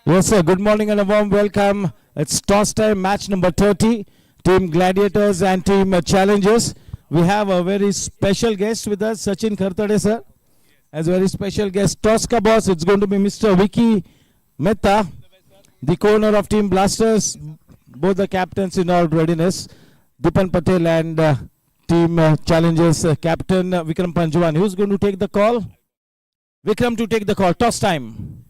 Yes, sir. Good morning and a warm welcome. It's toss time, match number 30. Team Gladiators and Team Challengers. We have a very special guest with us, Sachin Khartade, sir. As a very special guest, toss ka boss, it's going to be Mr. Vicky Mehta, the co-owner of Team Blasters, both the captains in all readiness, Dipan Patel and Team Challengers Captain Vikram Panjwani. Who's going to take the call? Vikram to take the call. Toss time.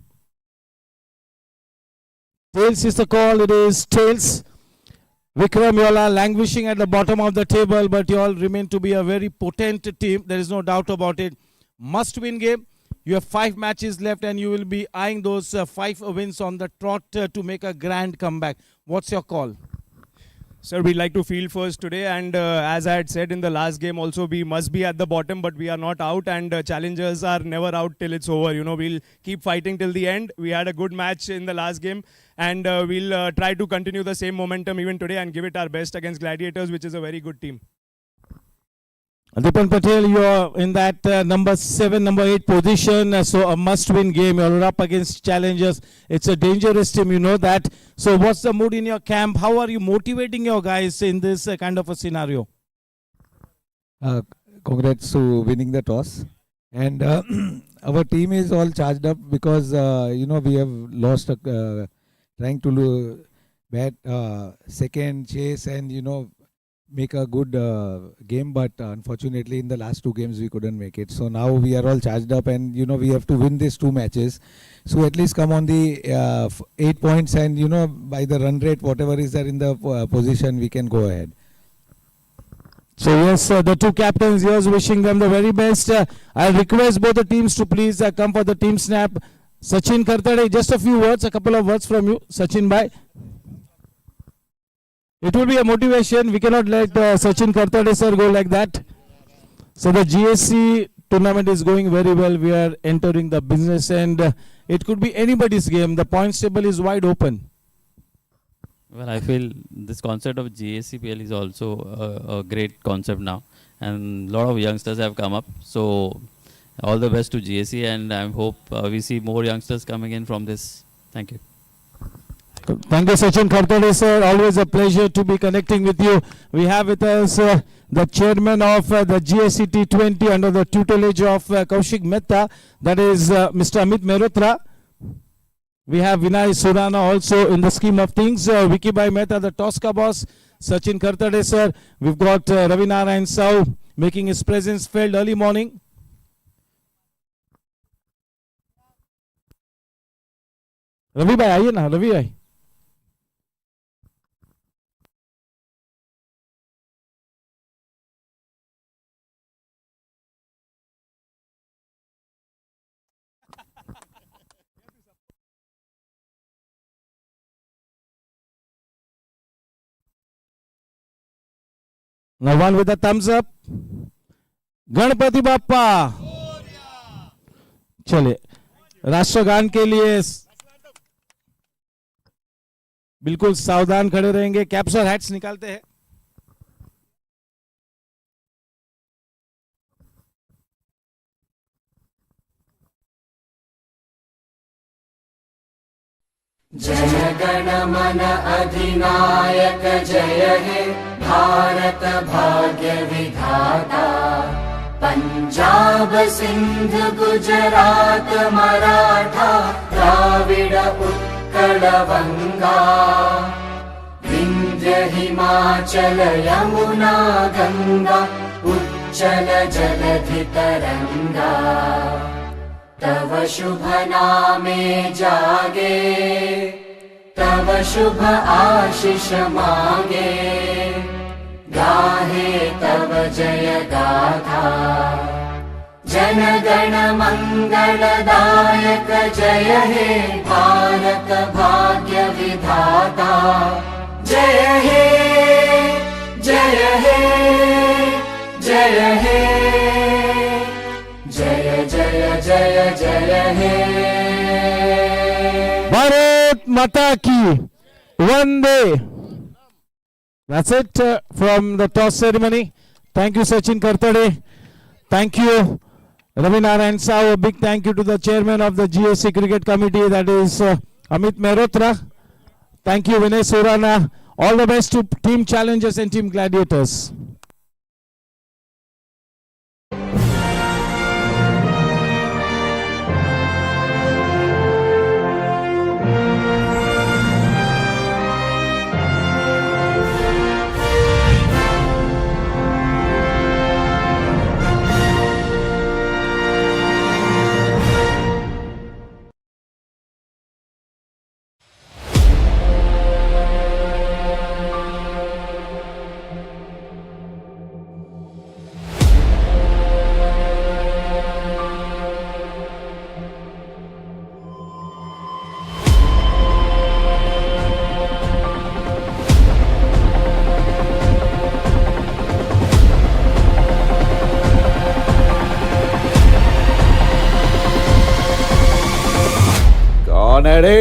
Tails is the call. It is tails. Vikram, you all are languishing at the bottom of the table, but you all remain to be a very potent team. There is no doubt about it. Must win game. You have 5 matches left and you will be eyeing those 5 wins on the trot to make a grand comeback. What's your call? Sir, we'd like to field first today, and as I had said in the last game also, we must be at the bottom, but we are not out, and challengers are never out till it's over. You know, we'll keep fighting till the end. We had a good match in the last game, and we'll try to continue the same momentum even today and give it our best against Gladiators, which is a very good team. Dipan Patel, you are in that number 7, number 8 position, so a must-win game. You're up against challengers. It's a dangerous team, you know that. So what's the mood in your camp? How are you motivating your guys in this kind of a scenario? Congrats to winning the toss. And our team is all charged up because, we have lost trying to bat second chase and, make a good game, but unfortunately in the last 2 games we couldn't make it. So now we are all charged up and we have to win these 2 matches. So at least come on the 8 points and by the run rate, whatever is there in the position, we can go ahead. So yes, the 2 captains, yours wishing them the very best. I request both the teams to please come for the team snap. Sachin Khartade, just a few words, a couple of words from you. Sachin bhai. It will be a motivation. We cannot let Sachin Khartade sir go like that. So the GSC tournament is going very well. We are entering the business and it could be anybody's game. The points table is wide open. Well, I feel this concept of GSCPL is also a great concept now. And a lot of youngsters have come up. So all the best to GSC, and I hope we see more youngsters coming in from this. Thank you. Thank you, Sachin Khartade, sir. Always a pleasure to be connecting with you. We have with us the chairman of the GSC T20 under the tutelage of Kaushik Mehta, that is Mr. Amit Mehrotra. We have Vinay Surana also in the scheme of things. Vicky Bhai Mehta, the toss ka boss. Sachin Khartade, sir. We've got Ravi Narayan Sau making his presence felt early morning. Ravi Bhai, आइए ना, Ravi Bhai. Now one with a thumbs up. Ganpati Bappa चले राष्ट्रगान के लिए बिल्कुल सावधान खड़े रहेंगे. कैप्स और हैट्स निकालते हैं. जय गण मन अधिनायक जय हे भारत भाग्य विधाता. पंजाब सिंध गुजरात मराठा द्राविड उत्कल वंगा. विंध्य हिमाचल यमुना गंगा उच्चल जलधि तरंगा. तव शुभ नामे जागे तव शुभ आशीष मांगे. गाहे तव जय गाथा जन गण मंगलदायक जय हे भारत भाग्य विधाता. जय हे जय हे जय हे जय जय जय जय हे. भारत माता की वंदे. That's it from the toss ceremony. Thank you, Sachin Khartade. Thank you, Ravi Narayan Sau. A big thank you to the chairman of the GSC Cricket Committee, that is Amit Mehrotra. Thank you, Vinay Surana. All the best to Team Challengers and Team Gladiators. कौन है रे?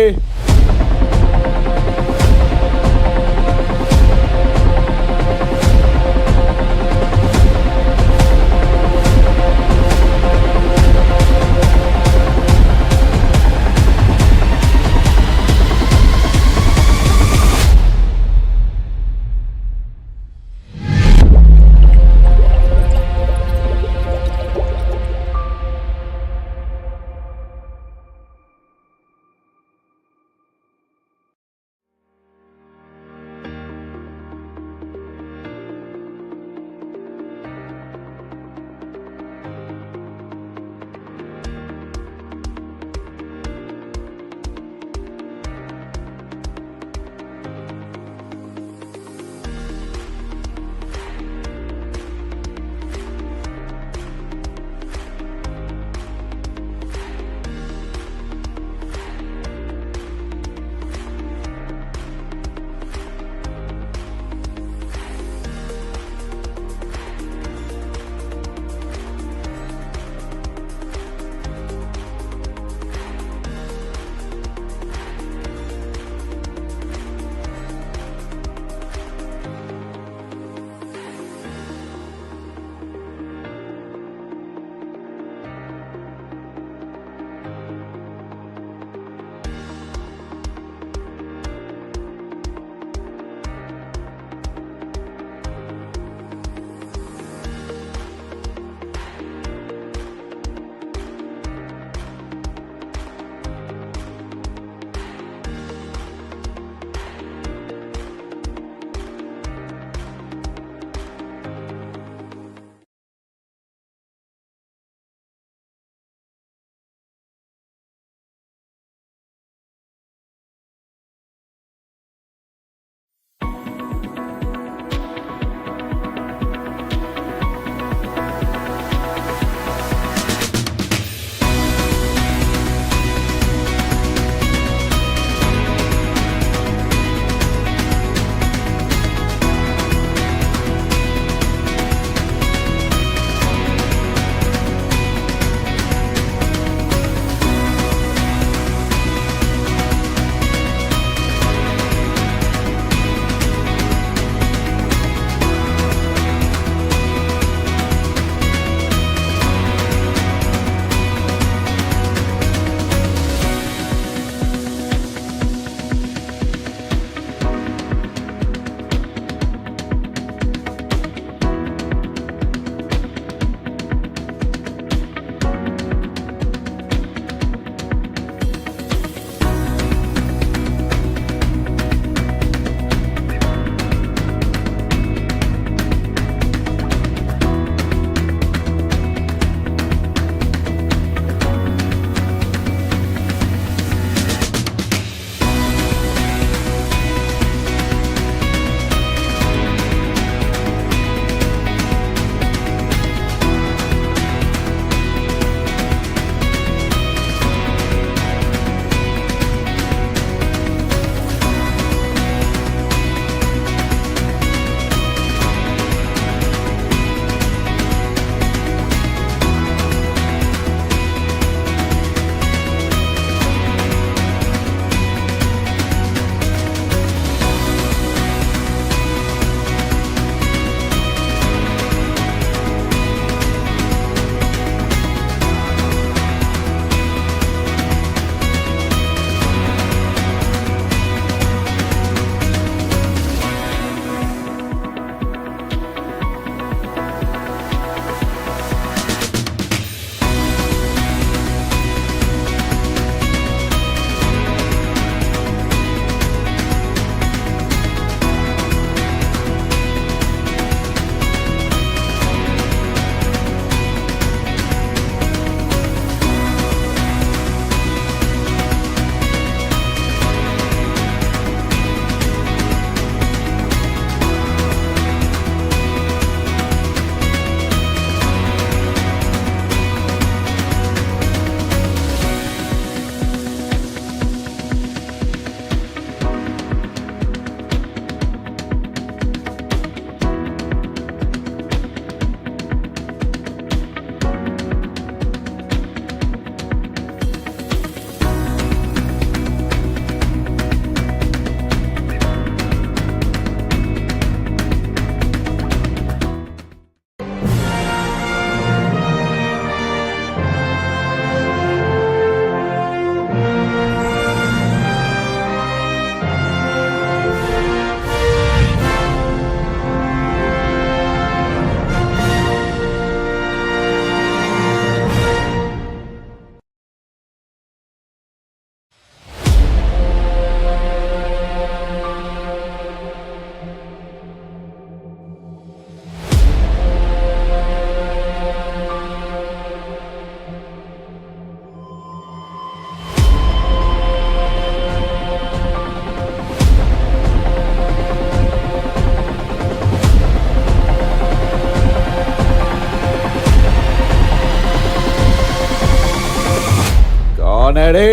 कौन है रे?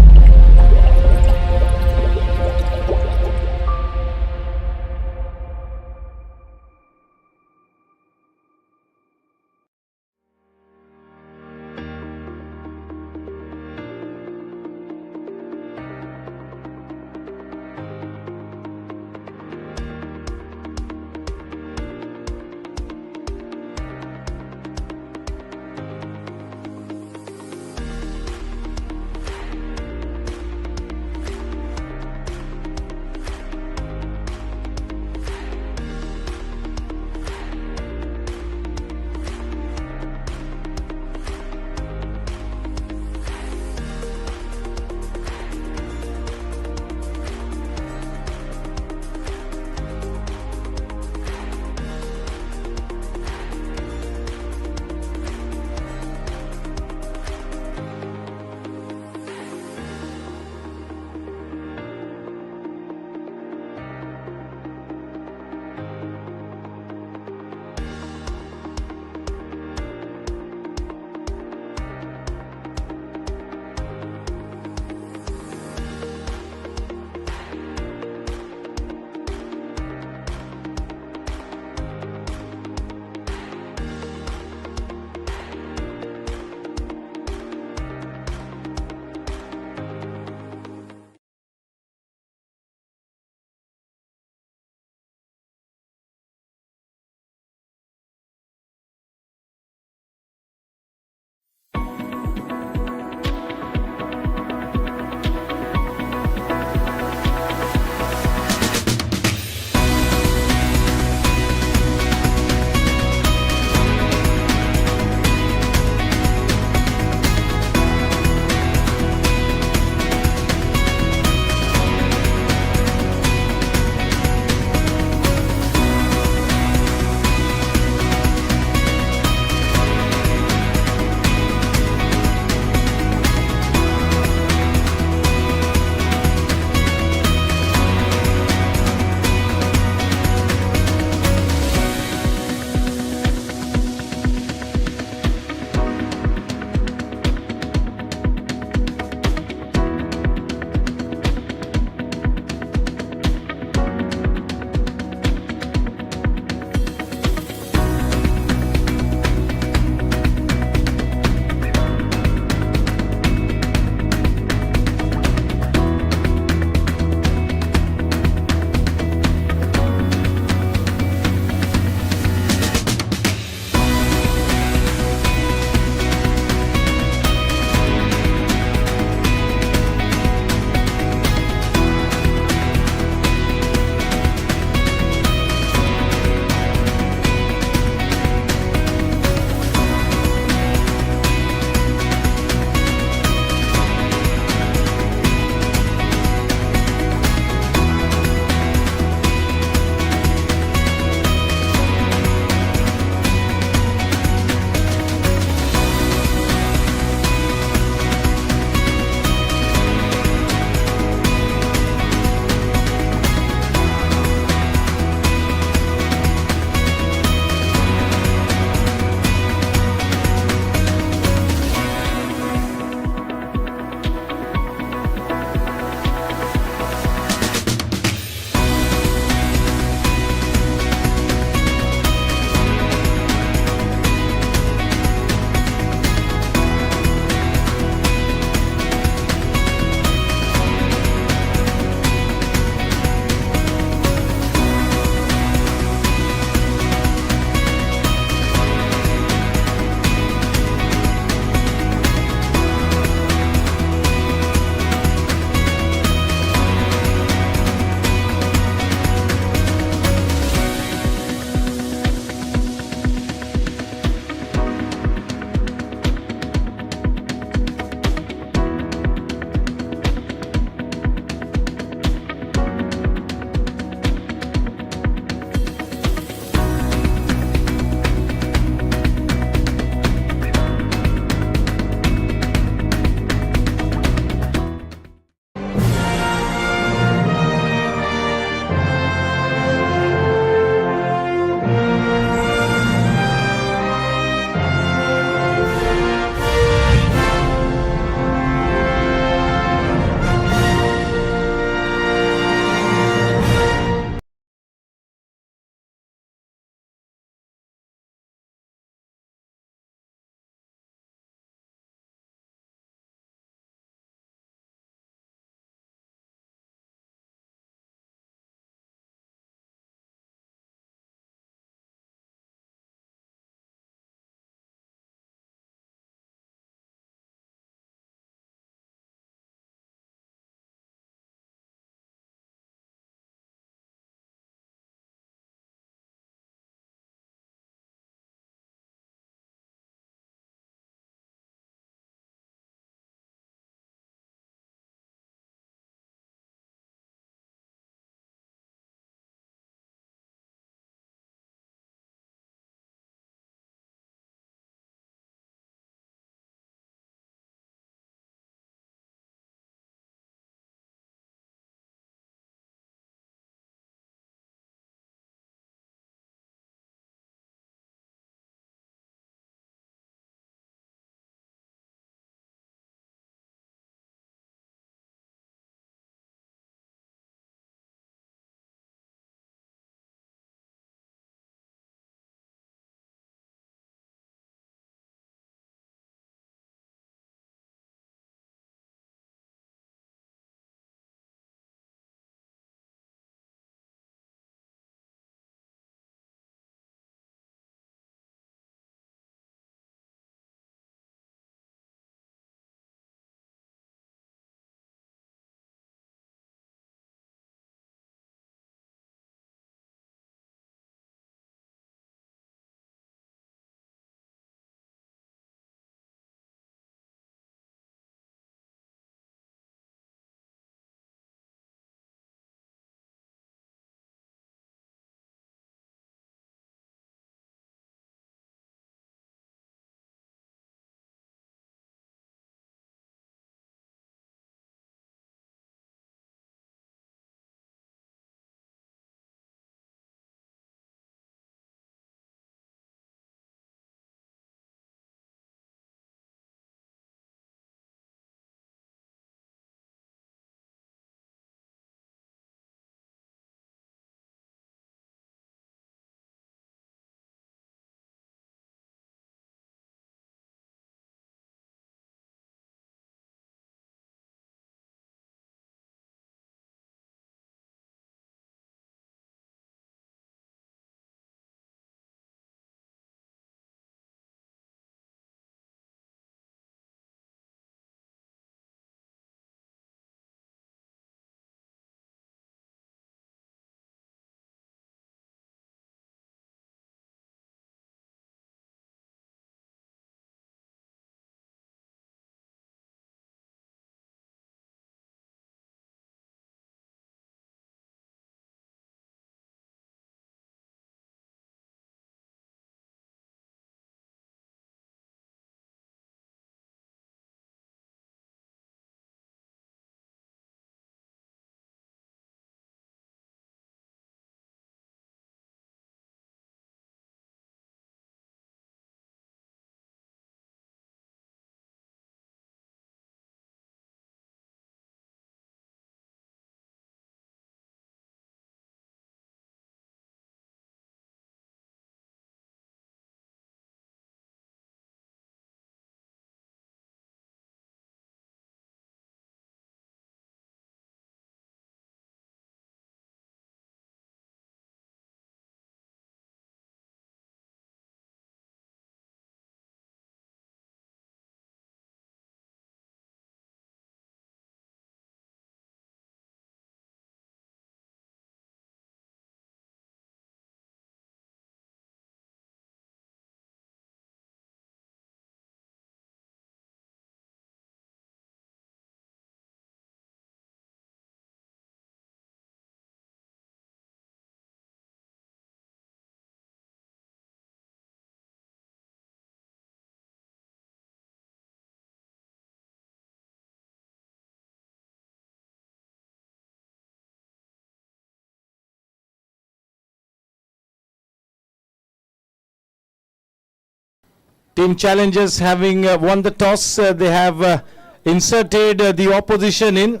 Team Challengers having won the toss, they have inserted the opposition in.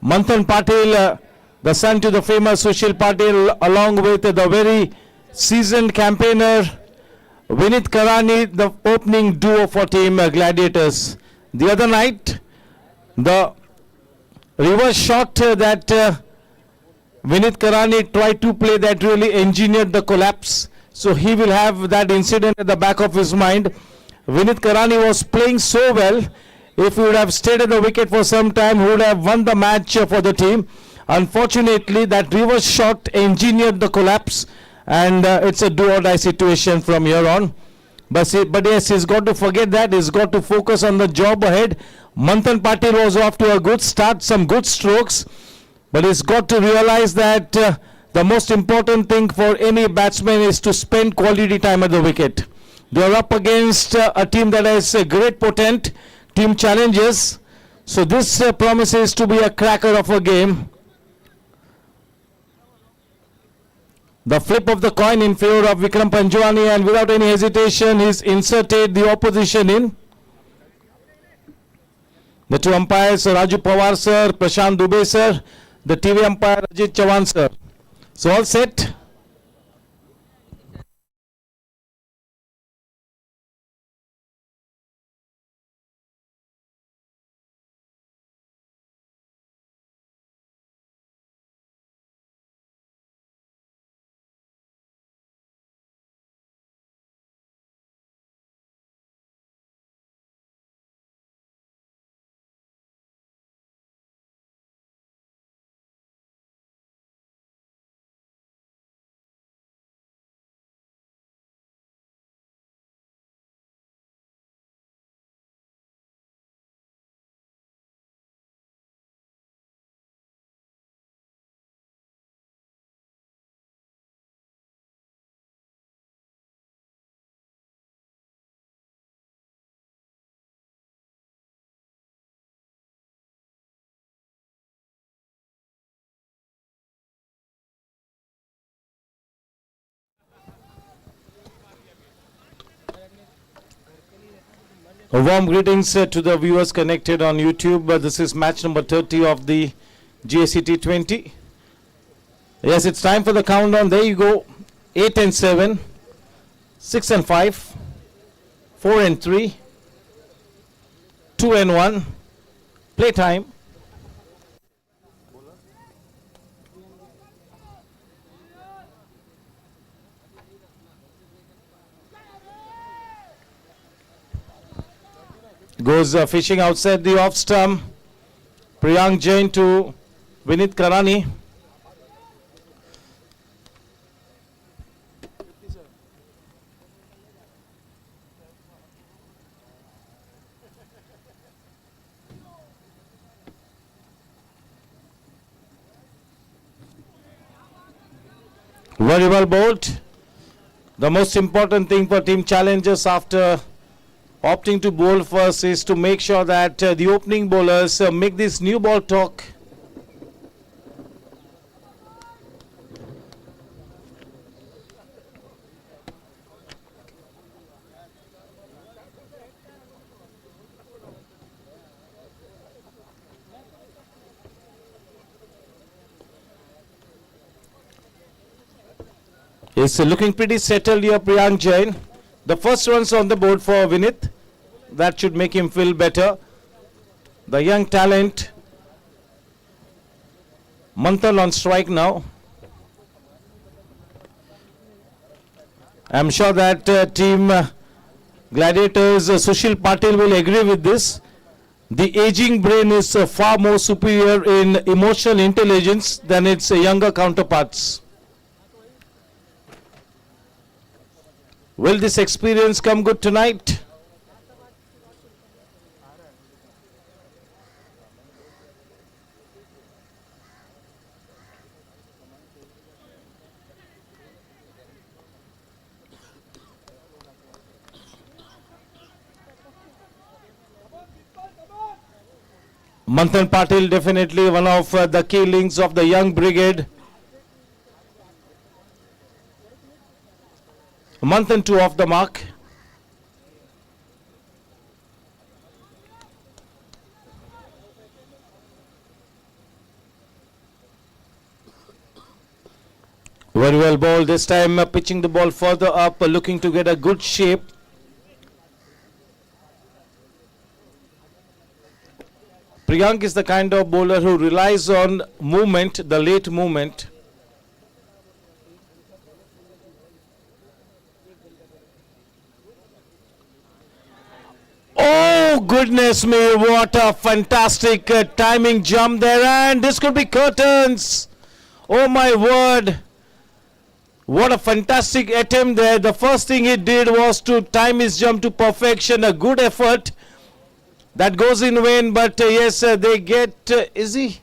Manthan Patil, the son to the famous Sushil Patil, along with the very seasoned campaigner Vinit Karani, the opening duo for Team Gladiators. The other night, the reverse shot that Vinit Karani tried to play that really engineered the collapse. So he will have that incident at the back of his mind. Vinit Karani was playing so well. If he would have stayed at the wicket for some time, he would have won the match for the team. Unfortunately, that reverse shot engineered the collapse, and it's a do-or-die situation from here on. But yes, he's got to forget that. He's got to focus on the job ahead. Manthan Patil was off to a good start, some good strokes. But he's got to realize that the most important thing for any batsman is to spend quality time at the wicket. They are up against a team that has a great potent, Team Challengers. So this promises to be a cracker of a game. The flip of the coin in favor of Vikram Panjwani, and without any hesitation, he's inserted the opposition in. The two umpires, Raju Pawar sir, Prashant Dubey sir, the TV umpire, Ajit Chavan sir. So all set. A warm greetings to the viewers connected on YouTube. This is match number 30 of the GSC T20. Yes, it's time for the countdown. There you go. 8 and 7, 6 and 5, 4 and 3, 2 and 1. Playtime. Goes fishing outside the off stump. Priyank Jain to Vinit Karani. Very well bowled. The most important thing for Team Challengers after opting to bowl first is to make sure that the opening bowlers make this new ball talk. It's looking pretty settled here, Priyank Jain. The first one's on the board for Vinit. That should make him feel better. The young talent. Manthan on strike now. I'm sure that Team Gladiators, Sushil Patil will agree with this. The aging brain is far more superior in emotional intelligence than its younger counterparts. Will this experience come good tonight? Manthan Patil definitely one of the key links of the young brigade. a month and two off the mark. Very well bowled. This time pitching the ball further up, looking to get a good shape. Priyank is the kind of bowler who relies on movement, the late movement. Oh goodness me, what a fantastic timing jump there, and this could be curtains. Oh my word. What a fantastic attempt there. The first thing he did was to time his jump to perfection. A good effort. That goes in vain, but yes, they get. Is he?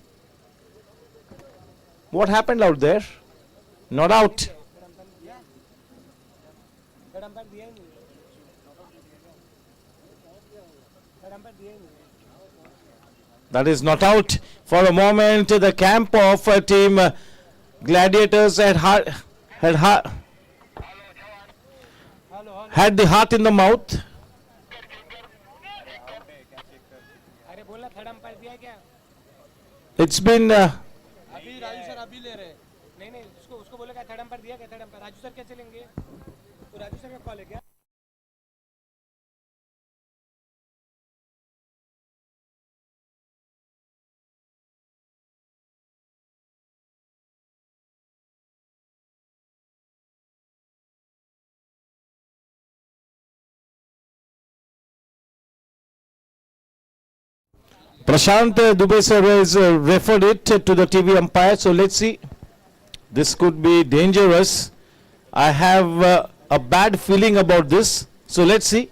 What happened out there? Not out. That is not out. For a moment, the camp of team Gladiators had the heart in the mouth. It's been अभी Raju sir अभी ले रहे नहीं उसको उसको बोले क्या third umpire दिया क्या थर्ड अंपायर राजू सर क्या चलेंगे तो राजू सर का कॉल है क्या Prashant Dubey sir has referred it to the TV umpire. So let's see. This could be dangerous. I have a bad feeling about this. So let's see.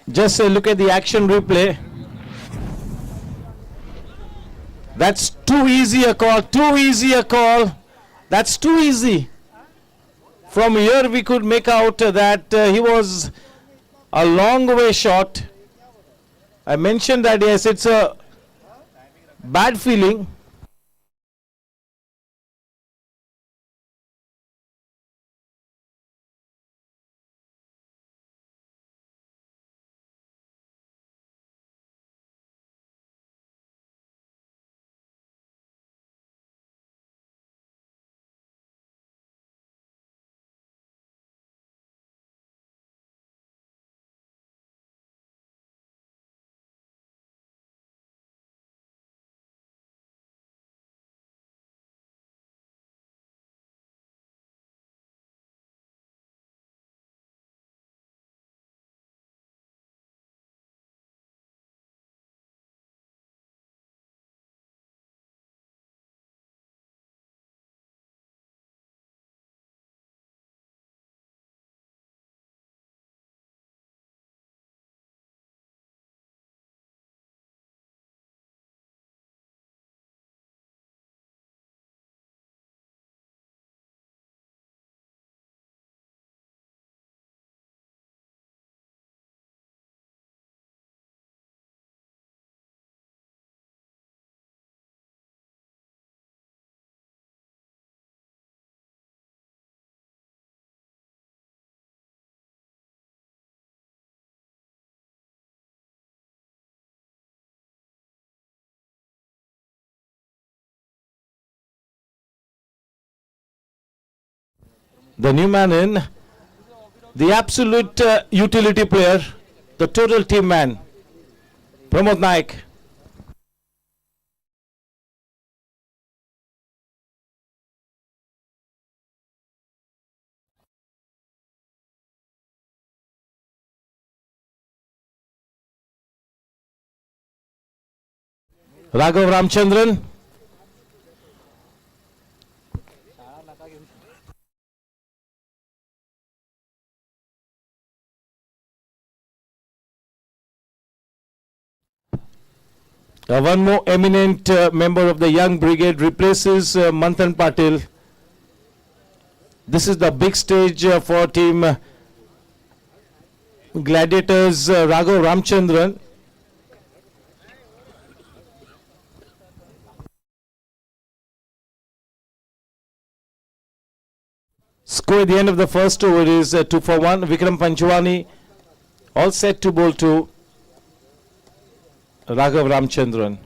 Just look at the action replay. That's too easy a call, too easy a call. That's too easy. From here we could make out that he was a long way short. I mentioned that yes, it's a bad feeling. The new man in, the absolute utility player, the total team man, Pramod Naik. Raghav Ramchandran. One more eminent member of the young brigade replaces Manthan Patil. This is the big stage for team Gladiators. Raghav Ramchandran. Score at the end of the first over is 2 for 1. Vikram Panchwani all set to bowl to Raghav Ramchandran.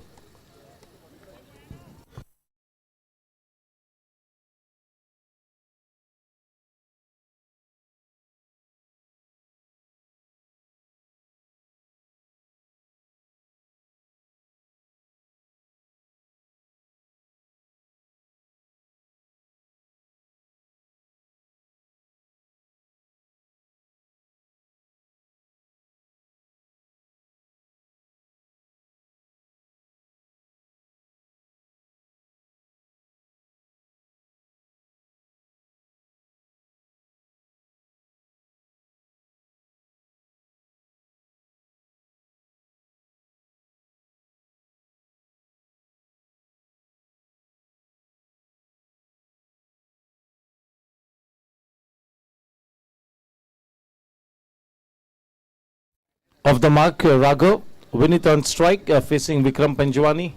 Of the mark, Raghav. Vinith on strike, facing Vikram Panjwani.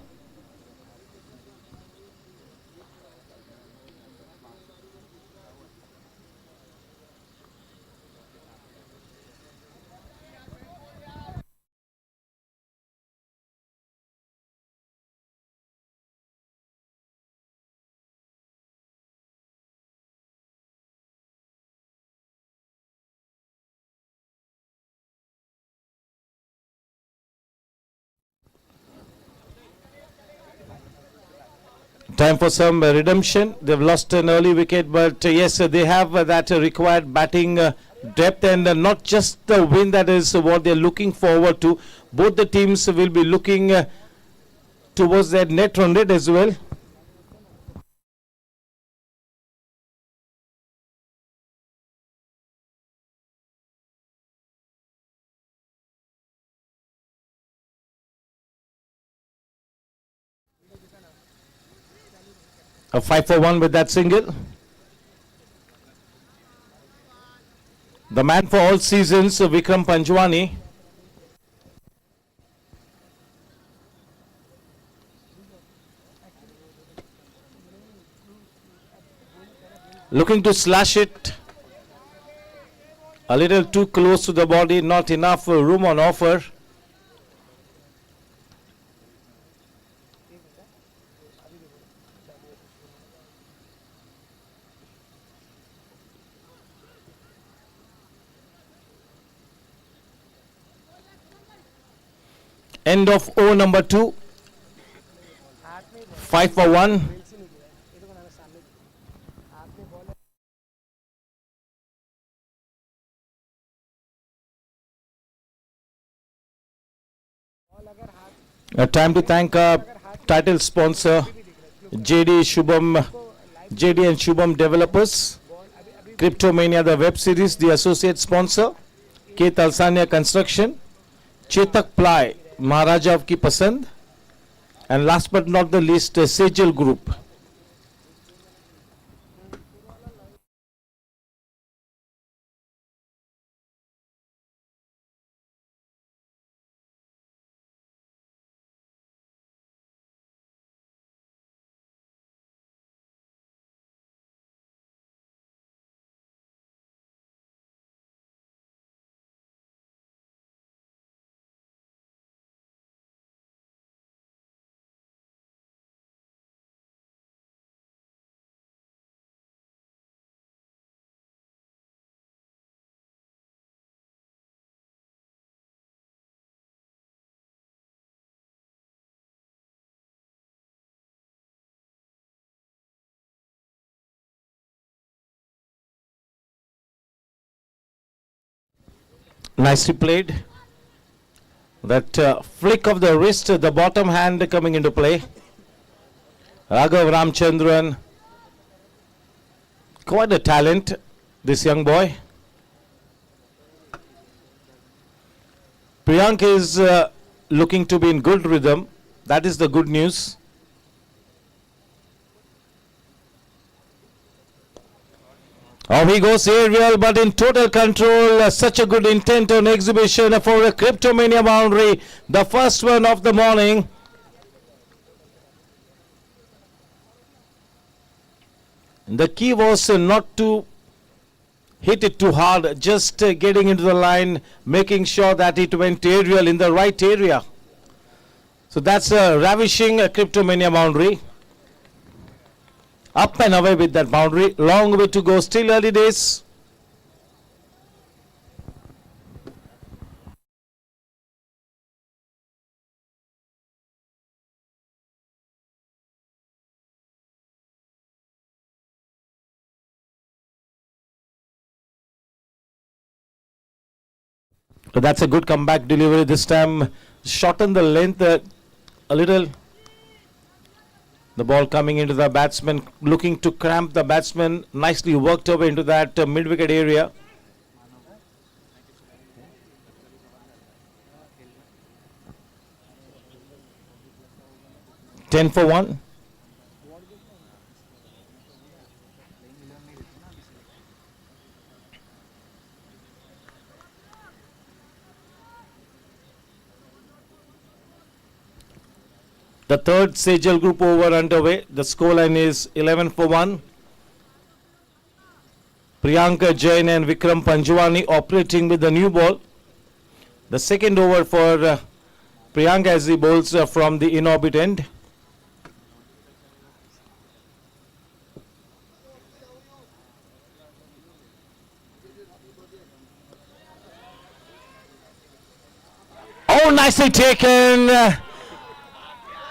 Time for some redemption. They've lost an early wicket, but yes, they have that required batting depth, and not just the win. That is what they're looking forward to. Both the teams will be looking towards that net run rate as well. A 5 for 1 with that single. The man for all seasons, Vikram Panjwani. Looking to slash it. A little too close to the body, not enough room on offer. End of over number 2. 5 for 1. Time to thank our title sponsor JD and Shubham Developers, Cryptomania the web series, the associate sponsor, K Talsania Construction, Chetak Ply, Maharaja of Ki Pasand, and last but not the least, Sejal Group. Nicely played. That flick of the wrist, the bottom hand coming into play. Raghav Ramchandran, quite a talent, this young boy. Priyank is looking to be in good rhythm. That is the good news. Oh, he goes aerial, but in total control. Such a good intent on exhibition for a Cryptomania boundary. The first one of the morning. The key was not to hit it too hard, just getting into the line, making sure that it went aerial in the right area. So that's a ravishing Cryptomania boundary. Up and away with that boundary. Long way to go. Still early days. So that's a good comeback delivery this time. Shorten the length a little. The ball coming into the batsman, looking to cramp the batsman. Nicely worked away into that mid-wicket area. Ten for one. The third Sejal group over underway. The scoreline is 11 for 1. Priyanka Jain and Vikram Panjwani operating with the new ball. The second over for Priyanka as he bowls from the in-orbit end. Oh, nicely taken.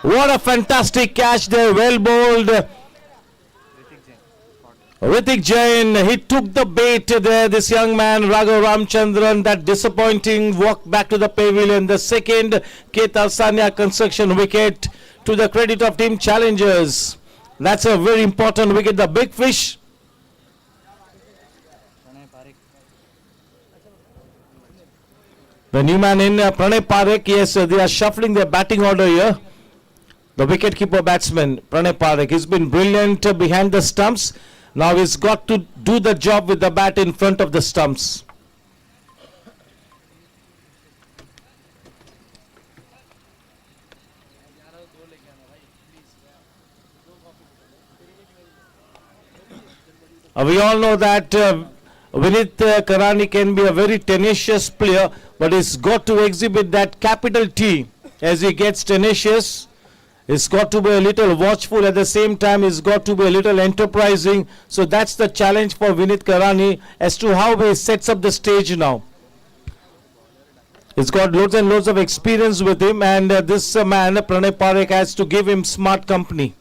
What a fantastic catch there. Well bowled. Ritik Jain, he took the bait there. This young man, Raghav Ramchandran, that disappointing walk back to the pavilion. The second Ketal Sanya construction wicket to the credit of team challengers. That's a very important wicket. The big fish. The new man in Pranay Parekh, yes, they are shuffling their batting order here. The wicketkeeper batsman, Pranay Parekh, he's been brilliant behind the stumps. Now he's got to do the job with the bat in front of the stumps. We all know that Vinit Karani can be a very tenacious player, but he's got to exhibit that capital T as he gets tenacious. He's got to be a little watchful, at the same time he's got to be a little enterprising. So that's the challenge for Vinit Karani as to how he sets up the stage now. He's got loads and loads of experience with him, and this man, Pranay Parekh, has to give him smart company.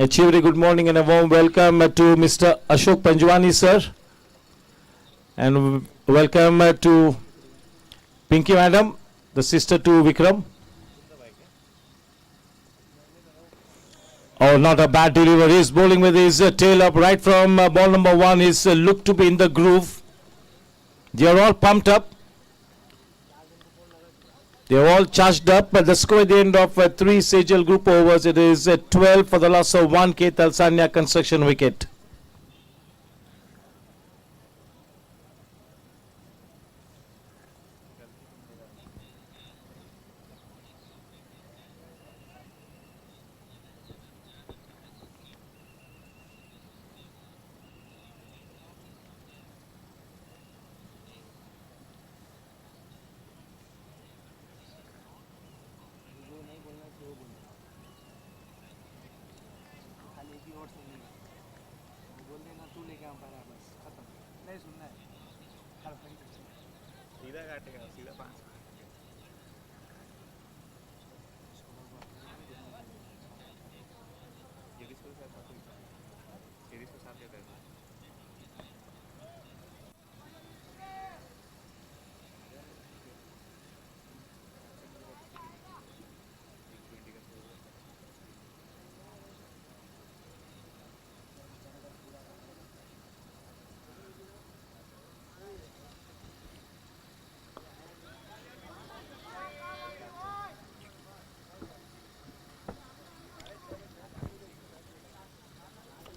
A cheery good morning and a warm welcome to Mr. Ashok Panjwani, sir. And welcome to Pinky Madam, the sister to Vikram. Oh, not a bad delivery. He's bowling with his tail up right from ball number 1. He's looked to be in the groove. They are all pumped up. They are all charged up. The score at the end of 3 Sejal group overs, it is 12 for the loss of 1 Ketal Sanya construction wicket.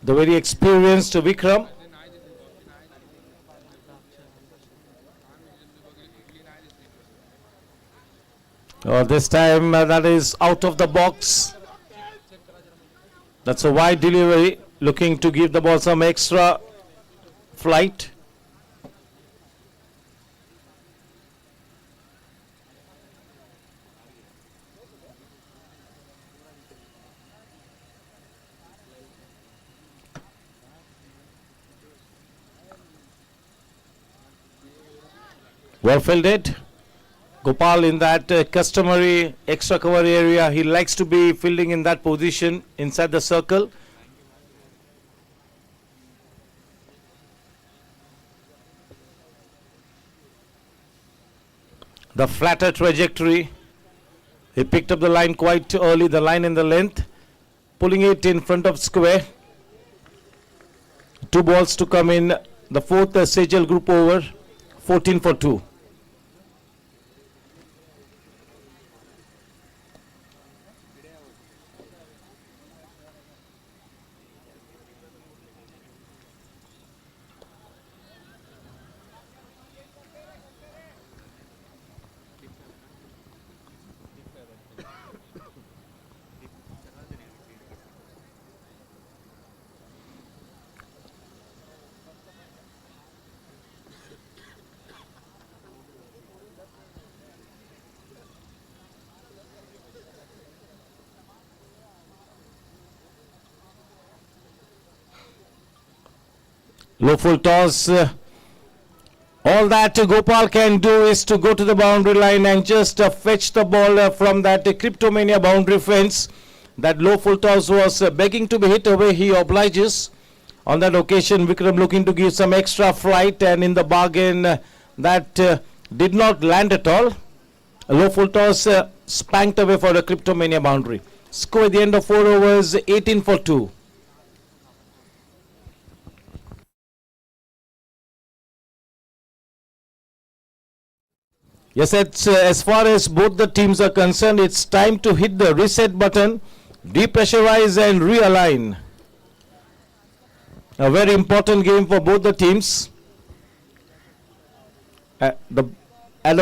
the very experienced Vikram. This time that is out of the box. That's a wide delivery, looking to give the ball some extra flight. Well fielded. Gopal in that customary extra cover area. He likes to be fielding in that position inside the circle. The flatter trajectory. He picked up the line quite early, the line in the length, pulling it in front of square. 2 balls to come in the fourth Sejal group over, 14 for 2. Low full toss. All that Gopal can do is to go to the boundary line and just fetch the ball from that Cryptomania boundary fence. That low full toss was begging to be hit away. He obliges. On that occasion, Vikram looking to give some extra flight, and in the bargain that did not land at all. A low full toss spanked away for the Cryptomania boundary. Score at the end of 4 overs, 18 for 2. Yes, it's, as far as both the teams are concerned, it's time to hit the reset button, depressurize and realign. A very important game for both the teams. At the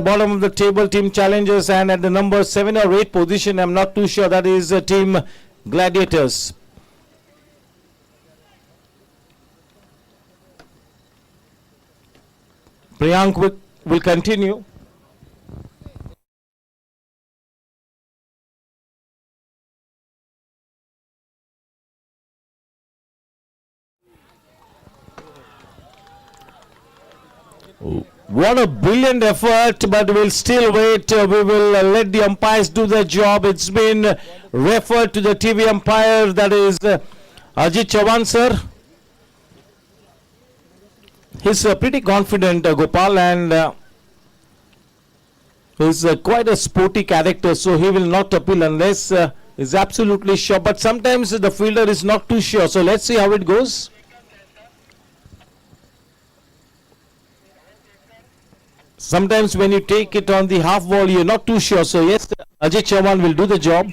bottom of the table, team Challengers, and at the number 7 or 8 position, I'm not too sure, that is team Gladiators. Priyank will continue. What a brilliant effort, but we'll still wait. We will let the umpires do their job. It's been referred to the TV umpire, that is Ajit Chavan, sir. He's pretty confident, Gopal, and he's quite a sporty character, so he will not appeal unless he's absolutely sure. But sometimes the fielder is not too sure, so let's see how it goes. Sometimes when you take it on the half wall, you're not too sure. So yes, Ajit Chavan will do the job.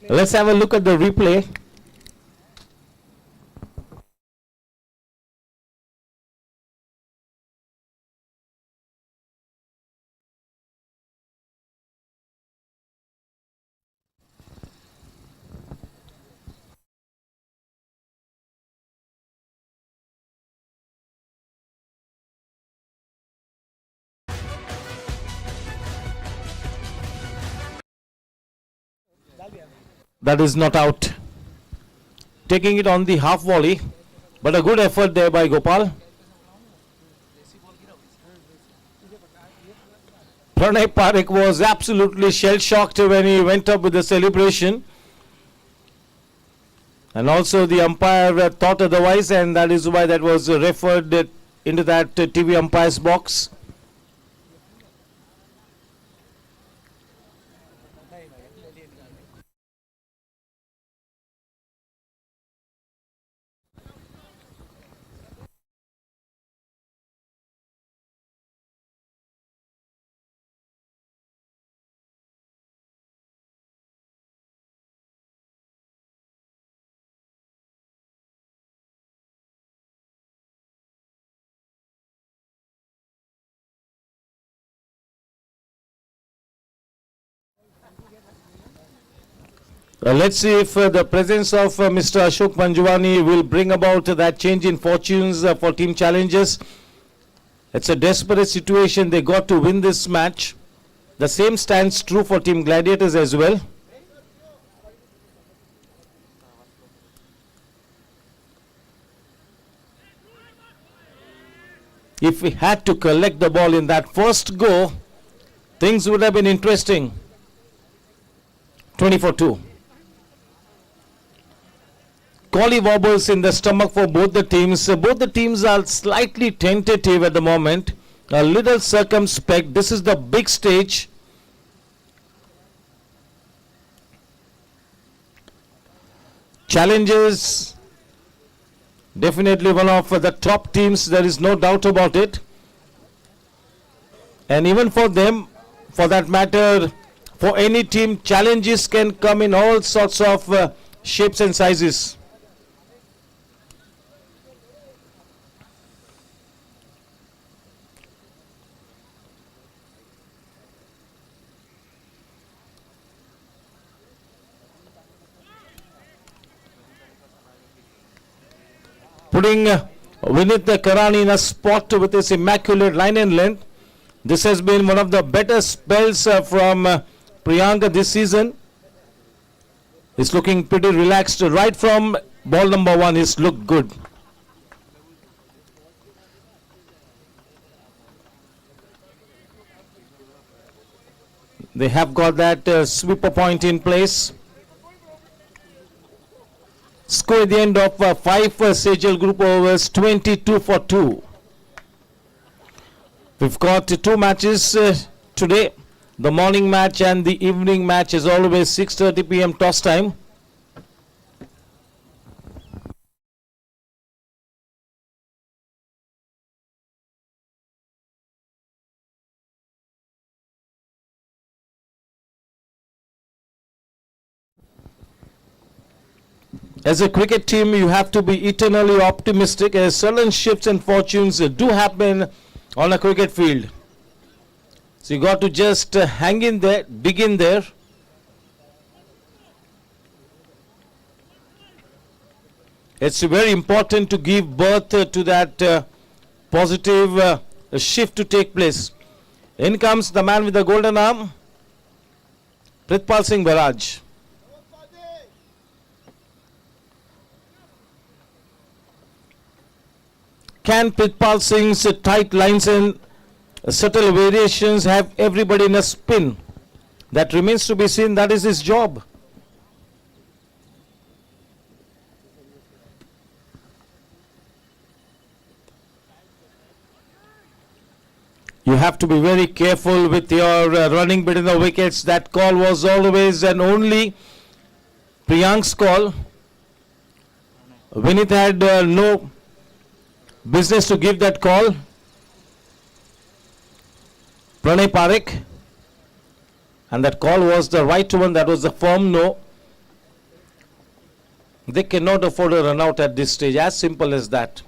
Let's have a look at the replay. That is not out. Taking it on the half volley, but a good effort there by Gopal. Pranay Parekh was absolutely shell-shocked when he went up with the celebration. And also the umpire thought otherwise, and that is why that was referred into that TV umpire's box. Let's see if the presence of Mr. Ashok Manjwani will bring about that change in fortunes for Team Challengers. It's a desperate situation. They got to win this match. The same stands true for Team Gladiators as well. If we had to collect the ball in that first go, things would have been interesting. 24-2. Collie wobbles in the stomach for both the teams. Both the teams are slightly tentative at the moment, a little circumspect. This is the big stage. Challengers, definitely one of the top teams, there is no doubt about it. And even for them, for that matter, for any team, challenges can come in all sorts of shapes and sizes. Putting Vinith Karani in a spot with his immaculate line and length. This has been one of the better spells from Priyanka this season. He's looking pretty relaxed right from ball number 1. He's looked good. They have got that sweeper point in place. Score at the end of 5 Sejal group overs, 22-2. We've got 2 matches today. The morning match and the evening match is always 6:30 p.m. toss time. As a cricket team, you have to be eternally optimistic, as sudden shifts and fortunes do happen on a cricket field. So you got to just hang in there, dig in there. It's very important to give birth to that positive shift to take place. In comes the man with the golden arm, Prithpal Singh Baraj. Can Prithpal Singh's tight lines and subtle variations have everybody in a spin? That remains to be seen. That is his job. You have to be very careful with your running between the wickets. That call was always and only Priyank's call. Vinith had no business to give that call. Pranay Parekh, and that call was the right one. That was the firm no. They cannot afford a run out at this stage, as simple as that.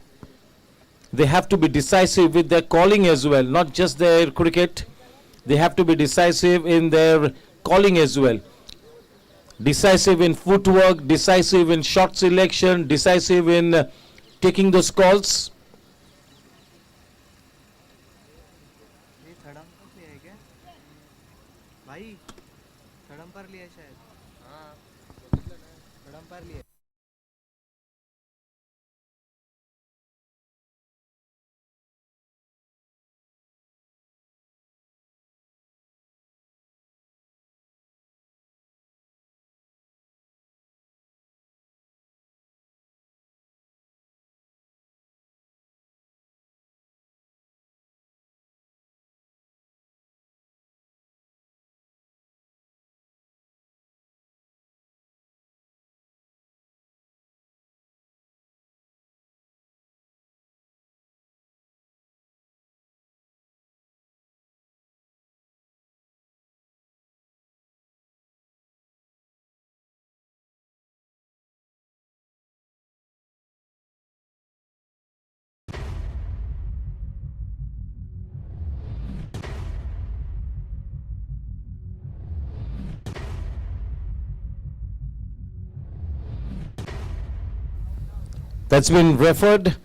They have to be decisive with their calling as well, not just their cricket. They have to be decisive in their calling as well. Decisive in footwork, decisive in shot selection, decisive in taking those calls. भाई third umpire लिया शायद third umpire लिया That's been referred.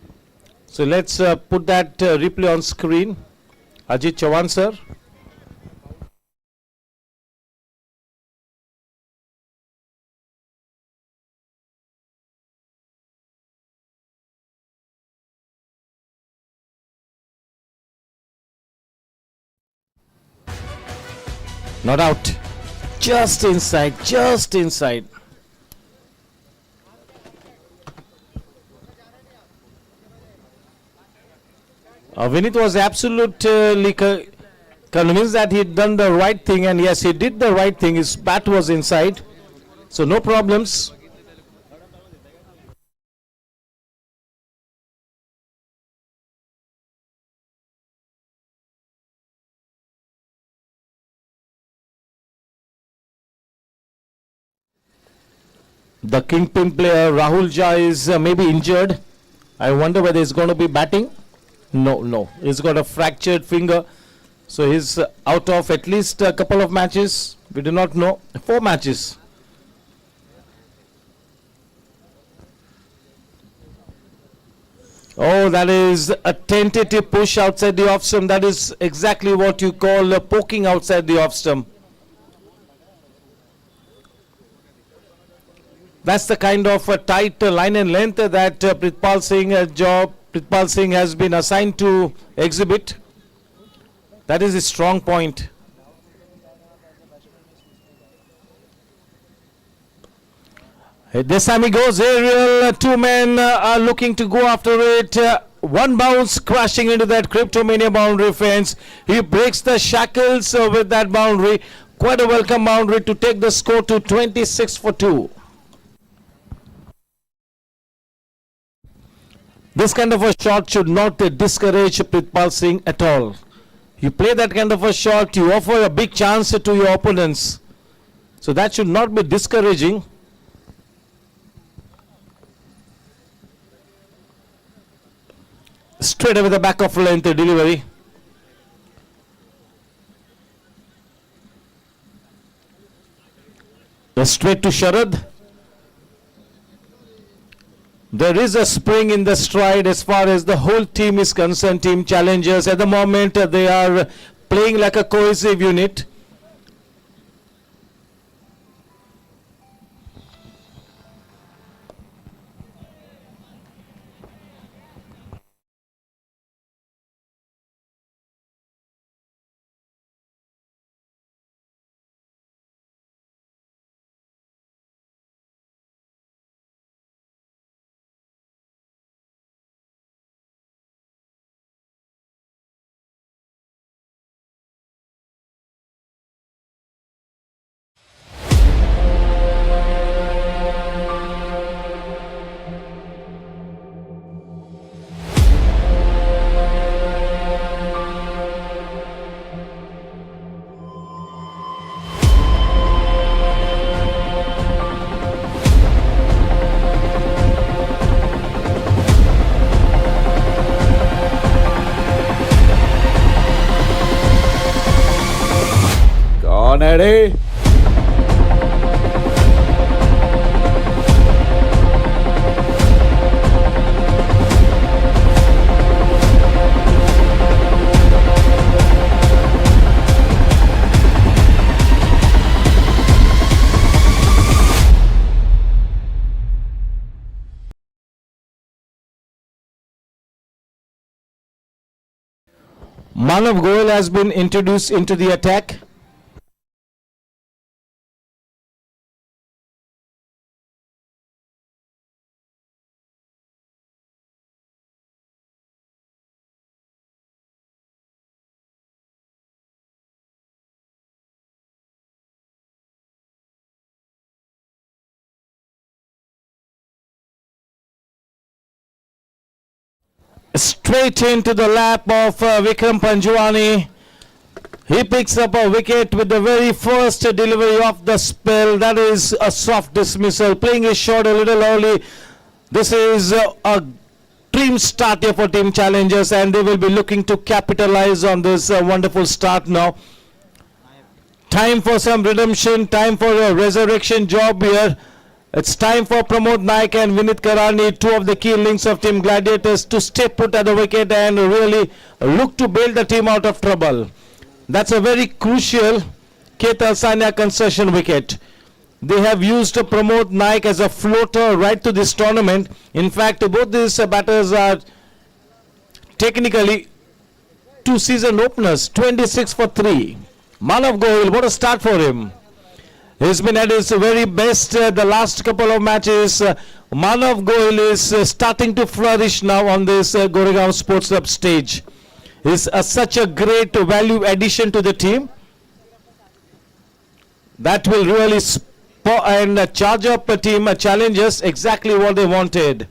So let's put that replay on screen. Ajit Chavan, sir. Not out. Just inside, just inside. Vinith was absolutely convinced that he'd done the right thing, and yes, he did the right thing. His bat was inside, so no problems. The kingpin player Rahul Jha is maybe injured. I wonder whether he's going to be batting. No, he's got a fractured finger, so he's out of at least a couple of matches. We do not know. 4 matches. Oh, that is a tentative push outside the off stump. That is exactly what you call poking outside the off stump. That's the kind of tight line and length that Pritpal Singh has been assigned to exhibit. That is his strong point. This time he goes aerial. 2 men are looking to go after it. One bounce crashing into that Cryptomania boundary fence. He breaks the shackles with that boundary. Quite a welcome boundary to take the score to 26 for 2. This kind of a shot should not discourage Pritpal Singh at all. You play that kind of a shot, you offer a big chance to your opponents. So that should not be discouraging. Straight away the back of length delivery. Straight to Sharad. There is a spring in the stride as far as the whole team is concerned. Team Challengers at the moment they are playing like a cohesive unit. कौन है रे? Manav Goel has been introduced into the attack. Straight into the lap of Vikram Panjwani. He picks up a wicket with the very first delivery of the spell. That is a soft dismissal. Playing his shot a little early. This is a dream start here for Team Challengers, and they will be looking to capitalize on this wonderful start now. Time for some redemption, time for a resurrection job here. It's time for Pramod Naik and Vinit Karani, two of the key links of Team Gladiators, to stay put at the wicket and really look to bail the team out of trouble. That's a very crucial Ketal Sanya concession wicket. They have used Pramod Naik as a floater right to this tournament. In fact, both these batters are technically two season openers, 26 for 3. Manav Gohil, what a start for him. He's been at his very best the last couple of matches. Manav Gohil is starting to flourish now on this Goregaon Sports Club stage. He's such a great value addition to the team. That will really charge up the team challengers exactly what they wanted.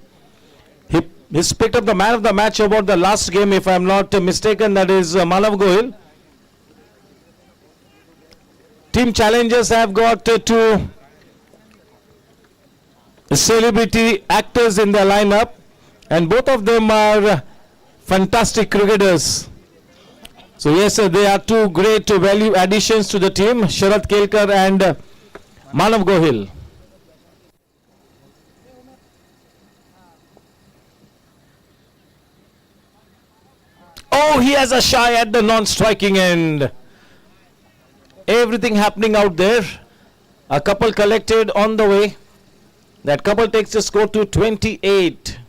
He's picked up the man of the match about the last game, if I'm not mistaken. That is Manav Gohil. Team challengers have got two celebrity actors in their lineup, and both of them are fantastic cricketers. So yes, they are two great value additions to the team, Sharad Kelkar and Manav Gohil. Oh, he has a shy at the non-striking end. Everything happening out there. A couple collected on the way. That couple takes the score to 28.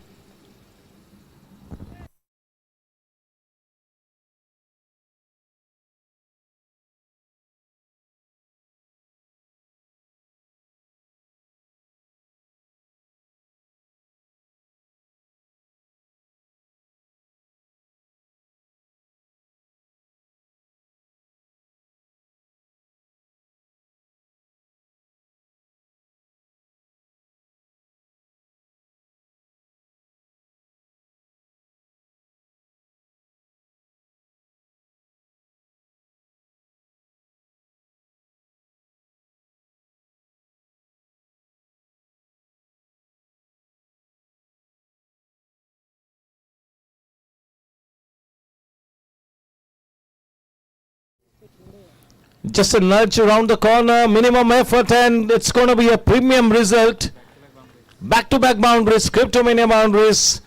Just a nudge around the corner, minimum effort, and it's going to be a premium result. Back-to-back boundaries, Cryptomania boundaries.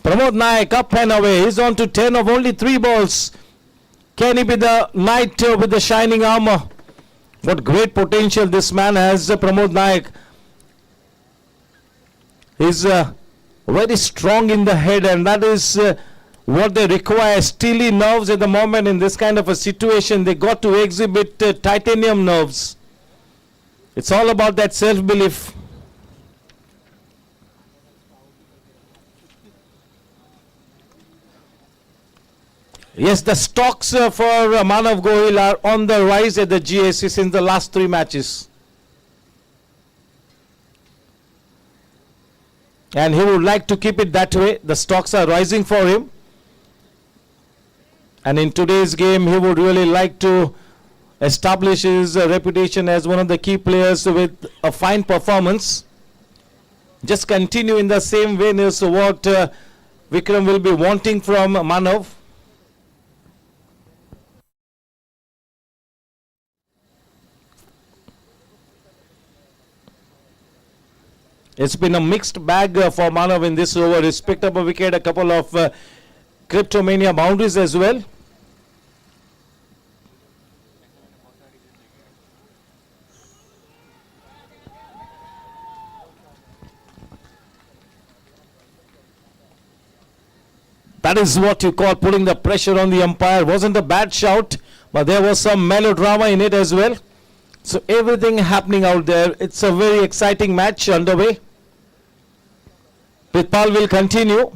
Pramod Naik up and away. He's on to 10 of only 3 balls. Can he be the knight with the shining armor? What great potential this man has, Pramod Naik. He's very strong in the head, and that is what they require. Steely nerves at the moment in this kind of a situation. They got to exhibit titanium nerves. It's all about that self-belief. Yes, the stocks for Manav Gohil are on the rise at the GSC since the last 3 matches. And he would like to keep it that way. The stocks are rising for him. And in today's game, he would really like to establish his reputation as one of the key players with a fine performance. Just continue in the same vein as what Vikram will be wanting from Manav. It's been a mixed bag for Manav in this over. He's picked up a wicket, a couple of Cryptomania boundaries as well. That is what you call putting the pressure on the umpire. Wasn't a bad shout, but there was some melodrama in it as well. So everything happening out there. It's a very exciting match underway. Pitpal will continue.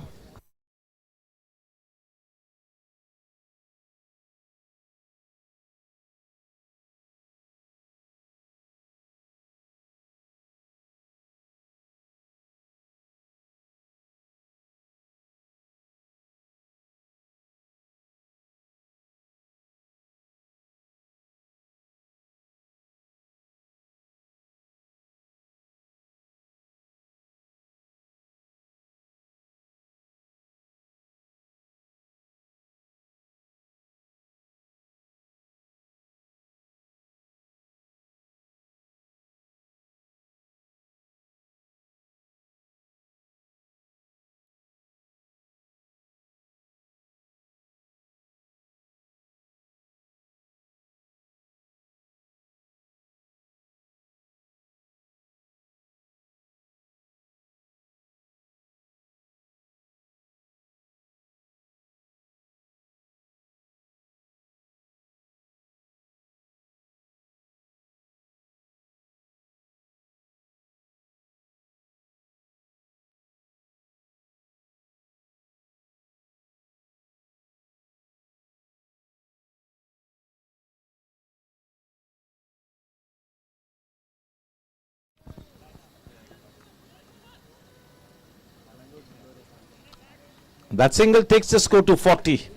That single takes the score to 40.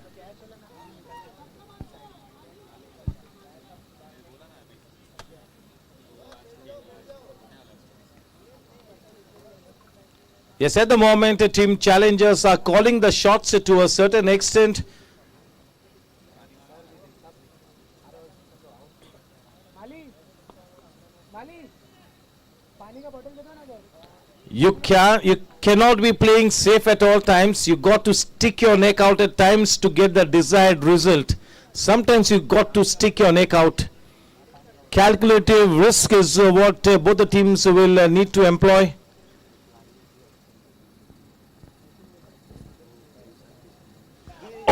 Yes, at the moment, team challengers are calling the shots to a certain extent. माली माली पानी का बोतल दे दो ना इधर You cannot be playing safe at all times. You got to stick your neck out at times to get the desired result. Sometimes you got to stick your neck out. Calculative risk is what both the teams will need to employ.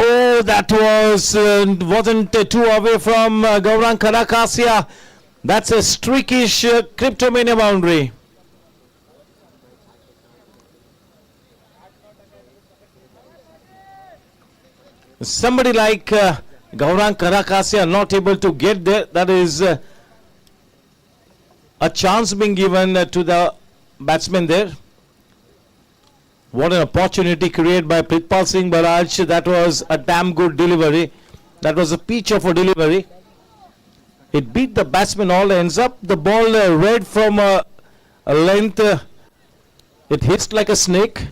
Oh, that wasn't too away from Gaurang Karakasia. That's a streakish Cryptomania boundary. Somebody like Gaurang Karakasia not able to get there. That is a chance being given to the batsman there. What an opportunity created by Pritpal Singh Baraj. That was a damn good delivery. That was a peach of a delivery. It beat the batsman all ends up. The ball read from a length. It hissed like a snake.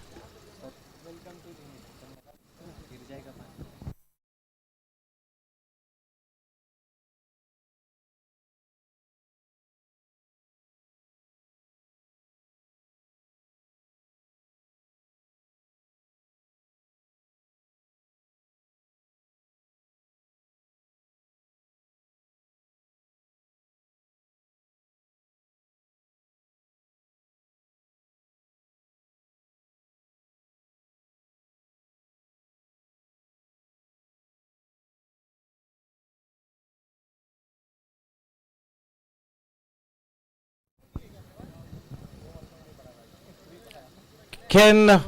Can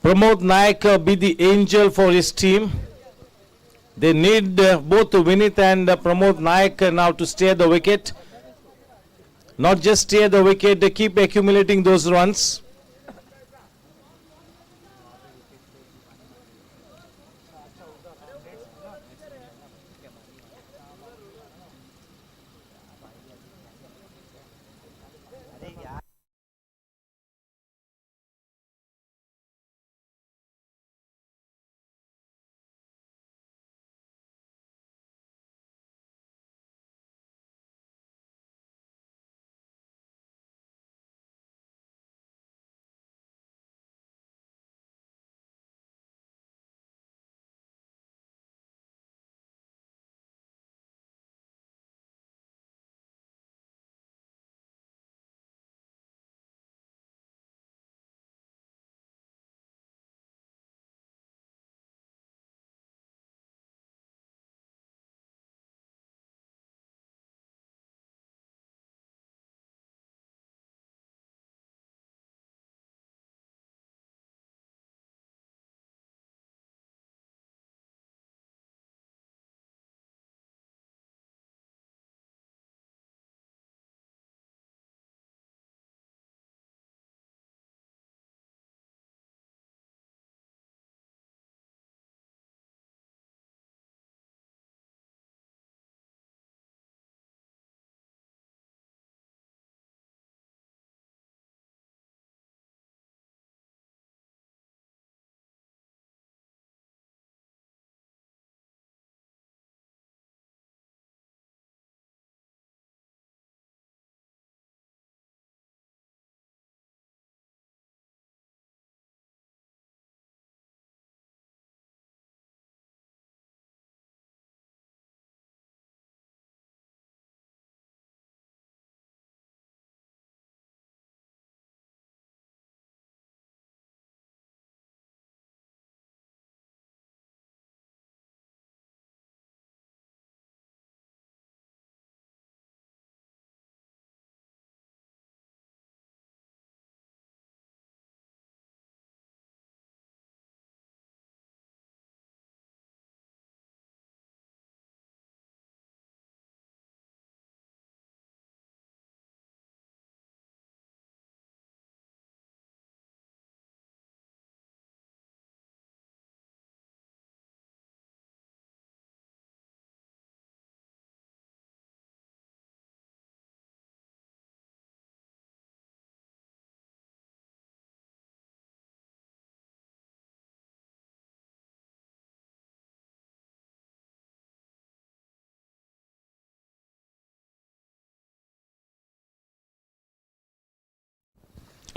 Pramod Naik be the angel for his team? They need both Vinith and Pramod Naik now to stay at the wicket. Not just stay at the wicket, they keep accumulating those runs.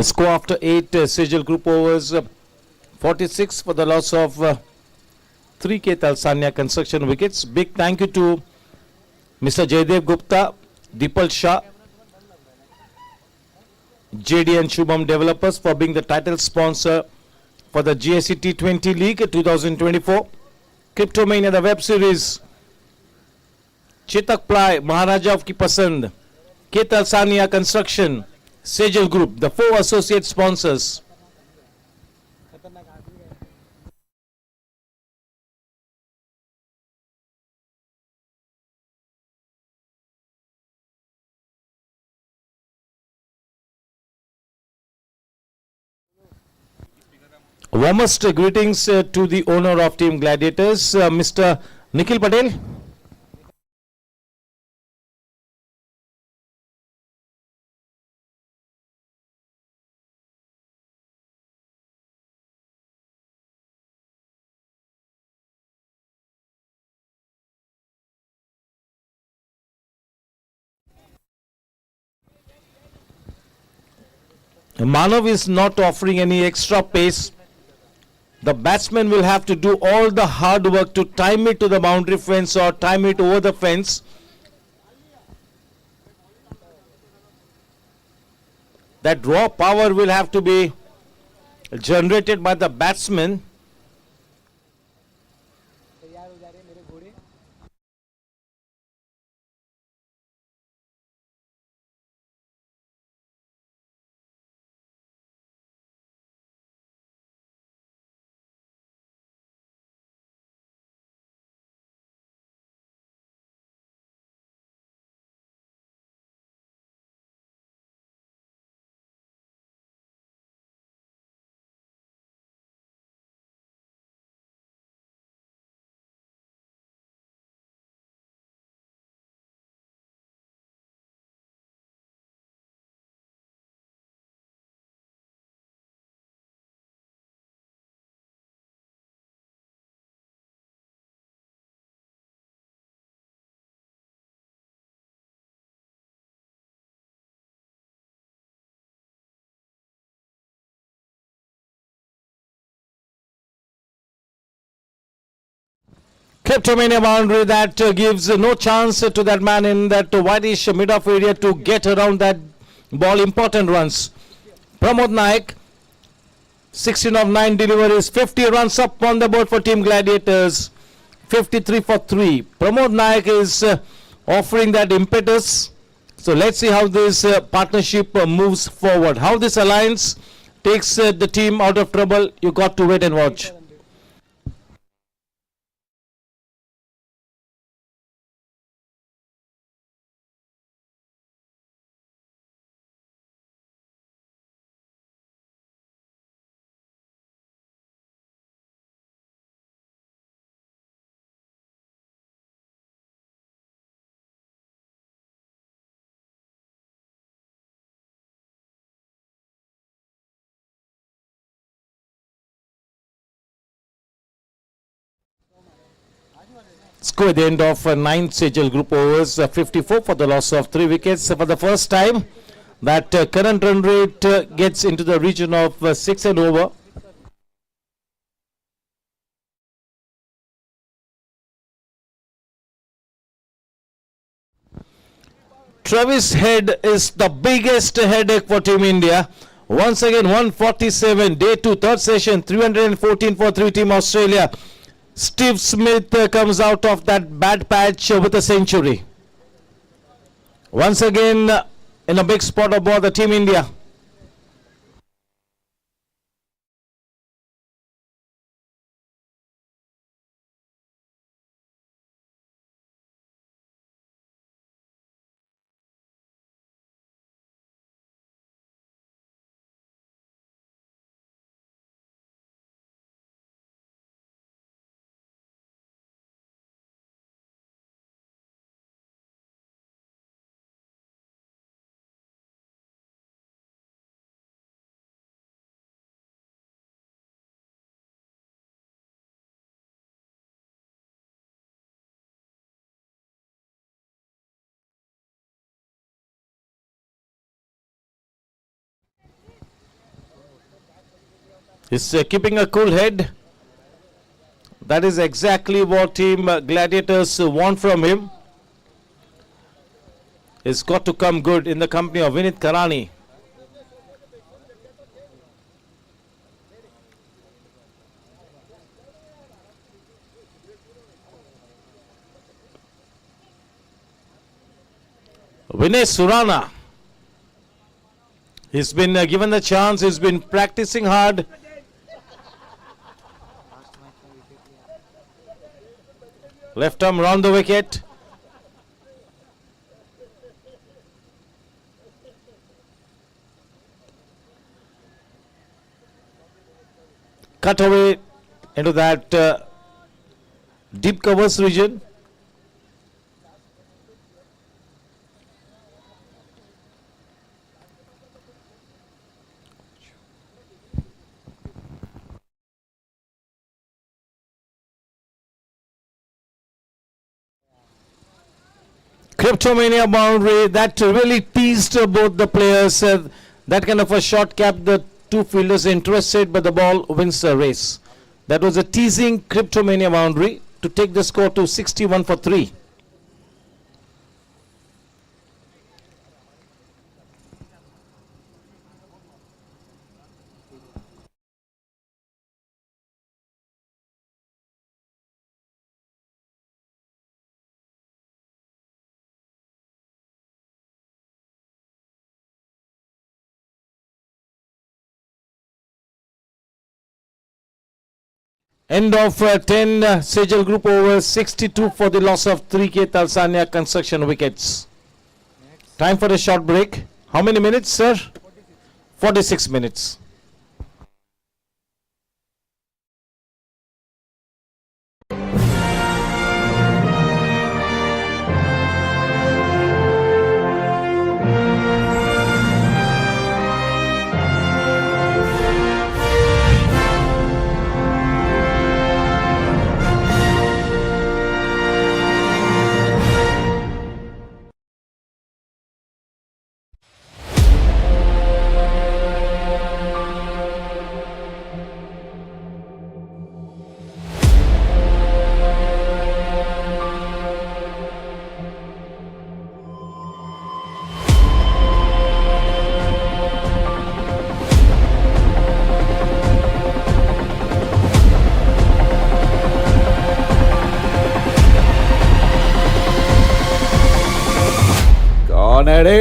Score after 8 Sejal group overs, 46 for the loss of 3 Ketal Sanya construction wickets. Big thank you to Mr. Jaydev Gupta, Deepal Shah, JD and Shubham Developers for being the title sponsor for the GSC T20 League 2024. Cryptomania, the web series. Chetak Ply, Maharaja of Ki Pasand, Ketal Sania Construction, Sejal Group, the 4 associate sponsors. Warmest greetings to the owner of Team Gladiators, Mr. Nikhil Patel. Manav is not offering any extra pace. The batsman will have to do all the hard work to time it to the boundary fence or time it over the fence. That raw power will have to be generated by the batsman. तैयार हो जा रहे हैं मेरे घोड़े. Kleptomania boundary that gives no chance to that man in that whitish mid-off area to get around that ball. Important runs. Pramod Naik, 16 of 9 deliveries, 50 runs up on the board for Team Gladiators, 53 for 3. Pramod Naik is offering that impetus. So let's see how this partnership moves forward. How this alliance takes the team out of trouble. You got to wait and watch. Score at the end of 9 Sejal group overs, 54 for the loss of 3 wickets. For the first time, that current run rate gets into the region of 6 and over. Travis Head is the biggest headache for Team India. Once again, 147, day 2, third session, 314 for 3 Team Australia. Steve Smith comes out of that bad patch with a century. Once again, in a big spot aboard the Team India. He's keeping a cool head. That is exactly what team Gladiators want from him. It's got to come good in the company of Vinit Karani. Vinay Surana. He's been given the chance. He's been practicing hard. Left arm round the wicket. Cut away into that deep covers region. Cryptomania boundary that really teased both the players. That kind of a shot kept the two fielders interested, but the ball wins the race. That was a teasing Cryptomania boundary to take the score to 61 for 3. End of 10 Sejal Group over 62 for the loss of 3K Talsania construction wickets. Time for a short break. How many minutes, sir? 46 minutes. कौन है रे?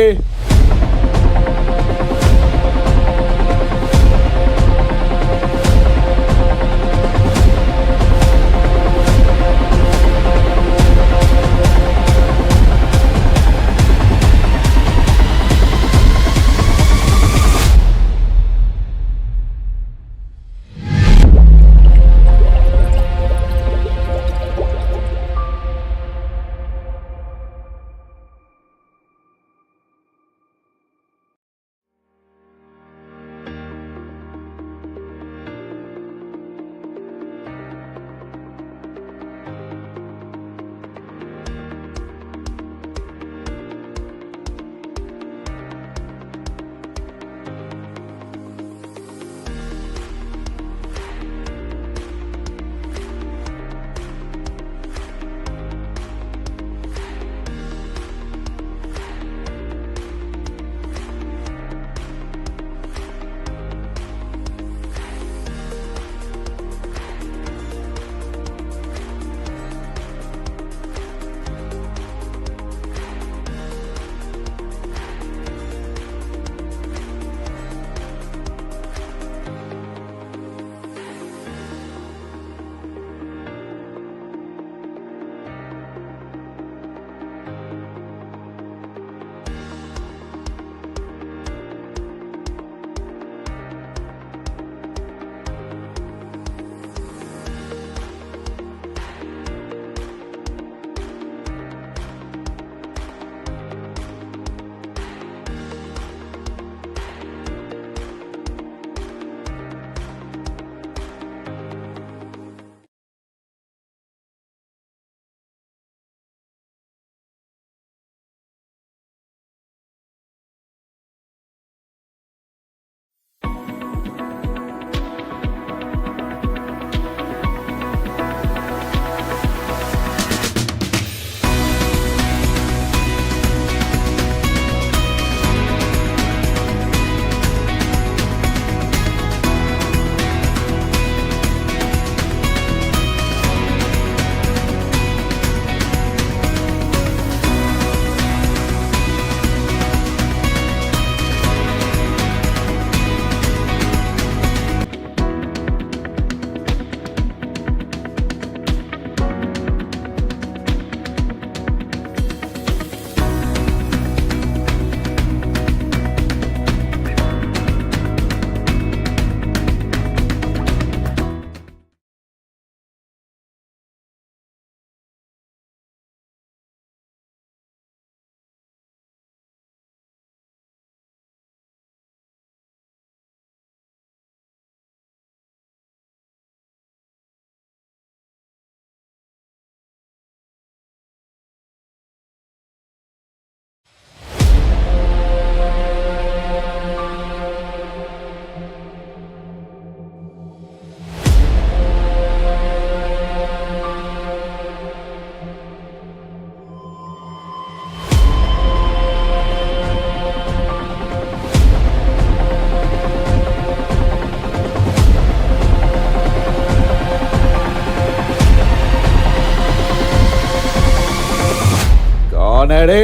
कौन है रे?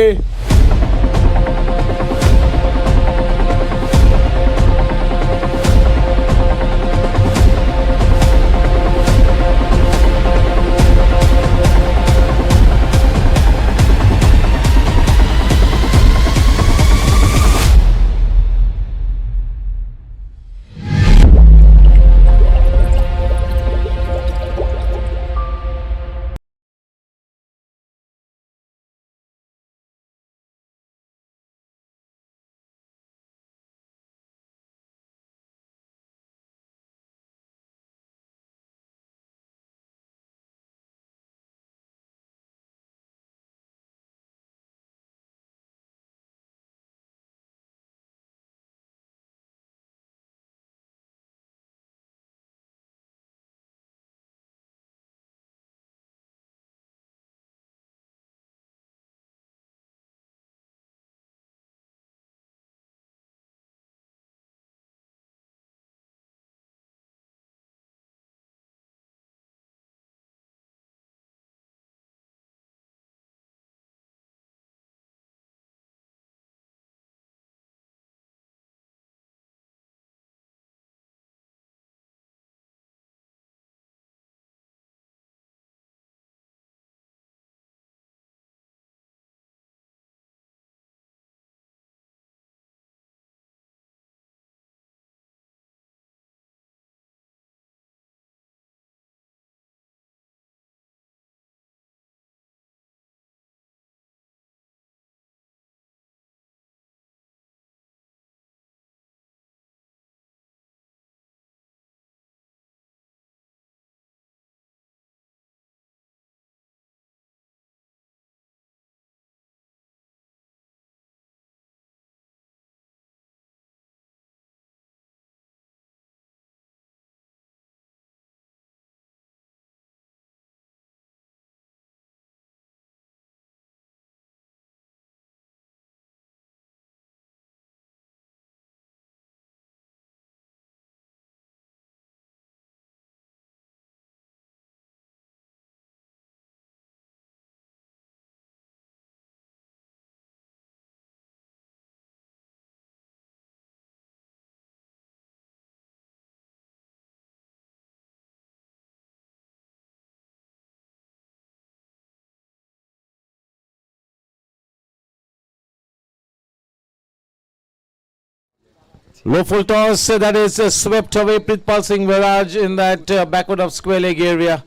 Low full toss, that is swept away. Pritpal Singh Viraj in that backward of square leg area.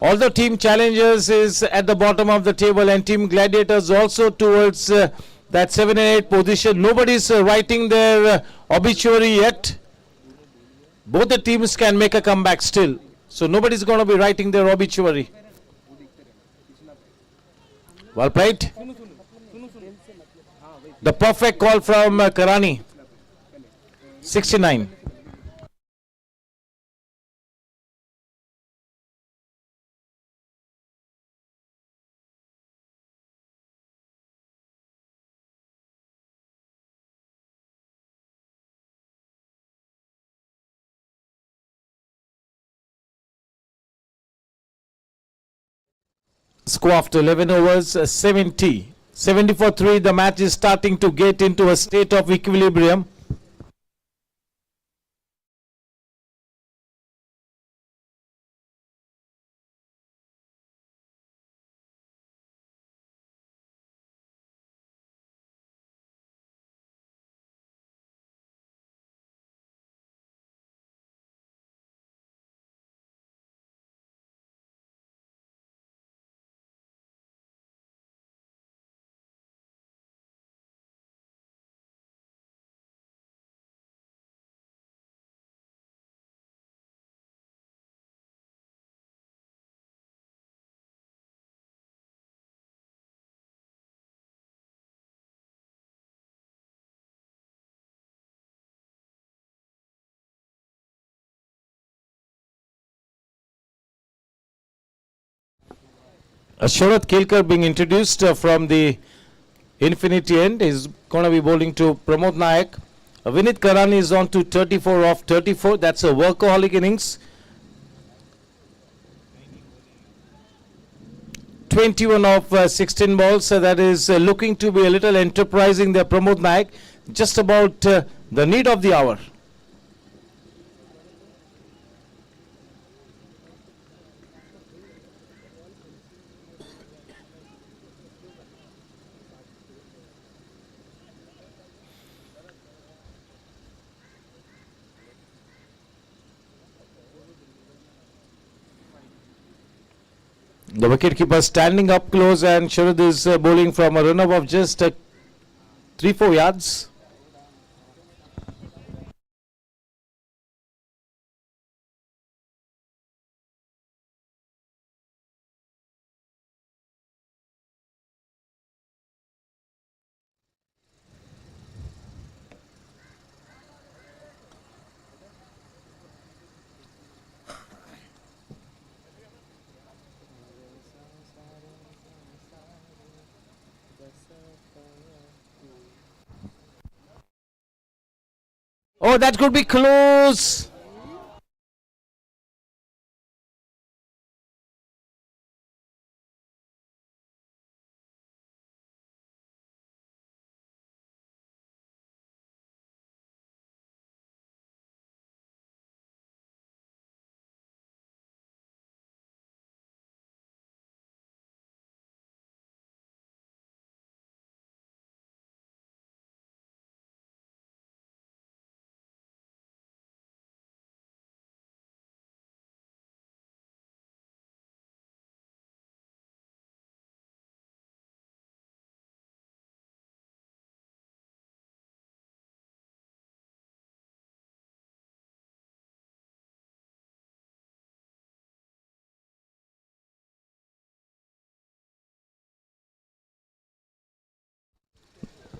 Although Team Challengers is at the bottom of the table and Team Gladiators also towards that 7 and 8 position. Nobody is writing their obituary yet. Both the teams can make a comeback still. So nobody is going to be writing their obituary. Well played. The perfect call from Karani. 69. Score after 11 overs, 70. 70 for 3. The match is starting to get into a state of equilibrium. Sharat Kelkar being introduced from the infinity end is going to be bowling to Pramod Nayak. Vinit Karani is on to 34 off 34. That's a workaholic innings. 21 of 16 balls. That is looking to be a little enterprising there, Pramod Naik. Just about the need of the hour. The wicketkeeper standing up close, and Sharad is bowling from a run-up of just 3-4 yards. Oh, that could be close.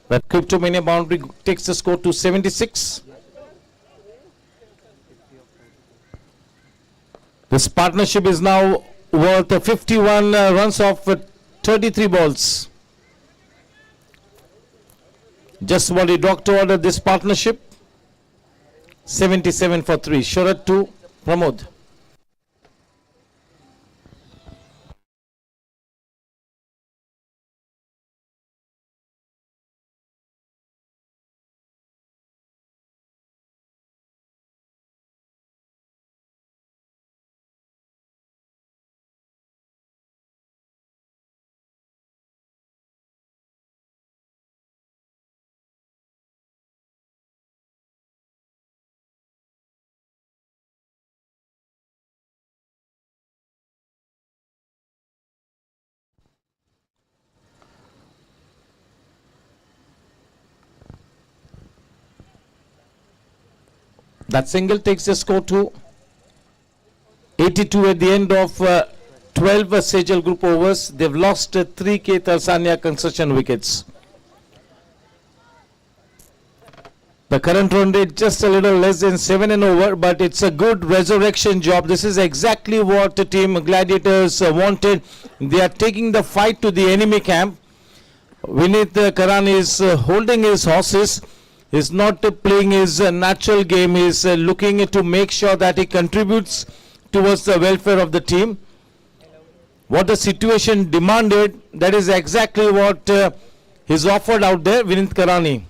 But Cryptomania boundary takes the score to 76. This partnership is now worth 51 runs of 33 balls. Just what he docked to order this partnership. 77 for 3. Sharad to Pramod. That single takes the score to 82 at the end of 12 Sejal group overs. They've lost 3 K Tarsania concession wickets. The current run rate just a little less than 7 and over, but it's a good resurrection job. This is exactly what the team Gladiators wanted. They are taking the fight to the enemy camp. Vinith Karan is holding his horses. He's not playing his natural game. He's looking to make sure that he contributes towards the welfare of the team. What the situation demanded, that is exactly what is offered out there, Vinith Karani.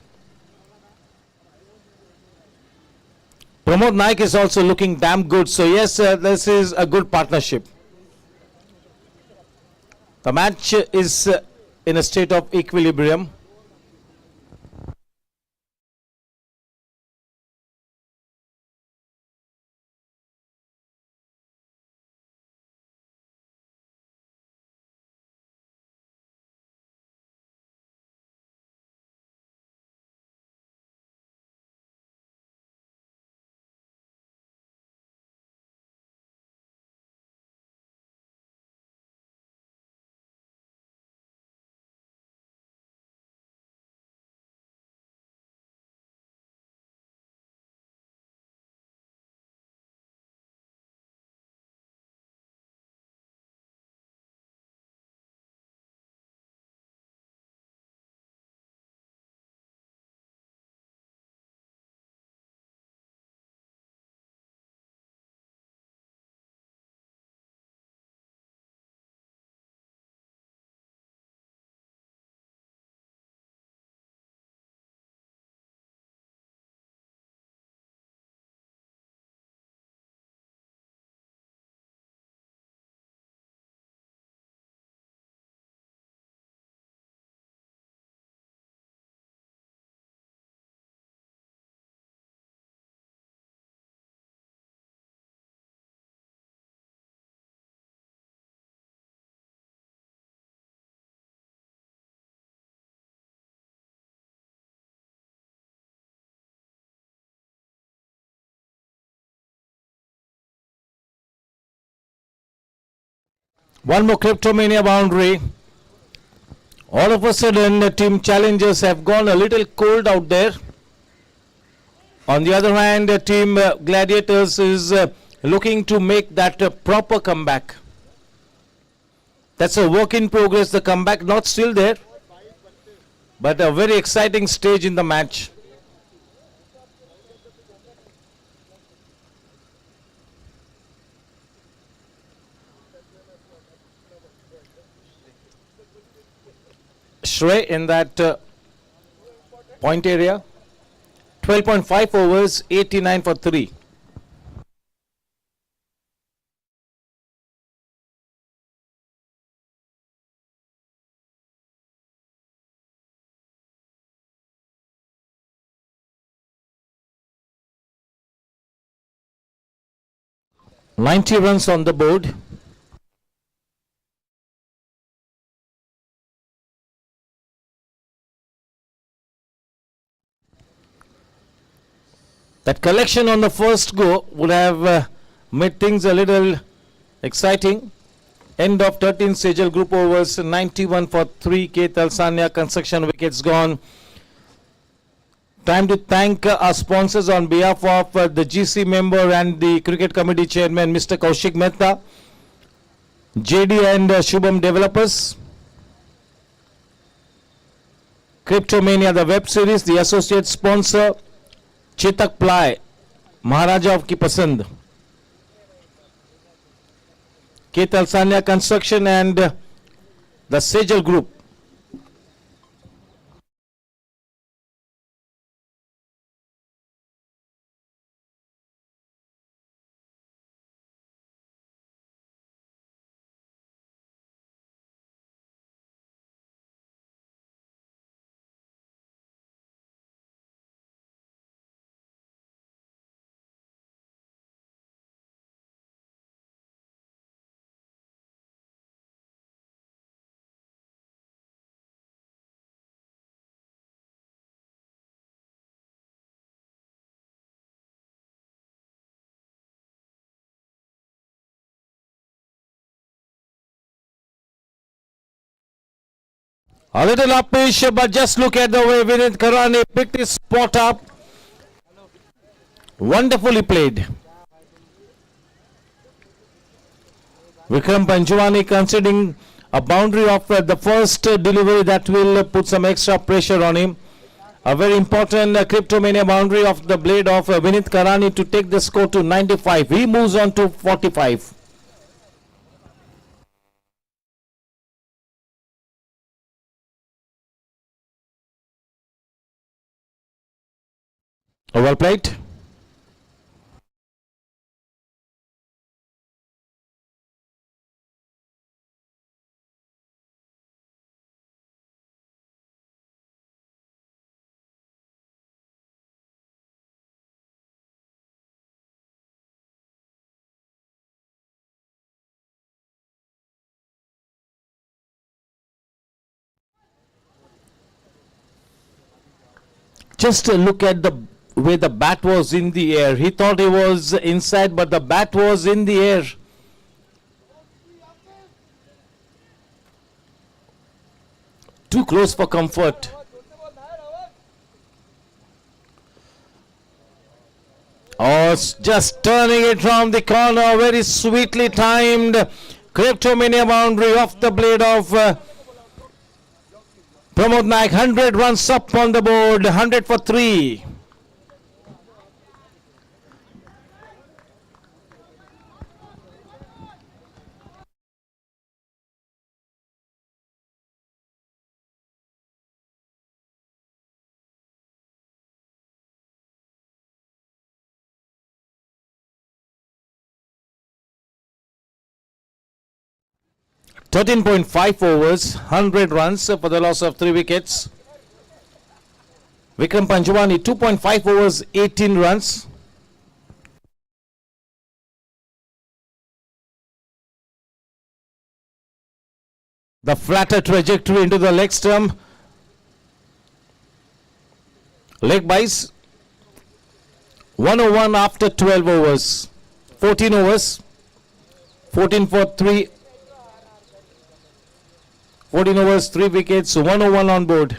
Pramod Naik is also looking damn good. So yes, this is a good partnership. The match is in a state of equilibrium. One more Cryptomania boundary. All of a sudden, the team challengers have gone a little cold out there. On the other hand, the team Gladiators is looking to make that proper comeback. That's a work in progress. The comeback not still there, but a very exciting stage in the match. Shrey in that point area. 12.5 overs, 89 for 3. Ninety runs on the board. That collection on the first go would have made things a little exciting. End of 13th Sejal group overs, 91 for 3. Ketal Sanya construction wickets gone. Time to thank our sponsors on behalf of the GC member and the cricket committee chairman, Mr. Kaushik Mehta, JD and Shubham Developers, Cryptomania, the web series, the associate sponsor, Chetak Ply, Maharaja of Ki Pasand, Ketal Sanya Construction and the Sejal Group. A little uppish, but just look at the way Vinit Karani picked his spot up. Wonderfully played. Vikram Panchwani conceding a boundary of the first delivery that will put some extra pressure on him. A very important Cryptomania boundary of the blade of Vinit Karani to take the score to 95. He moves on to 45. Well played. Just look at the way the bat was in the air. He thought he was inside, but the bat was in the air. Too close for comfort. Oh, just turning it from the corner. Very sweetly timed. Cryptomania boundary off the blade of Pramod Naik. 100 runs up on the board. 100 for 3. .5 overs, 100 runs for the loss of 3 wickets. Vikram Panchwani, 2.5 overs, 18 runs. The flatter trajectory into the leg stump. Leg byes. 101 after 12 overs. 14 overs. 14 for 3. 14 overs, 3 wickets, 101 on board.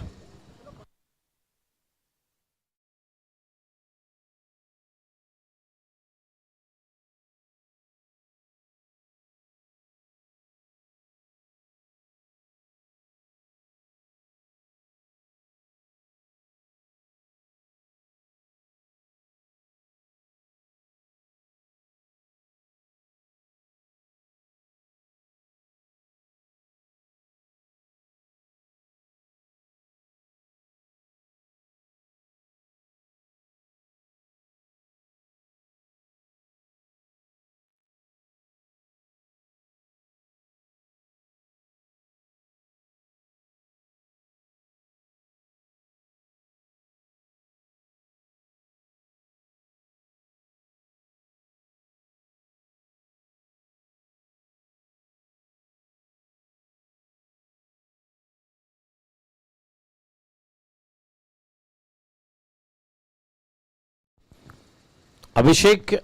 Abhishek.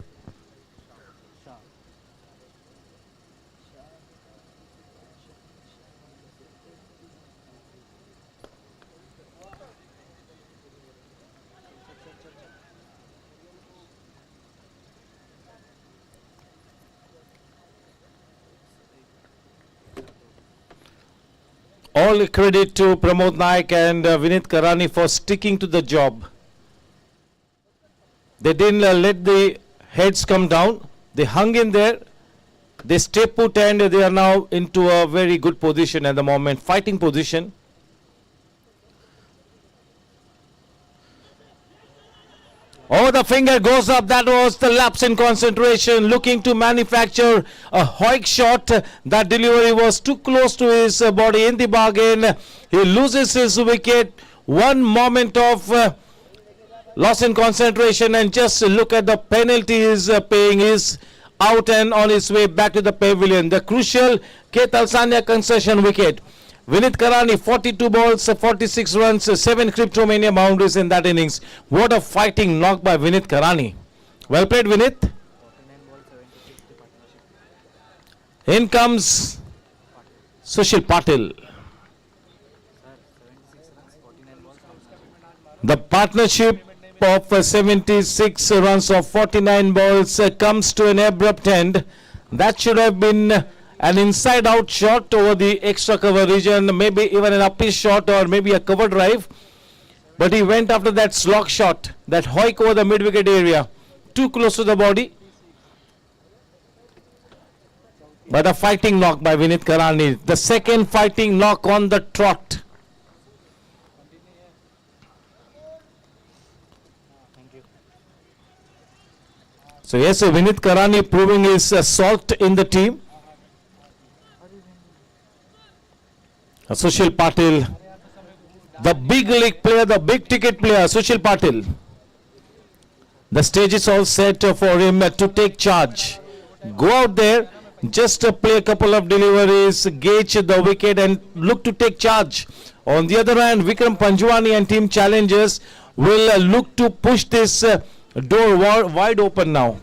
All credit to Pramod Naik and Vinit Karani for sticking to the job. They didn't let the heads come down. They hung in there. They stay put and they are now into a very good position at the moment, fighting position. Oh, the finger goes up. That was the lapse in concentration. Looking to manufacture a hoik shot. That delivery was too close to his body in the bargain. He loses his wicket. One moment of loss in concentration, and just look at the penalty he is paying. He is out and on his way back to the pavilion. The crucial K. Talsania concession wicket. Vinit Karani, 42 balls, 46 runs, 7 Cryptomania boundaries in that innings. What a fighting knock by Vinit Karani. Well played, Vinit. In comes Sushil Patil. The partnership of 76 runs of 49 balls comes to an abrupt end. That should have been an inside out shot over the extra cover region, maybe even an uppish shot or maybe a cover drive. But he went after that slog shot, that hoik over the mid wicket area, too close to the body. But a fighting knock by Vinit Karani, the second fighting knock on the trot. So yes, Vinit Karani proving his salt in the team. Sushil Patil, the big league player, the big ticket player, Sushil Patil. The stage is all set for him to take charge. Go out there, just play a couple of deliveries, gauge the wicket and look to take charge. On the other hand, Vikram Panjwani and team challengers will look to push this door wide open now.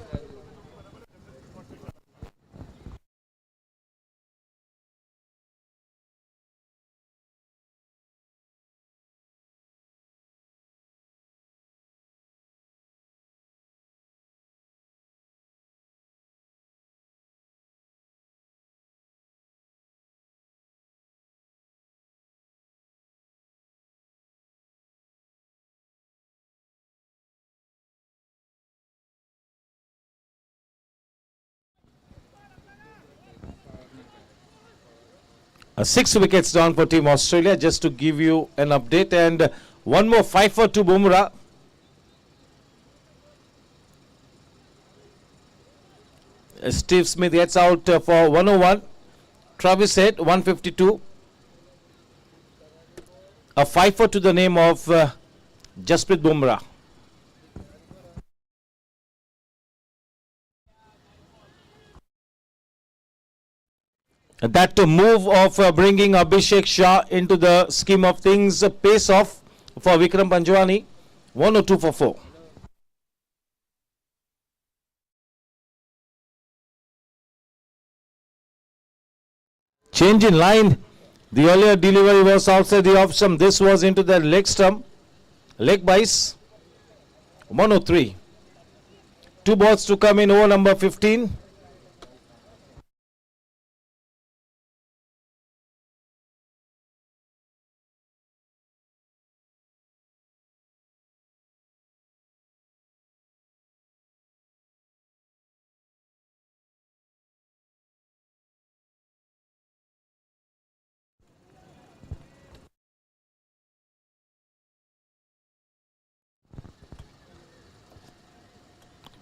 Six wickets down for Team Australia, just to give you an update. And one more 5 for 2 Bumrah. Steve Smith gets out for 101. Travis Head 152. A 5 for to the name of Jasprit Bumrah. That move of bringing Abhishek Shah into the scheme of things pays off for Vikram Panjwani. 102 for 4. Change in line. The earlier delivery was outside the off stump. This was into the leg stump. Leg bias. 103. 2 balls to come in over number 15.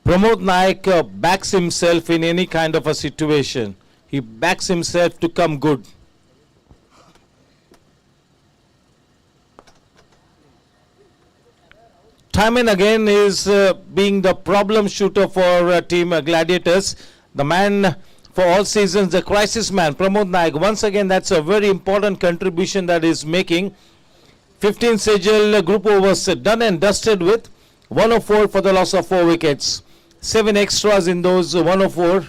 Pramod Naik backs himself in any kind of a situation. He backs himself to come good. Time and again is being the problem shooter for team Gladiators. The man for all seasons, the crisis man, Pramod Naik. Once again, that's a very important contribution that is making. 15 Sejal group overs done and dusted with 104 for the loss of 4 wickets. 7 extras in those 104.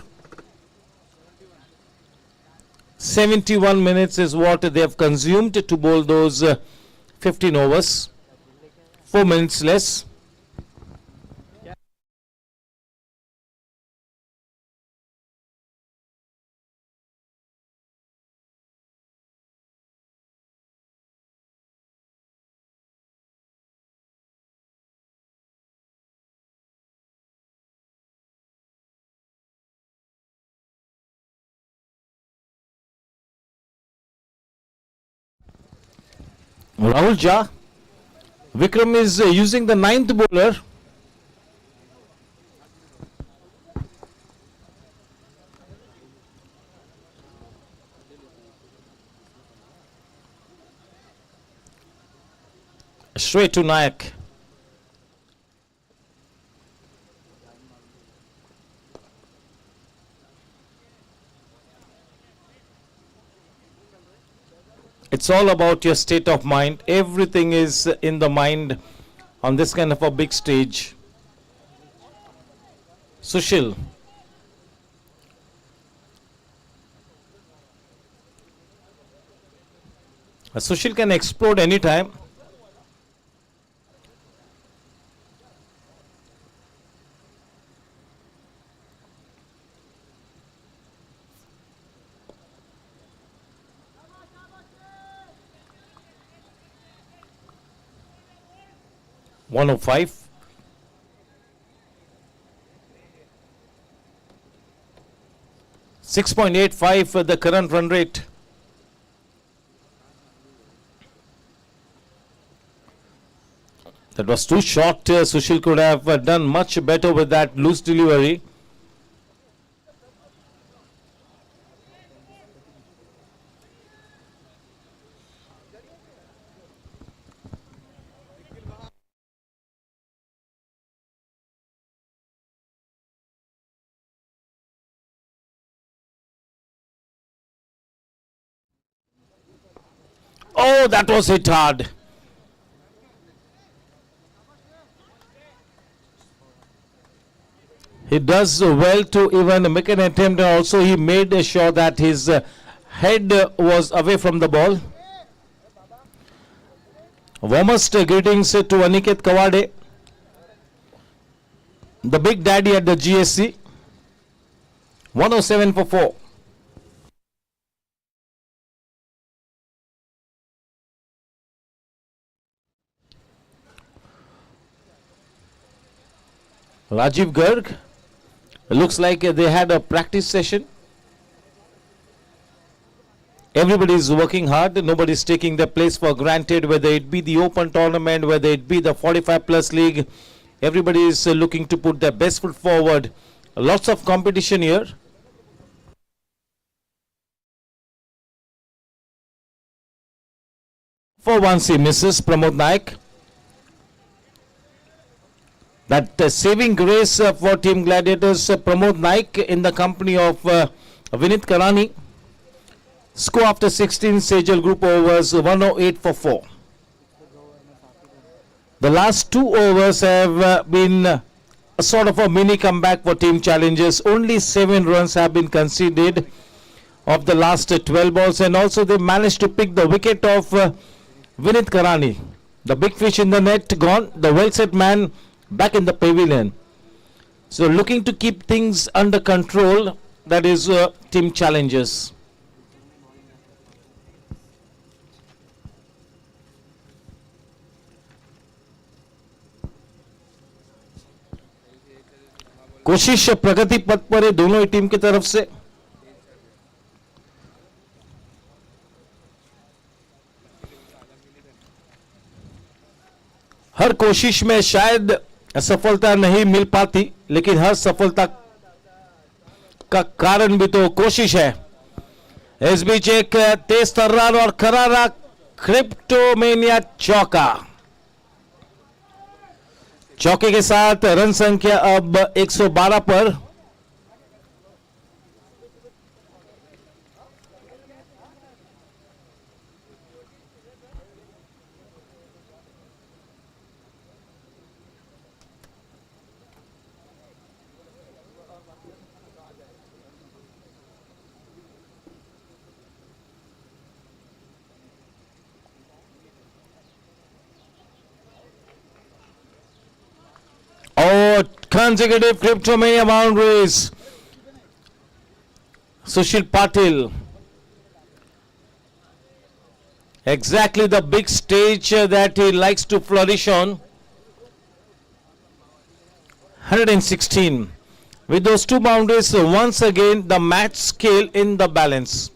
71 minutes is what they have consumed to bowl those 15 overs. 4 minutes less. Rahul Jha. Vikram is using the 9th bowler. Straight to Nayak. It's all about your state of mind. Everything is in the mind on this kind of a big stage. Sushil. Sushil can explode anytime. One oh five. .85 for the current run rate. That was too short. Sushil could have done much better with that loose delivery. Oh, that was hit hard. He does well to even make an attempt, and also he made sure that his head was away from the ball. Warmest greetings to Aniket Kawade, the big daddy at the GSC. 107 for 4. Rajiv Garg. Looks like they had a practice session. Everybody is working hard. Nobody is taking their place for granted, whether it be the open tournament, whether it be the 45 plus league. Everybody is looking to put their best foot forward. Lots of competition here. For once he misses Pramod Naik. That saving grace for Team Gladiators, Pramod Naik in the company of Vinit Karani. Score after 16 Sejal group overs, 108 for 4. The last 2 overs have been a sort of a mini comeback for Team Challengers. Only 7 runs have been conceded. of the last 12 balls, and also they managed to pick the wicket of Vinit Karani. The big fish in the net gone, the well set man back in the pavilion. So looking to keep things under control, that is team challenges. कोशिश प्रगति पथ पर है दोनों ही team की तरफ से. हर कोशिश में शायद सफलता नहीं मिल पाती, लेकिन हर सफलता का कारण भी तो कोशिश है. इस बीच एक तेज तर्रार और करारा क्रिप्टोमेनिया चौका. चौके के साथ रन संख्या अब 112 पर. Oh, consecutive cryptomania boundaries. Sushil Patil. Exactly the big stage that he likes to flourish on. 116. With those two boundaries, once again the match scale in the balance.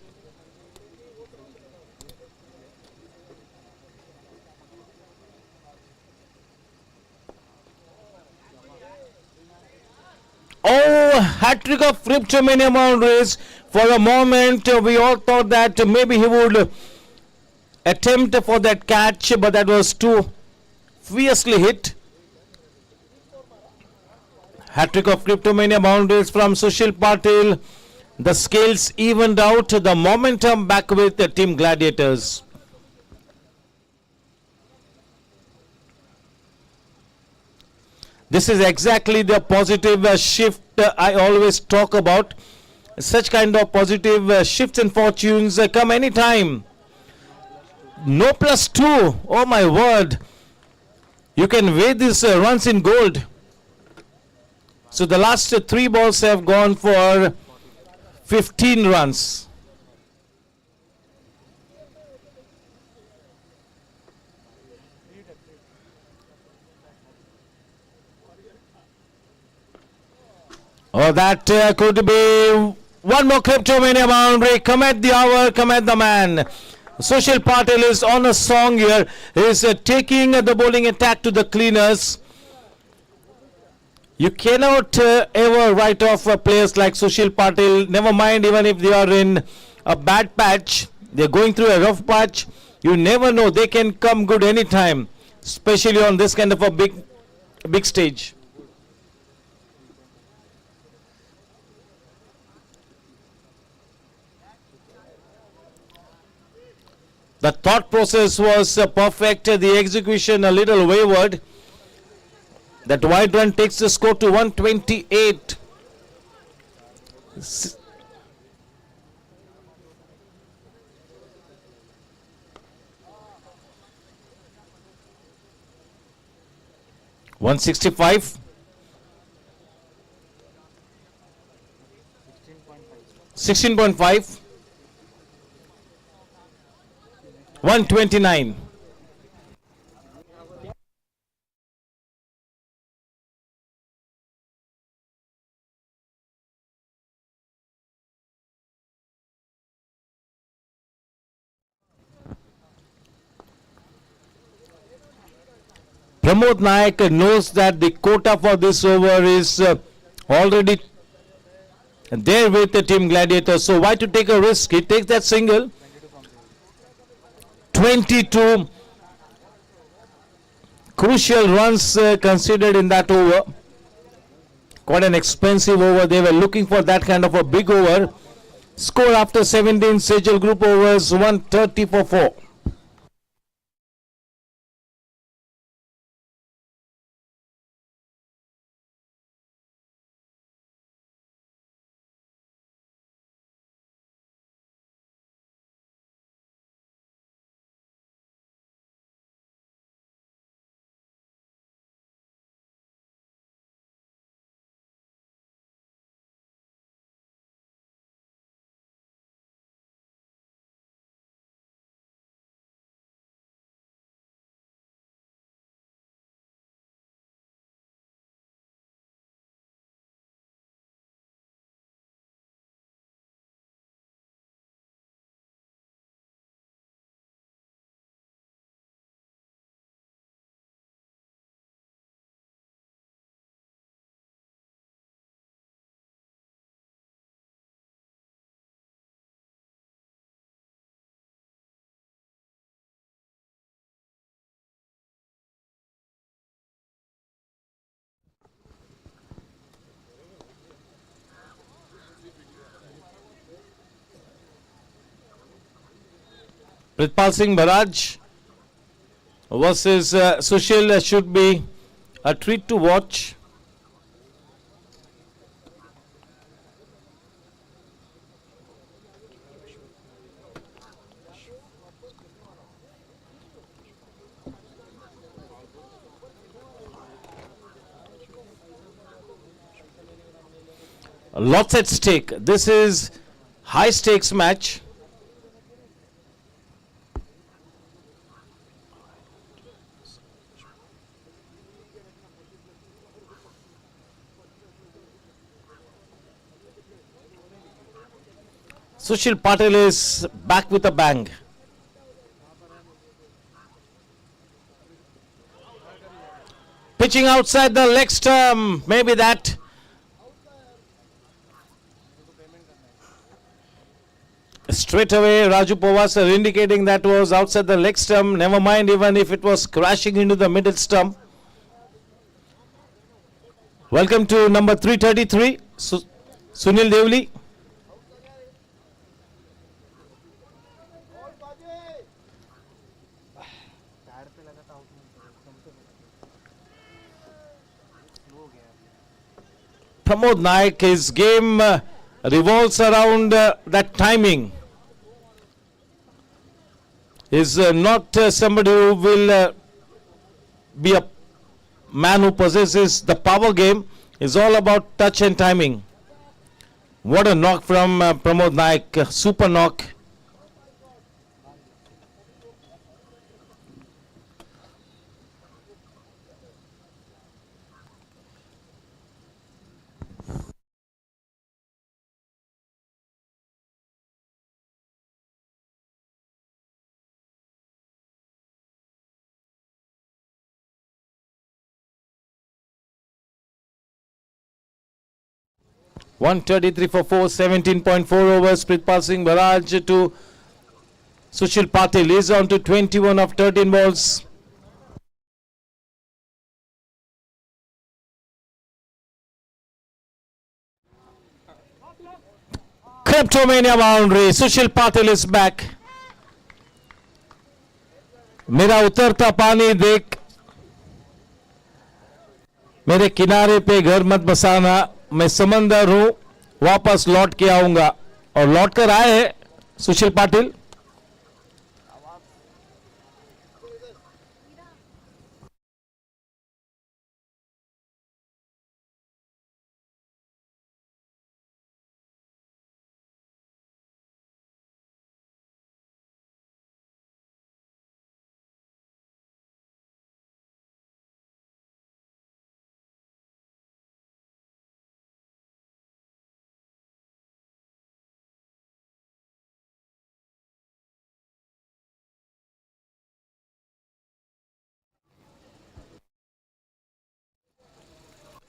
Oh, hat-trick of cryptomania boundaries. For a moment, we all thought that maybe he would attempt for that catch, but that was too fiercely hit. Hat-trick of cryptomania boundaries from Sushil Patil. The scales evened out, the momentum back with the team Gladiators. This is exactly the positive shift I always talk about. Such kind of positive shifts in fortunes come anytime. No +2. Oh my word. You can weigh these runs in gold. So the last 3 balls have gone for 15 runs. Oh, that could be one more cryptomania boundary. Come at the hour, come at the man. Sushil Patil is on a song here. He is taking the bowling attack to the cleaners. You cannot ever write off players like Sushil Patil. Never mind, even if they are in a bad patch, they are going through a rough patch. You never know, they can come good anytime, especially on this kind of a big stage. The thought process was perfect, the execution a little wayward. That wide run takes the score to 128. $165. 16.5. 129. Pramod Nayak knows that the quota for this over is already there with the team Gladiators. So why to take a risk? He takes that single. 22 crucial runs considered in that over. Quite an expensive over. They were looking for that kind of a big over. Score after 17 Sejal group overs, 130 for 4. Pritpal Singh Baraj versus Sushil should be a treat to watch. Lots at stake. This is high stakes match. Sushil Patel is back with a bang. Pitching outside the leg stump, maybe that. Straight away, Raju Pawasar indicating that was outside the leg stump. Never mind, even if it was crashing into the middle stump. Welcome to number 333, Sunil Devli. पैर पे लगा था out नहीं करो एकदम से slow हो गया Pramod Naik, his game revolves around that timing. Is not somebody who will be a man who possesses the power game. Is all about touch and timing. What a knock from Pramod Naik, super knock. .133 for 4, 17.4 overs. Pritpal Singh Baraj to Sushil Patil is on to 21 of 13 balls. Kleptomania boundary. Sushil Patil is back. मेरा उतरता पानी देख मेरे किनारे पे घर मत बसाना, मैं समंदर हूं, वापस लौट के आऊंगा. और लौट कर आए हैं सुशील Patil.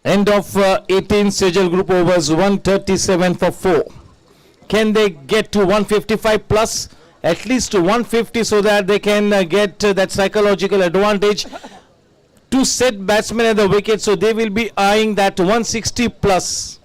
End of 18 Sejal group overs, 137 for 4. Can they get to 155 plus? At least to 150 so that they can get that psychological advantage to set batsmen at the wicket. So they will be eyeing that 160 plus.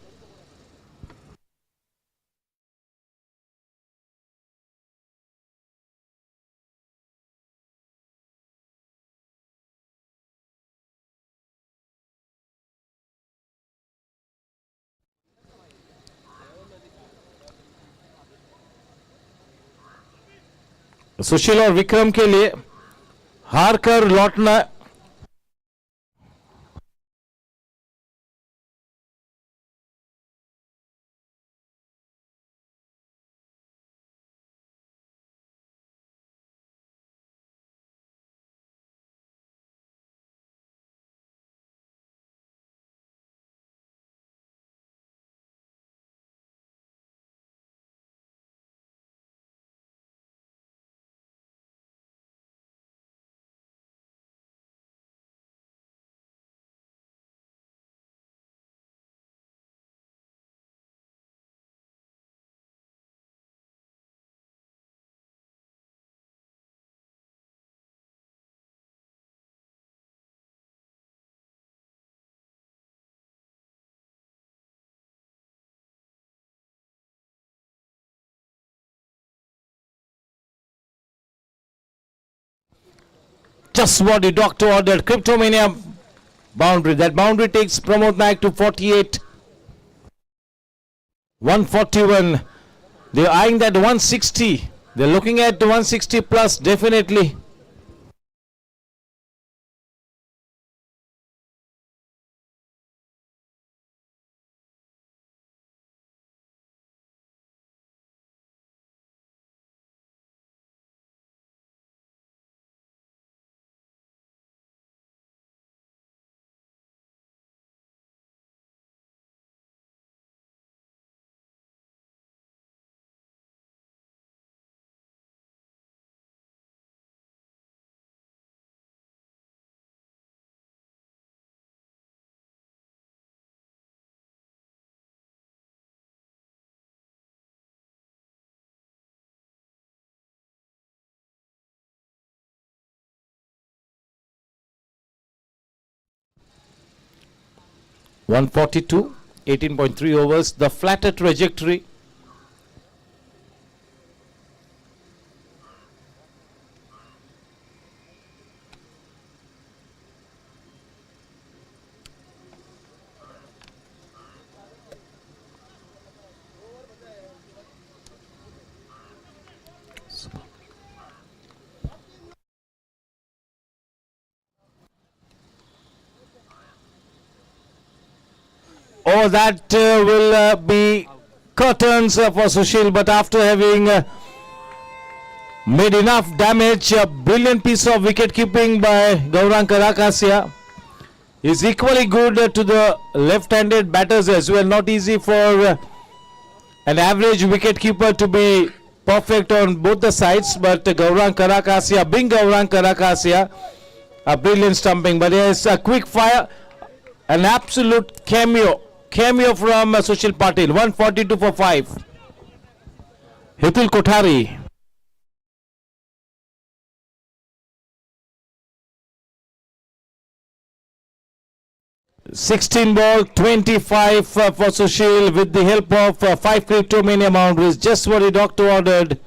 सुशील और विक्रम के लिए हार कर लौटना Just what the doctor ordered. Cryptomania boundary. That boundary takes Pramod Naik to 48. 141. They're eyeing that 160. They're looking at 160 plus definitely. (142), 18.3 overs, the flatter trajectory. Oh, that will be curtains for Sushil, but after having made enough damage, a brilliant piece of wicket keeping by Gaurang Karakasia. Is equally good to the left-handed batters as well. Not easy for an average wicket keeper to be perfect on both the sides, but Gaurang Karakasia, being Gaurang Karakasia, a brilliant stumping. But yes, a quick fire, an absolute cameo from Sushil Patil. 142 for 5. Hitul Kothari. 16 ball, 25 for Sushil with the help of 5 Cryptomania boundaries. Just what the doctor ordered.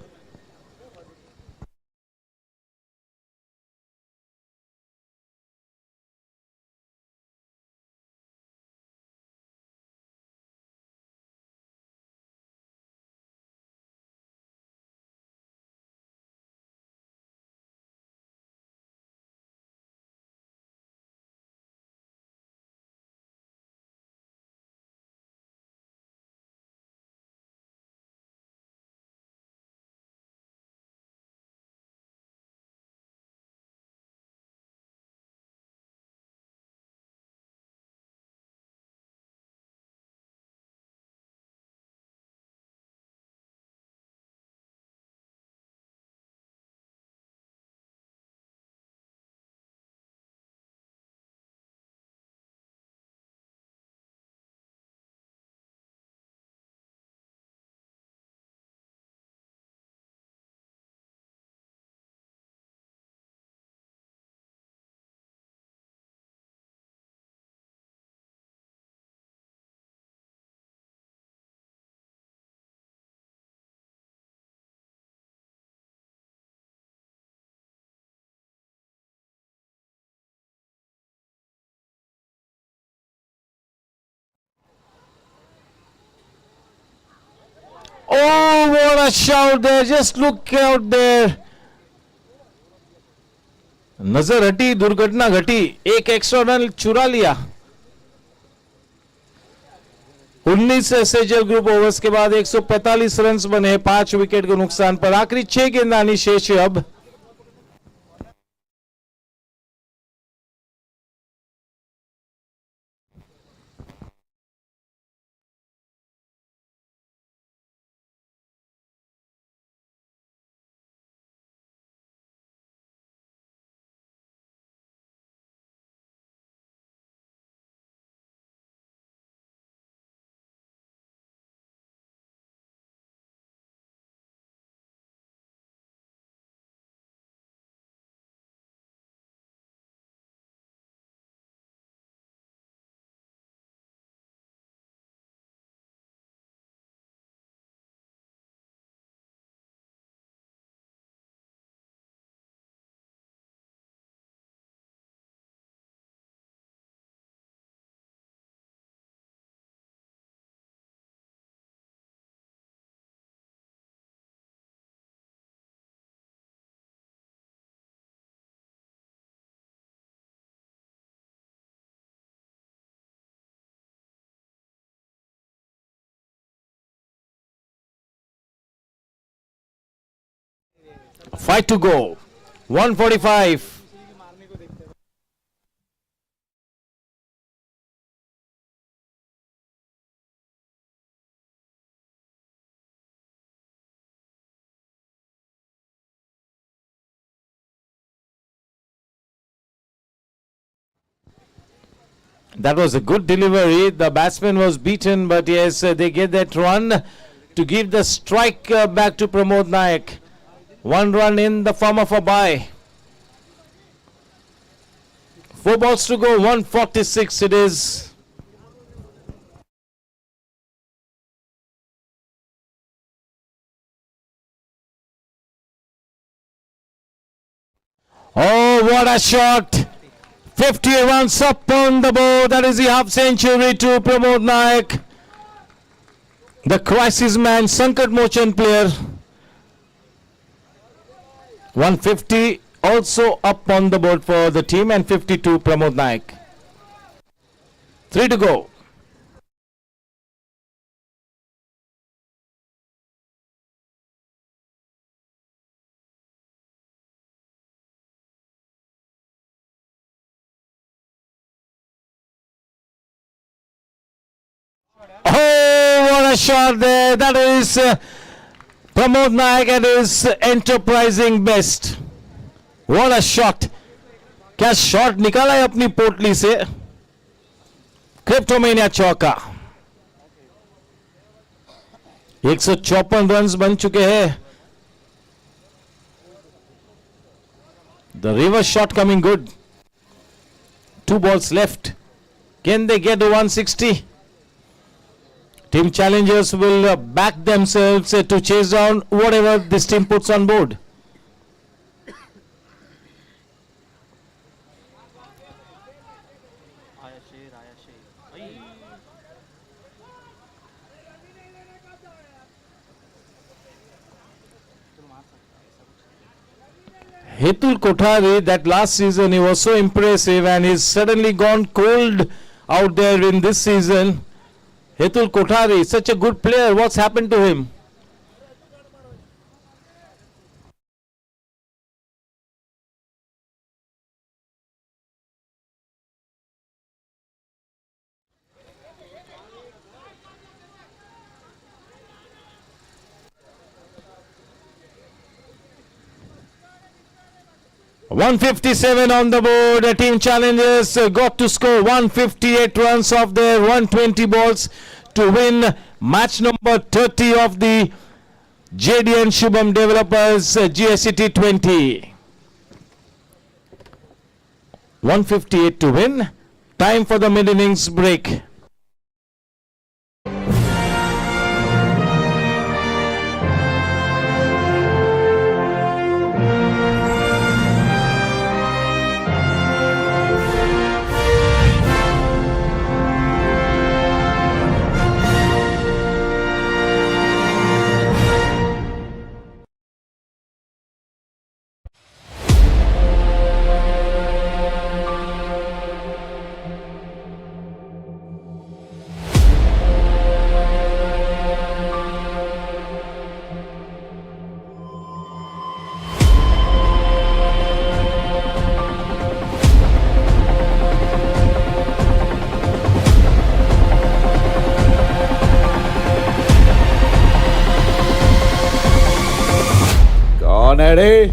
Oh, what a shout there. Just look out there. नजर हटी, दुर्घटना घटी, एक extra run चुरा लिया. 19 SHL group overs के बाद 145 run बने 5 विकेट के नुकसान पर. आखिरी 6 गेंदानी शेष है अब. 5 to go. 145. That was a good delivery. The batsman was beaten, but yes, they get that run to give the strike back to Pramod Nayak. 1 run in the form of a bye. 4 balls to go. 146 it is. Oh, what a shot! 50 runs up on the board. That is the half century to Pramod Nayak. The crisis man, Sankat Mochan player. 150 also up on the board for the team and 52 Pramod Nayak. 3 to go. Oh, what a shot there. That is Pramod Nayak at his enterprising best. What a shot. क्या shot निकाला है अपनी पोटली से. क्रिप्टोमेनिया चौका. 154 runs बन चुके हैं. The reverse shot coming good. 2 balls left. Can they get to 160? Team challengers will back themselves to chase down whatever this team puts on board. Hitul Kothari, that last season he was so impressive and he's suddenly gone cold out there in this season. Hitul Kothari, such a good player. What's happened to him? .157 on the board. The team challengers got to score 158 runs off their 120 balls to win match number 30 of the JDN Shubham Developers GSC T20. 158 to win. Time for the mid-innings break. कौन है रे?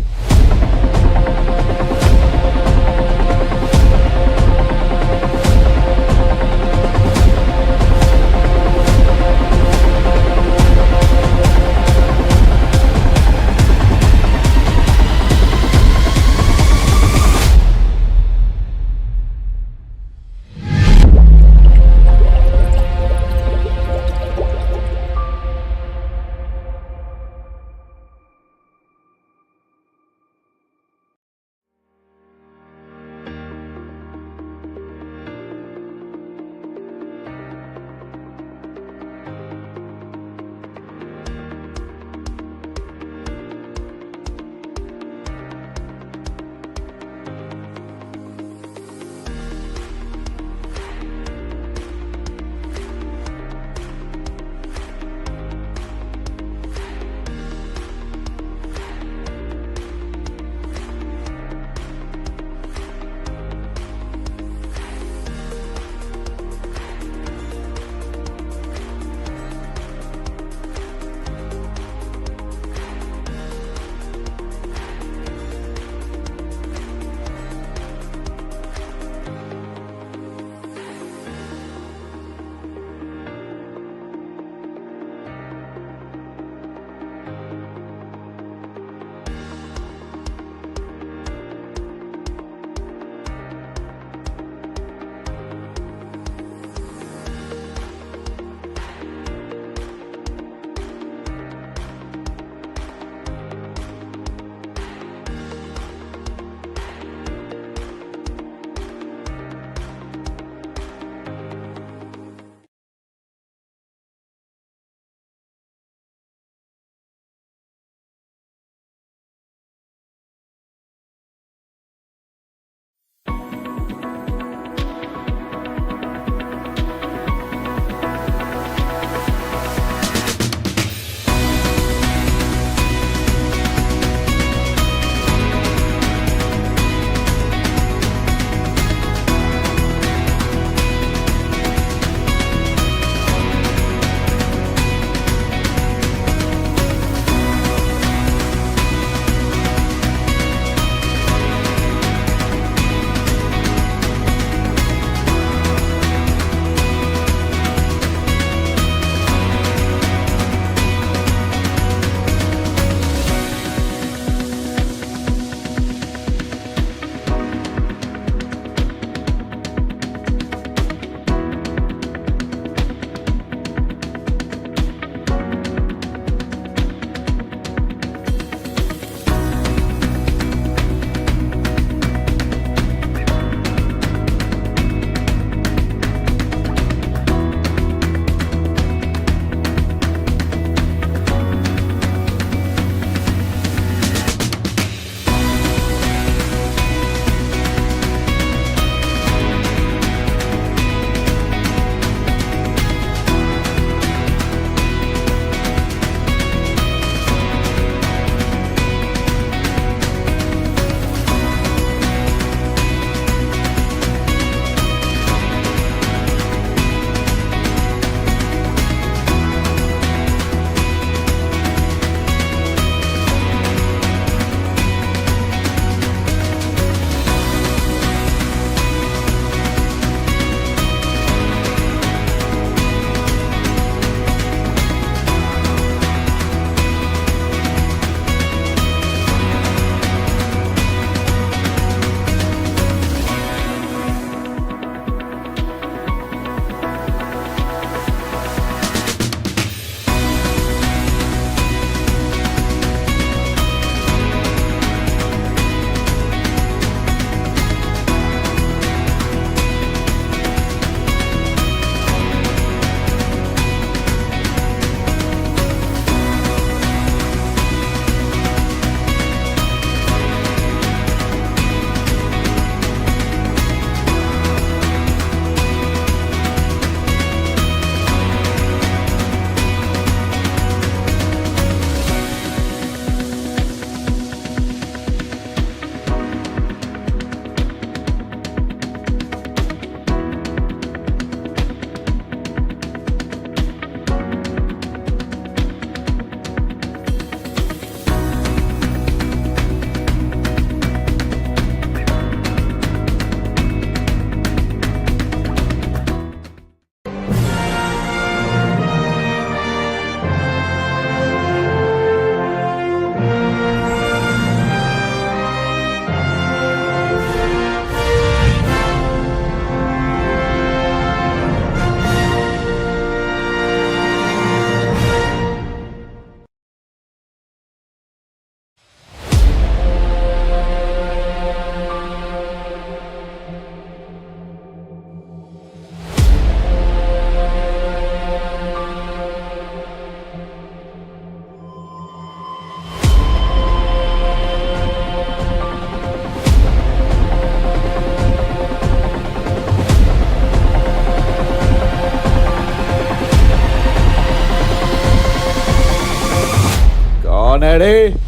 है रे?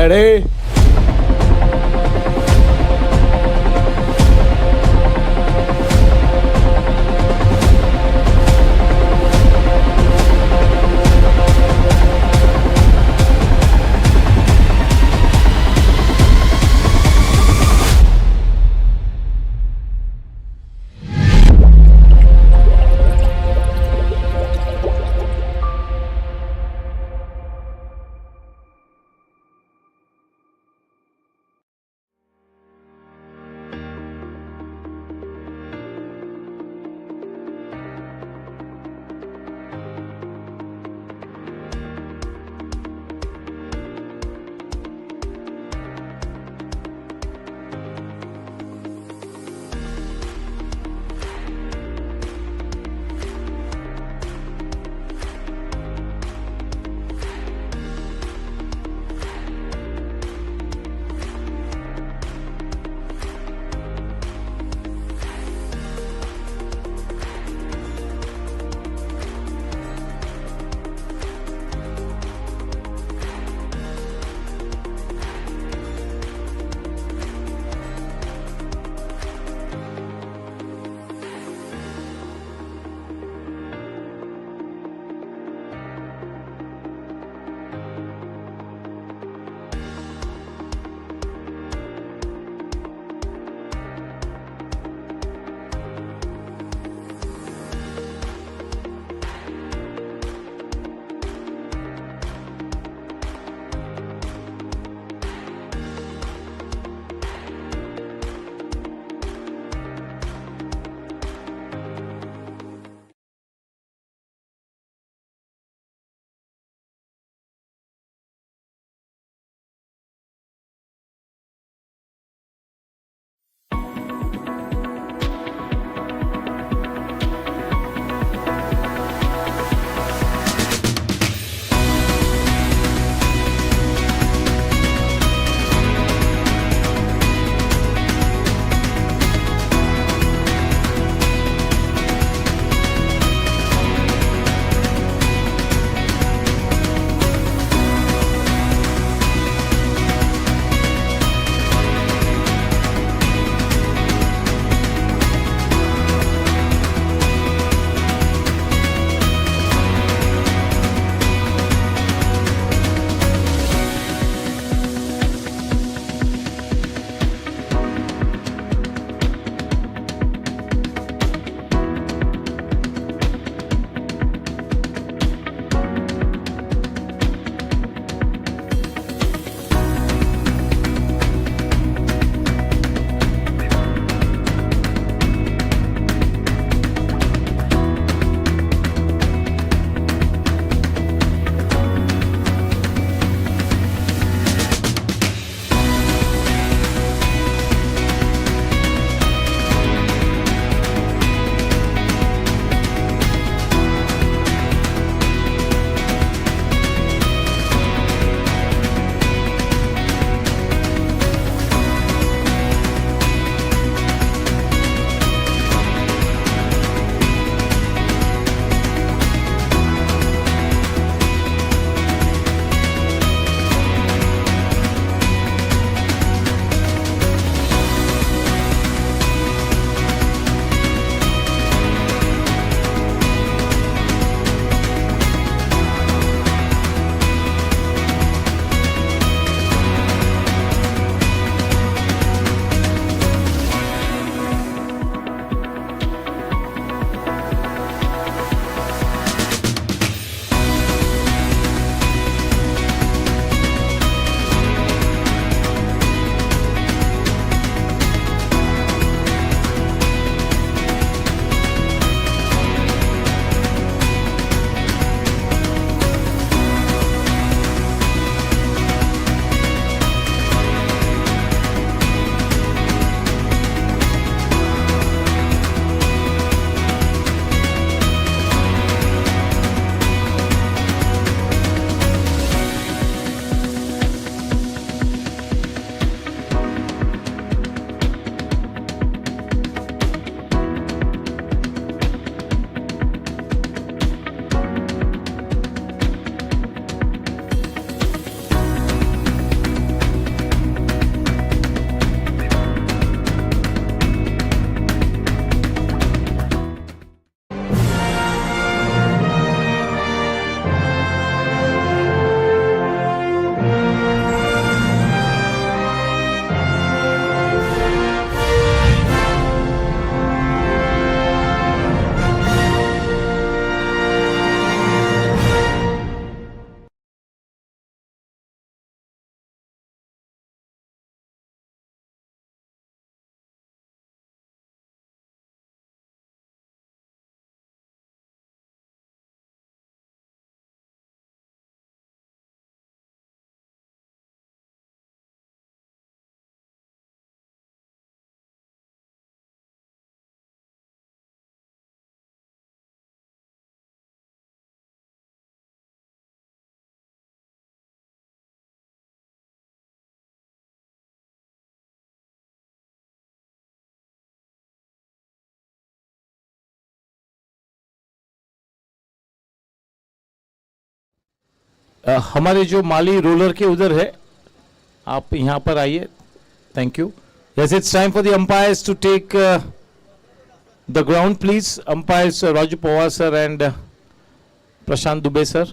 है रे? हमारे जो माली roller के उधर है, आप यहाँ पर आइए. Thank you. Yes, it's time for the umpires to take the ground, please. Umpires Raju Pawar sir and Prashant Dubey sir.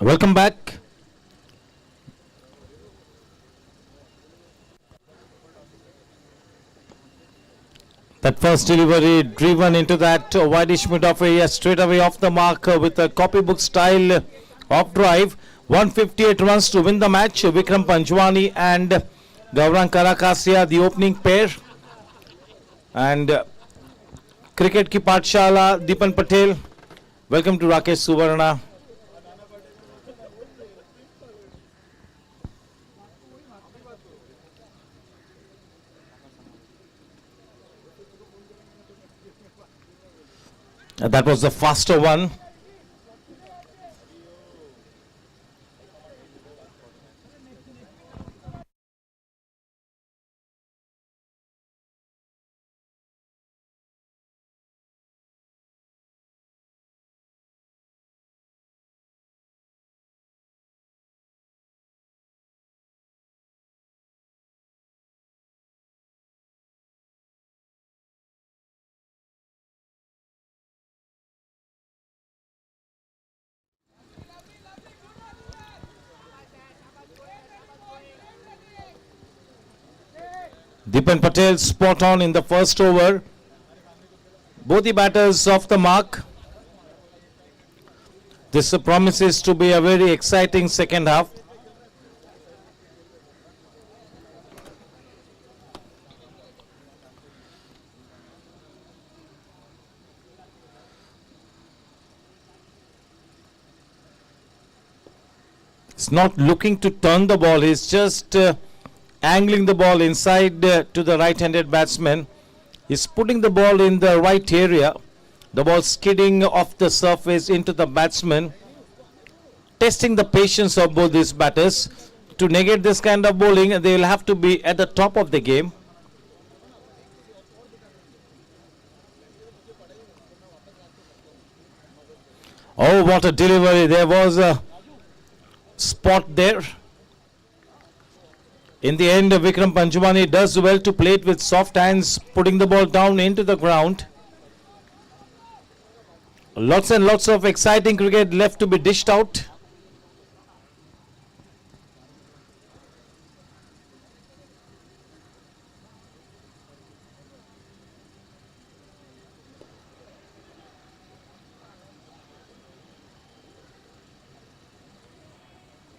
Welcome back. That first delivery driven into that wideish mid off area, straight away off the mark with a copybook style off drive. 158 runs to win the match. Vikram Panjwani and Gaurang Karakasia, the opening pair. And cricket ki Pathshala, Deepan Patel. Welcome to Rakesh Suvarna. That was the faster one. Deepan Patel spot on in the first over. Both the batters off the mark. This promises to be a very exciting second half. It's not looking to turn the ball. He's just angling the ball inside to the right-handed batsman. He's putting the ball in the right area. The ball skidding off the surface into the batsman. Testing the patience of both these batters. To negate this kind of bowling, they will have to be at the top of the game. Oh, what a delivery. There was a spot there. In the end, Vikram Panjwani does well to play it with soft hands, putting the ball down into the ground. Lots and lots of exciting cricket left to be dished out.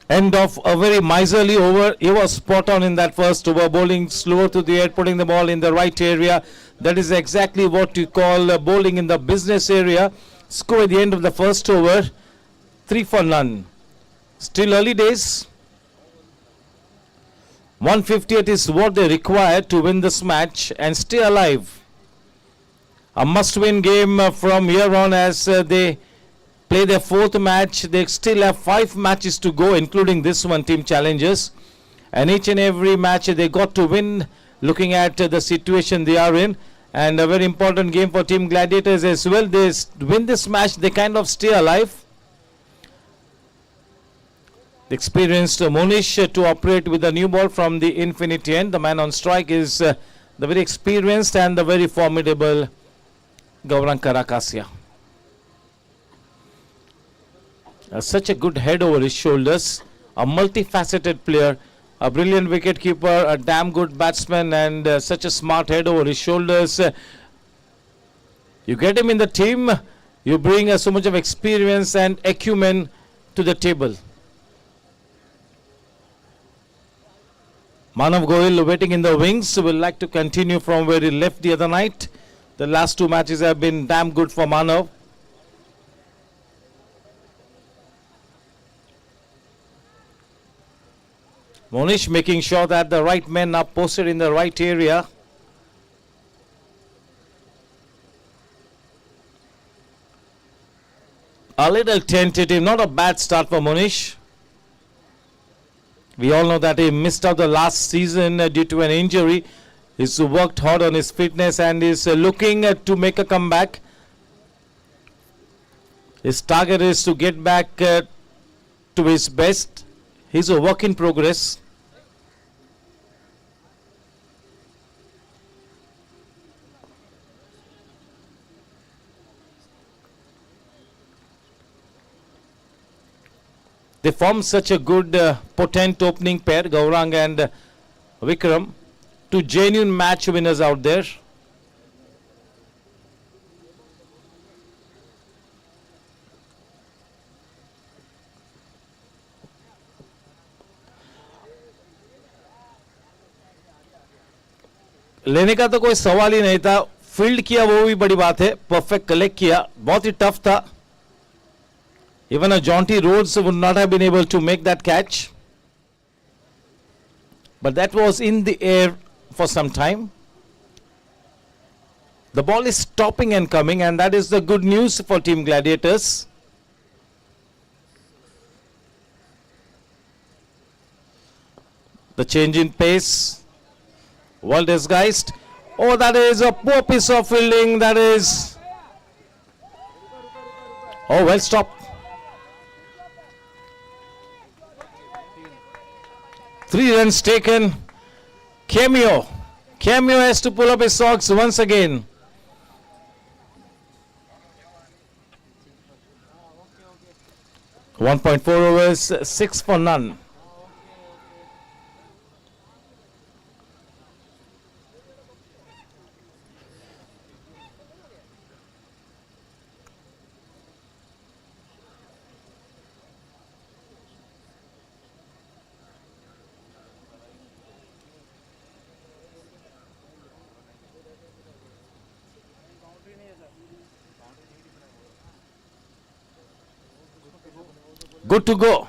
End of a very miserly over. He was spot on in that first over, bowling slower to the air, putting the ball in the right area. That is exactly what you call bowling in the business area. Score at the end of the first over, 3 for none. Still early days. 158 is what they require to win this match and stay alive. A must-win game from here on as they play their fourth match. They still have 5 matches to go, including this one, team challenges. And each and every match they got to win, looking at the situation they are in. And a very important game for Team Gladiators as well. They win this match, they kind of stay alive. The experienced Monish to operate with the new ball from the infinity end. The man on strike is the very experienced and the very formidable Gaurang Karakasia. Such a good head over his shoulders, a multifaceted player, a brilliant wicketkeeper, a damn good batsman, and such a smart head over his shoulders. You get him in the team, you bring so much of experience and acumen to the table. Manav Goyal waiting in the wings, will like to continue from where he left the other night. The last 2 matches have been damn good for Manav. Monish making sure that the right men are posted in the right area. A little tentative, not a bad start for Monish. We all know that he missed out the last season due to an injury. He's worked hard on his fitness and is looking to make a comeback. His target is to get back to his best. He's a work in progress. They formed such a good, potent opening pair, Gaurang and Vikram. Two genuine match winners out there. लेने का तो कोई सवाल ही नहीं था. Field किया वो भी बड़ी बात है. परफेक्ट कलेक्ट किया. बहुत ही टफ था. Even a jaunty Rhodes would not have been able to make that catch. But that was in the air for some time. The ball is stopping and coming, and that is the good news for Team Gladiators. The change in pace. Well disguised. Oh, that is a poor piece of fielding. That is. Oh, well stopped. 3 runs taken. Cameo has to pull up his socks once again. .4 overs, 6 for none. Good to go.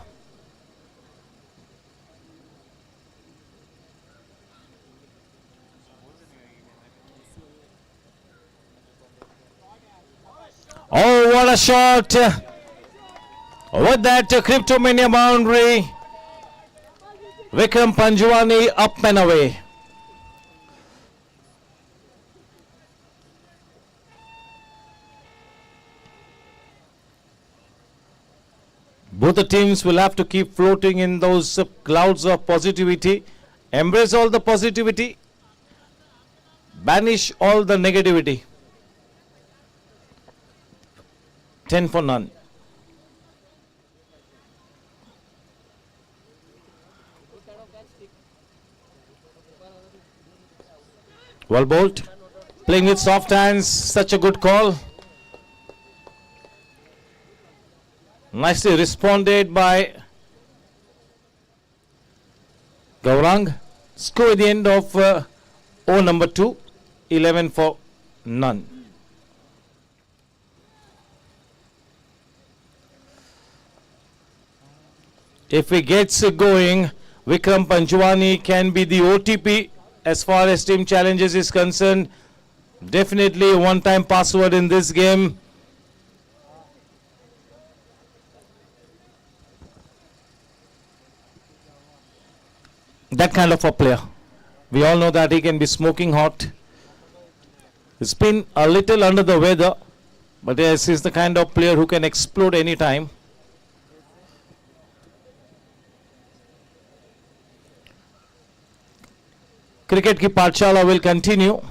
Oh, what a shot. With that Cryptomania boundary. Vikram Panjwani up and away. Both the teams will have to keep floating in those clouds of positivity. Embrace all the positivity. Banish all the negativity. 10 for none. Well bowled. Playing with soft hands. Such a good call. Nicely responded by Gaurang. Score at the end of over number 2. 11 for none. If he gets going, Vikram Panjwani can be the OTP as far as team challenges is concerned. Definitely a one-time password in this game. That kind of a player. We all know that he can be smoking hot. He's been a little under the weather, but yes, he's the kind of player who can explode anytime. Cricket ki Pathshala will continue.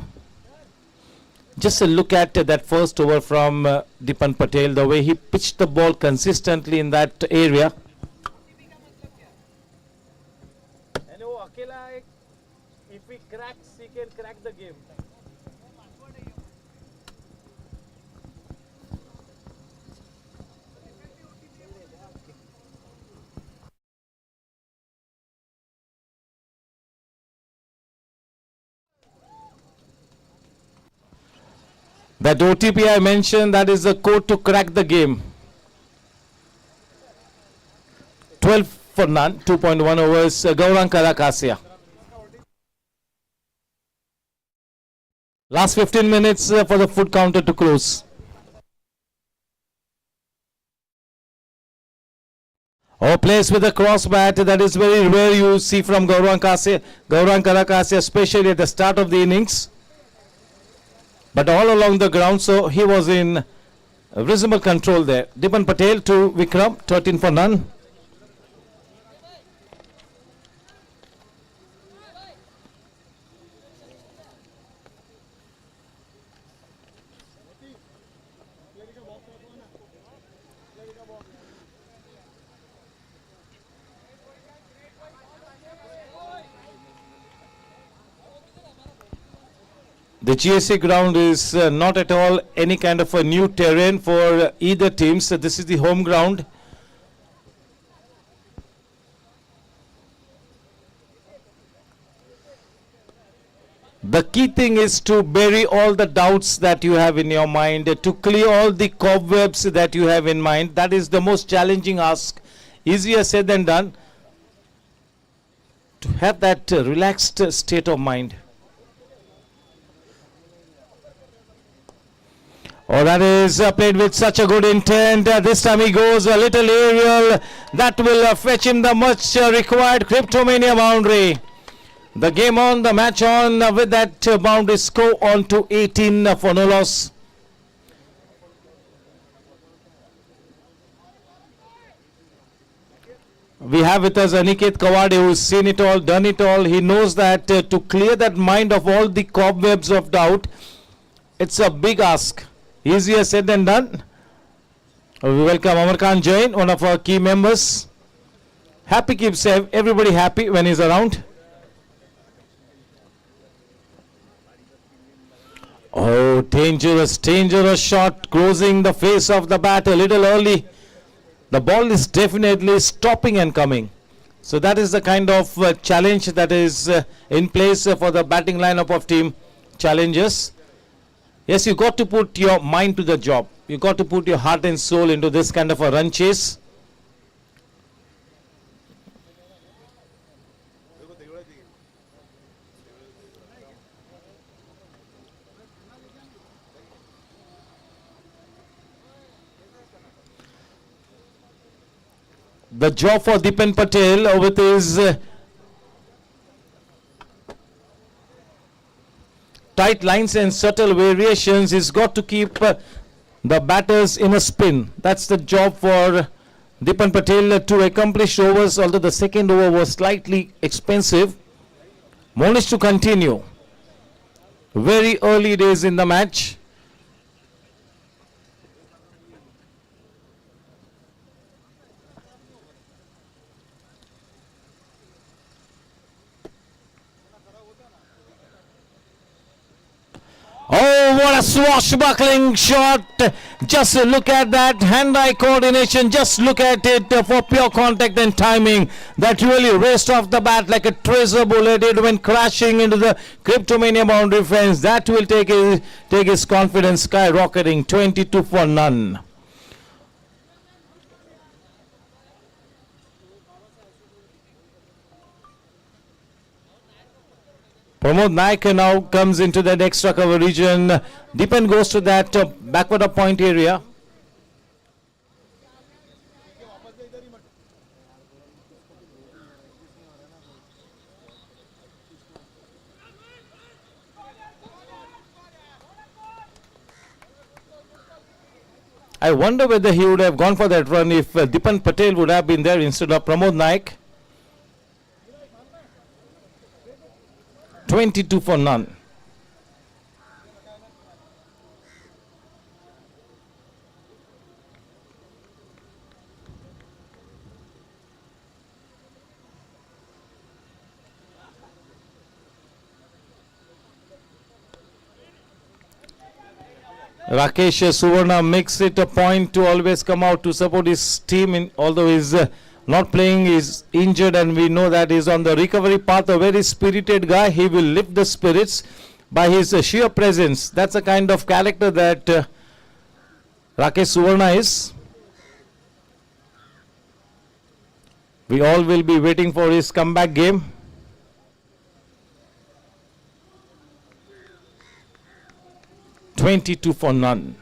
Just a look at that first over from Dipan Patel, the way he pitched the ball consistently in that area. If he cracks, he can crack the game. That OTP I mentioned, that is the code to crack the game. 12 for none, 2.1 overs, Gaurang Karakasia. Last 15 minutes for the foot counter to close. Oh, plays with a cross bat, that is very rare you see from Gaurang Karakasia, especially at the start of the innings. But all along the ground, so he was in reasonable control there. Dipan Patel to Vikram, 13 for none. The GSC ground is not at all any kind of a new terrain for either team. So this is the home ground. The key thing is to bury all the doubts that you have in your mind, to clear all the cobwebs that you have in mind. That is the most challenging ask. Easier said than done. To have that relaxed state of mind. Oh, that is played with such a good intent. This time he goes a little aerial. That will fetch him the much required Cryptomania boundary. The game on, the match on with that boundary score on to 18 for no loss. We have with us Aniket Kawade, who's seen it all, done it all. He knows that to clear that mind of all the cobwebs of doubt, it's a big ask. Easier said than done. We welcome Amar Khan Jain, one of our key members. Happy keeps everybody happy when he's around. Oh, dangerous, dangerous shot, closing the face of the bat a little early. The ball is definitely stopping and coming. So that is the kind of challenge that is in place for the batting lineup of team challengers. Yes, you got to put your mind to the job. You got to put your heart and soul into this kind of a run chase. The job for Dipen Patel with his tight lines and subtle variations is got to keep the batters in a spin. That's the job for Dipen Patel to accomplish overs, although the second over was slightly expensive. Managed to continue. Very early days in the match. Oh, what a swashbuckling shot. Just look at that hand-eye coordination. Just look at it for pure contact and timing. That really raced off the bat like a tracer bullet. It went crashing into the Cryptomania boundary fence. That will take his confidence skyrocketing. 22 for none. Pramod Naik now comes into that extra cover region. Dipen goes to that backward of point area. I wonder whether he would have gone for that run if Dipen Patel would have been there instead of Pramod Naik. 22 for none. Rakesh Suvarna makes it a point to always come out to support his team, although he's not playing, is injured, and we know that he's on the recovery path. A very spirited guy. He will lift the spirits by his sheer presence. That's the kind of character that Rakesh Suvarna is. We all will be waiting for his comeback game. $22 for none.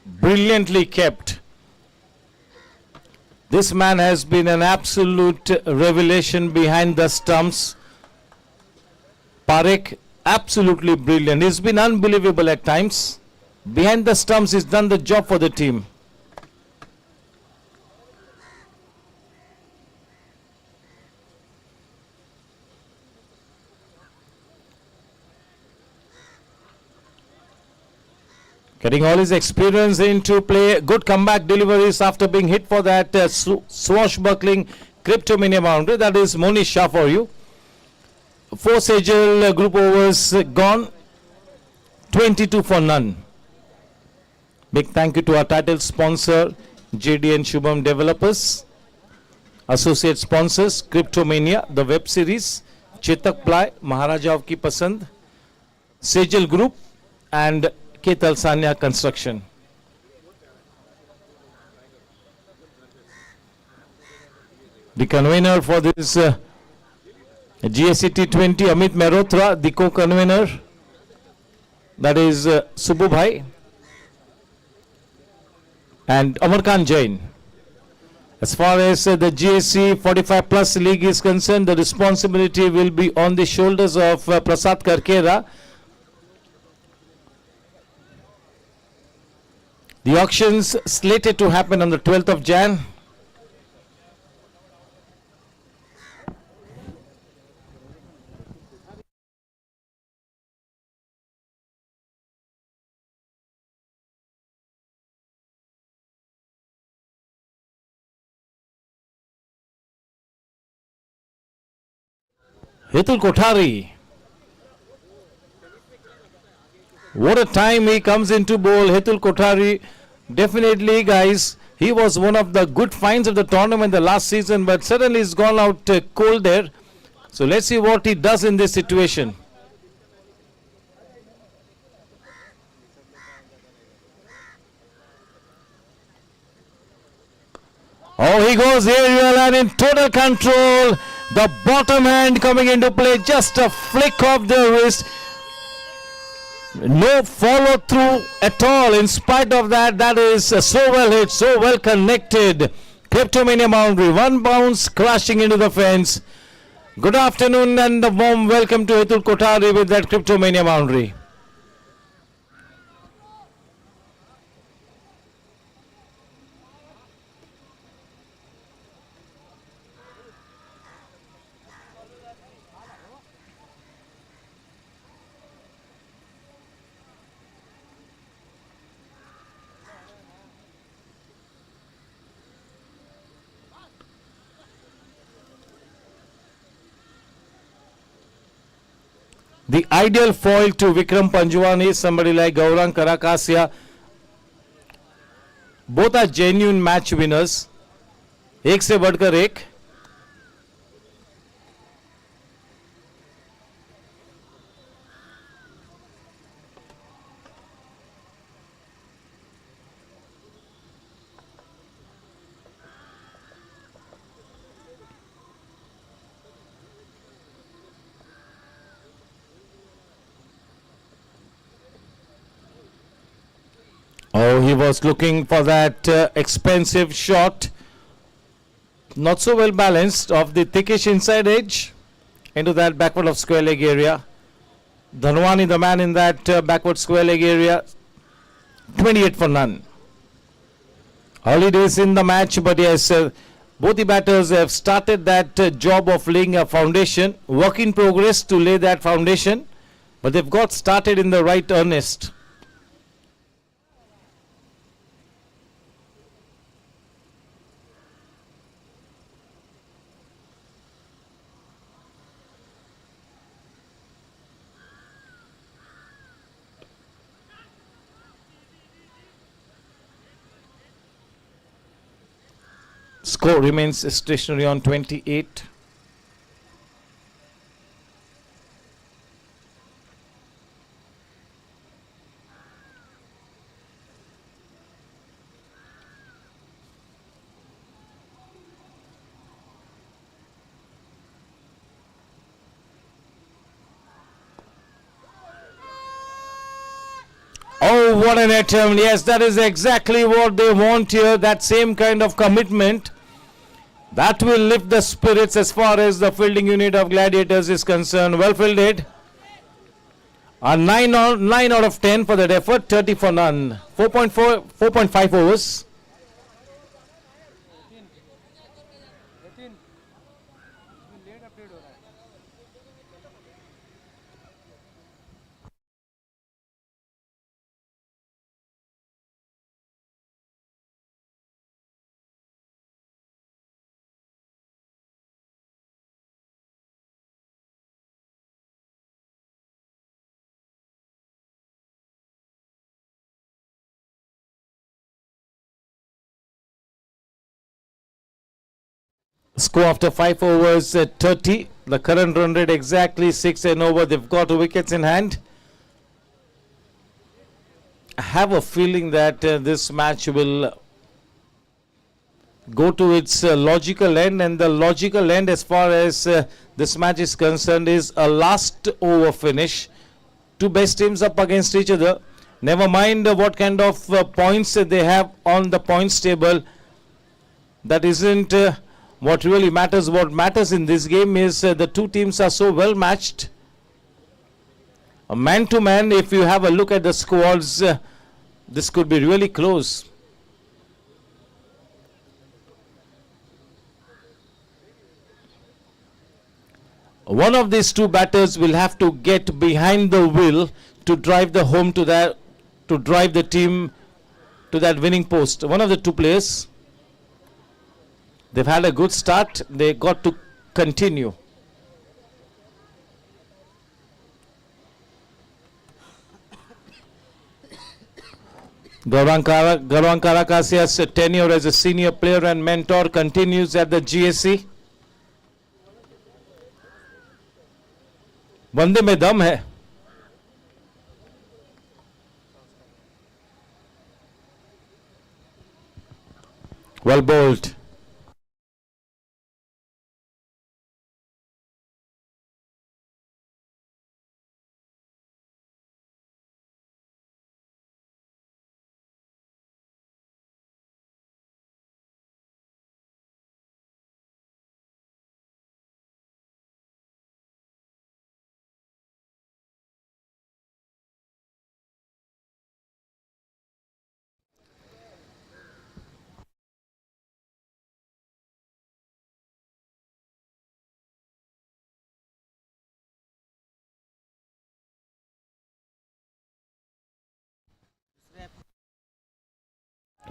brilliantly kept. This man has been an absolute revelation behind the stumps. Parekh, absolutely brilliant. He's been unbelievable at times. Behind the stumps, he's done the job for the team. Getting all his experience into play. Good comeback deliveries after being hit for that swashbuckling cryptomania boundary. That is Monish Shah for you. 4 Sejal group overs gone. 22 for none. Big thank you to our title sponsor, JD and Shubham Developers. Associate sponsors, Cryptomania, the web series, Chetak Ply, Maharaja of Ki Pasand, Sejal Group, and Ketal Sanya Construction. The convener for this GSC T20, Amit Mehrotra, the co-convener, that is Subbu Bhai and Amarkan Jain. As far as the GSC 45 plus league is concerned, the responsibility will be on the shoulders of Prasad Karkera. The auctions slated to happen on the 12th of Jan. Hitul Kothari. What a time he comes into bowl. Hitul Kothari, definitely guys, he was one of the good finds of the tournament the last season, but suddenly he's gone out cold there. So let's see what he does in this situation. Oh, he goes aerial and in total control. The bottom hand coming into play, just a flick of the wrist. No follow through at all. In spite of that, that is so well hit, so well connected. Cryptomania boundary, one bounce crashing into the fence. Good afternoon and a warm welcome to Hitul Kothari with that Cryptomania boundary. The ideal foil to Vikram Panjwan is somebody like Gaurang Karakasia. Both are genuine match winners. एक से बढ़कर एक. Oh, he was looking for that expensive shot. Not so well balanced off the thickish inside edge into that backward of square leg area. Dhanwani, the man in that backward square leg area. 28 for none. Early days in the match, but yes, both the batters have started that job of laying a foundation. Work in progress to lay that foundation, but they've got started in the right earnest. Score remains stationary on 28. Oh, Oh, what an attempt. Yes, that is exactly what they want here. That same kind of commitment. That will lift the spirits as far as the fielding unit of Gladiators is concerned. Well fielded. A 9 out of 10 for that effort. 30 for none. 4.5 overs. Nitin इसमें late update हो रहा है. Score after 5 overs at 30. The current run rate exactly 6 and over. They've got wickets in hand. I have a feeling that this match will go to its logical end, and the logical end as far as this match is concerned is a last over finish. Two best teams up against each other. Never mind what kind of points they have on the points table. That isn't what really matters. What matters in this game is the two teams are so well matched. Man to man, if you have a look at the squads, this could be really close. One of these two batters will have to get behind the wheel to drive the home to that, to drive the team to that winning post. One of the two players. They've had a good start. They got to continue. Gaurang Karakasia's tenure as a senior player and mentor continues at the GSC. बंदे में दम है. Well bowled.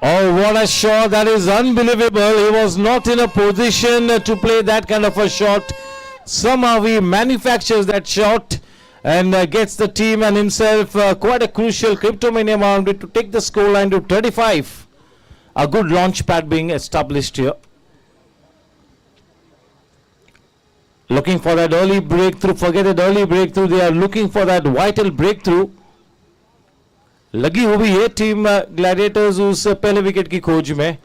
Oh, what a shot. That is unbelievable. He was not in a position to play that kind of a shot. Somehow he manufactures that shot and gets the team and himself quite a crucial cryptomania boundary to take the scoreline to 35. A good launch pad being established here. Looking for that early breakthrough. Forget that early breakthrough. They are looking for that vital breakthrough. लगी हुई है team Gladiators उस पहले wicket की खोज में.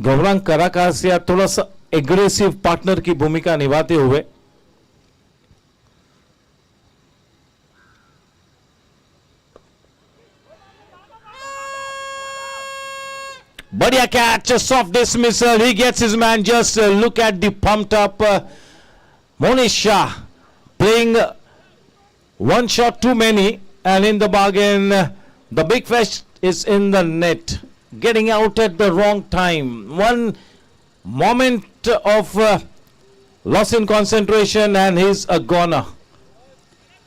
गौरांग कराकासिया थोड़ा सा एग्रेसिव पार्टनर की भूमिका निभाते हुए. बढ़िया catch, a soft dismissal. He gets his man. Just look at the pumped up Monish Shah playing one shot too many, and in the bargain the big fish is in the net, getting out at the wrong time. One moment of loss in concentration and he's a goner.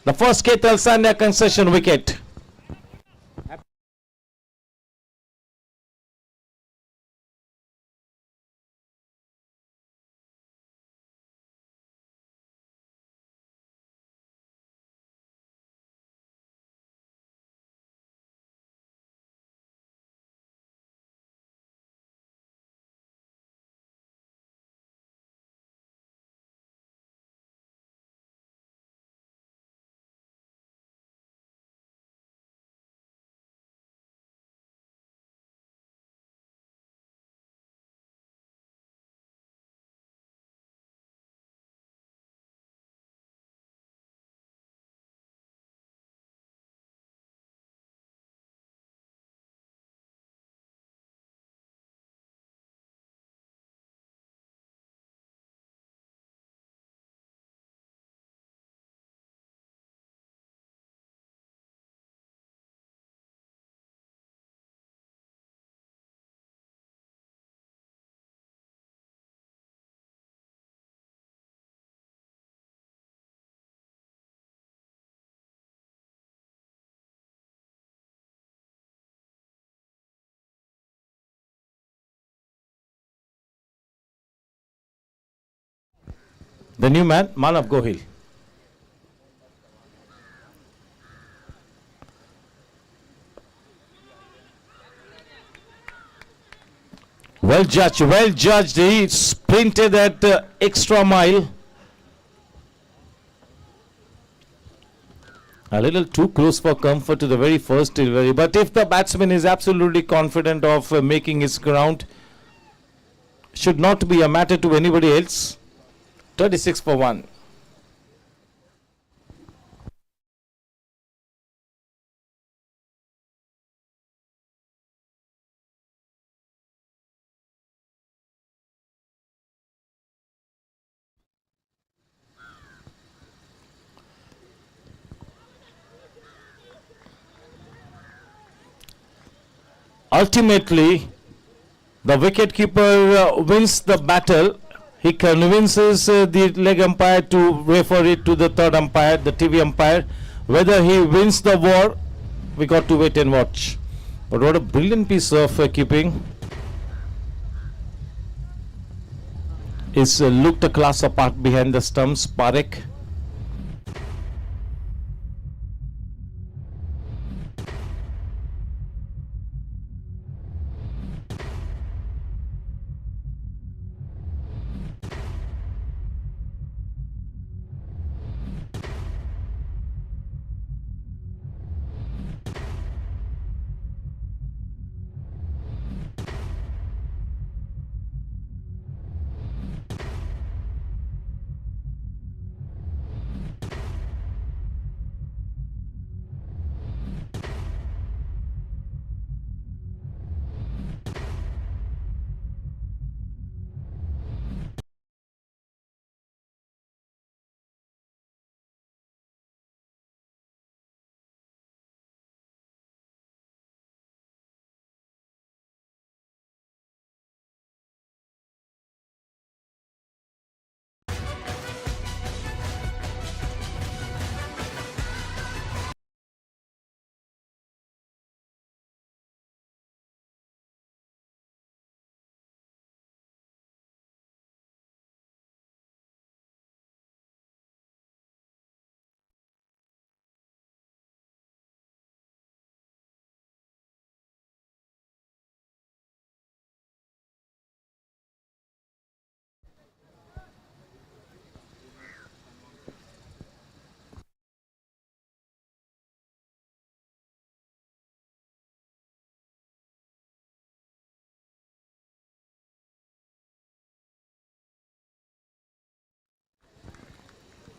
The first Ketal Sandhya concession wicket. The new man, Manav Gohil. Well judged, well judged. He sprinted that extra mile. A little too close for comfort to the very first delivery. But if the batsman is absolutely confident of making his ground, should not be a matter to anybody else. 36 for 1. Ultimately, the wicketkeeper wins the battle. He convinces the leg umpire to refer it to the third umpire, the TV umpire. Whether he wins the war, we got to wait and watch. But what a brilliant piece of keeping. Is looked a class apart behind the stumps, Parekh.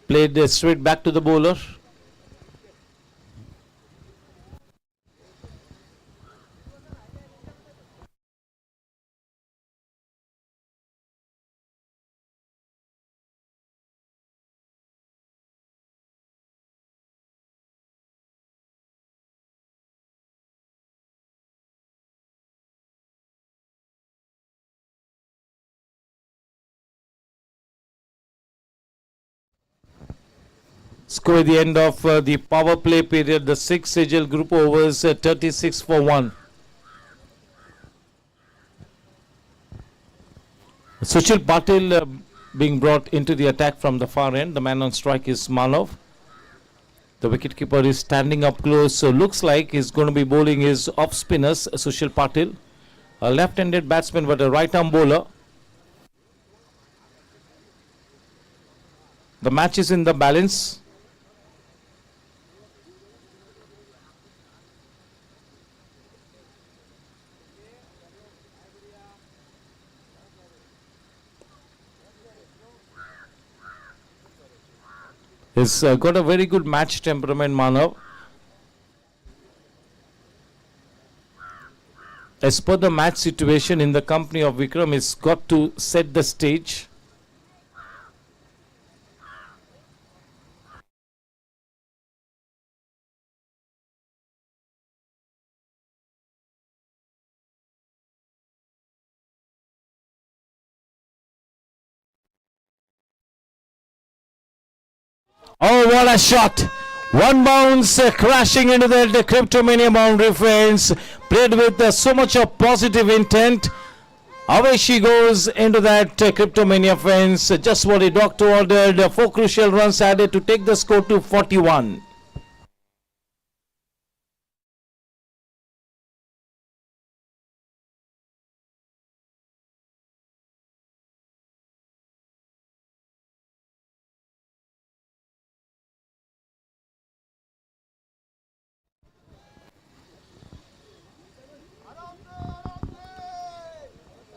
Played straight back to the bowler. Score at the end of the power play period, the 6 Sejal group overs, 36 for 1. Sushil Patil being brought into the attack from the far end. The man on strike is Manav. The wicketkeeper is standing up close, so looks like he's going to be bowling his off spinners, Sushil Patil. A left-handed batsman but a right-arm bowler. The match is in the balance. He's got a very good match temperament, Manav. As per the match situation in the company of Vikram, he's got to set the stage. Oh, what a shot! One bounce crashing into the Cryptomania boundary fence. Played with so much of positive intent. Away she goes into that Cryptomania fence. Just what the doctor ordered. 4 crucial runs added to take the score to 41.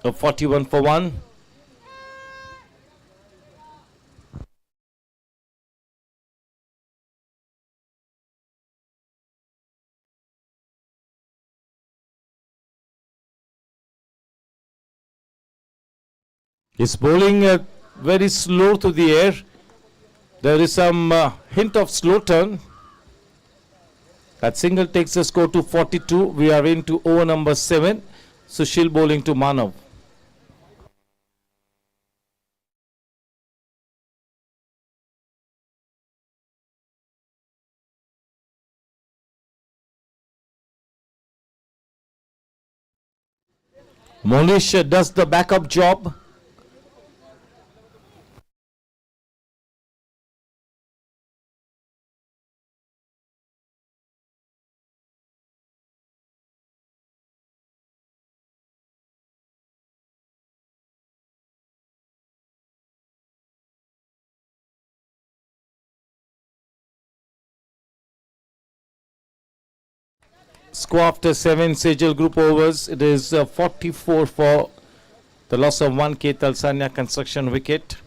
A 41 for 1. He's bowling very slow to the air. There is some hint of slow turn. That single takes the score to 42. We are into over number 7. Sushil bowling to Manav. Monish does the backup job. Score after 7 Sejal group overs. It is 44 for the loss of 1 K Talsania construction wicket.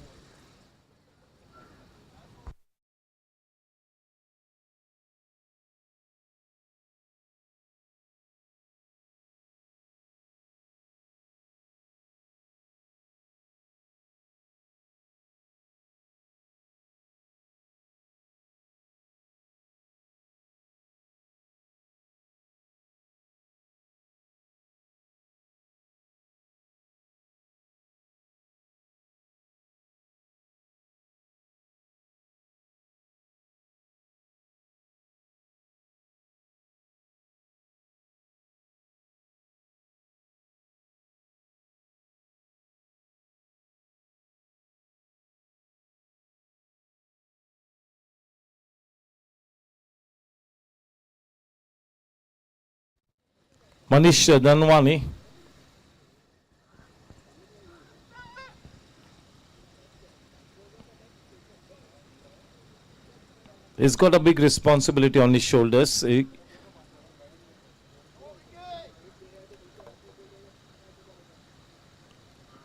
Manish Dhanwani. He's got a big responsibility on his shoulders.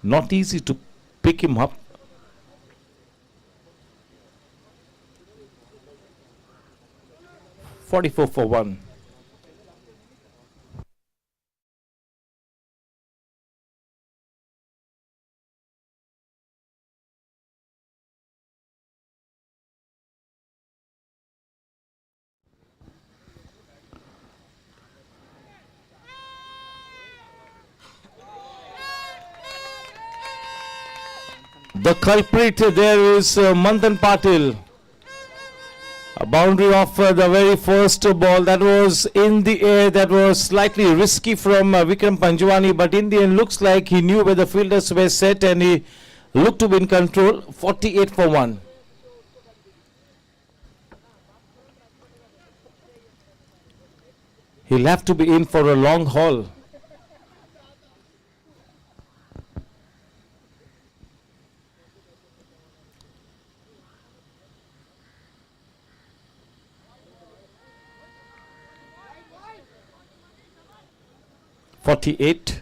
Not easy to pick him up. .44 for 1. The culprit there is Manthan Patil. A boundary off the very first ball that was in the air, that was slightly risky from Vikram Panjwani, but in the end looks like he knew where the fielders were set and he looked to be in control. 48 for 1. He'll have to be in for a long haul. .48.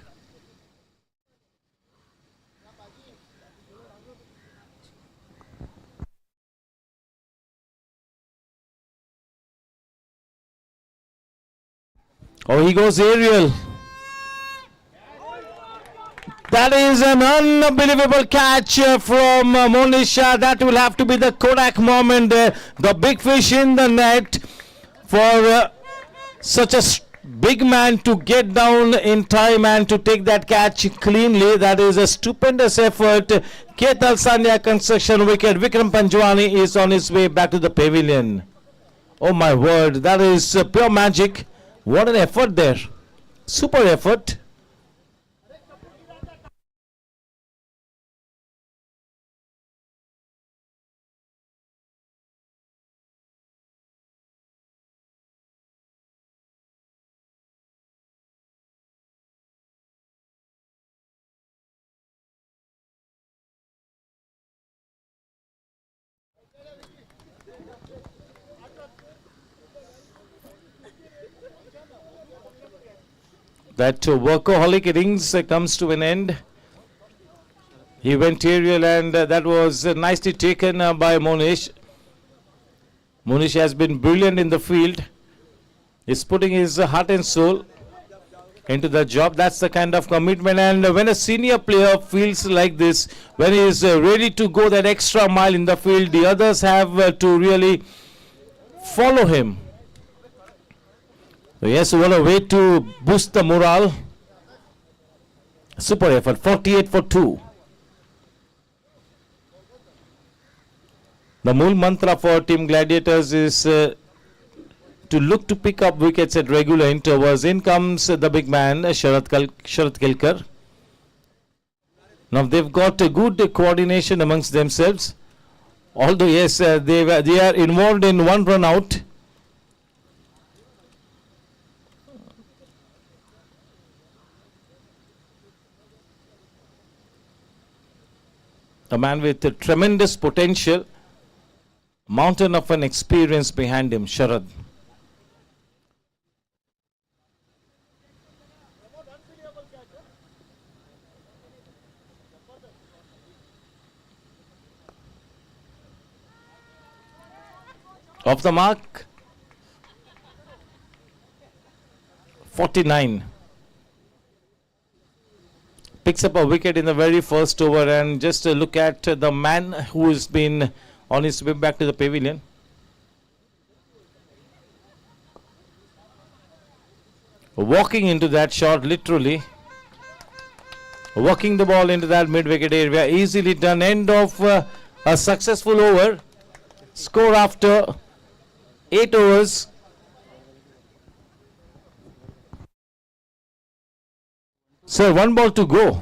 Oh, he goes aerial. That is an unbelievable catch from Monisha. That will have to be the Kodak moment. The big fish in the net for such a big man to get down in time and to take that catch cleanly. That is a stupendous effort. Ketal Sandhya construction wicket. Vikram Panjwani is on his way back to the pavilion. Oh my word, that is pure magic. What an effort there. Super effort. That workaholic innings comes to an end. He went aerial and that was nicely taken by Monish. Monish has been brilliant in the field. He's putting his heart and soul into the job. That's the kind of commitment. And when a senior player feels like this, when he is ready to go that extra mile in the field, the others have to really follow him. So yes, what a way to boost the morale. Super effort, 48 for 2. The Mool mantra for Team Gladiators is to look to pick up wickets at regular intervals. In comes the big man, Sharat Kelkar. Now they've got a good coordination amongst themselves. Although yes, they are involved in one run out. A man with a tremendous potential. Mountain of an experience behind him, Sharad. Off the mark. 49. Picks up a wicket in the very first over, and just look at the man who has been on his way back to the pavilion. Walking into that shot, literally. Walking the ball into that mid-wicket area. Easily done. End of a successful over. Score after 8 overs. Sir, 1 ball to go.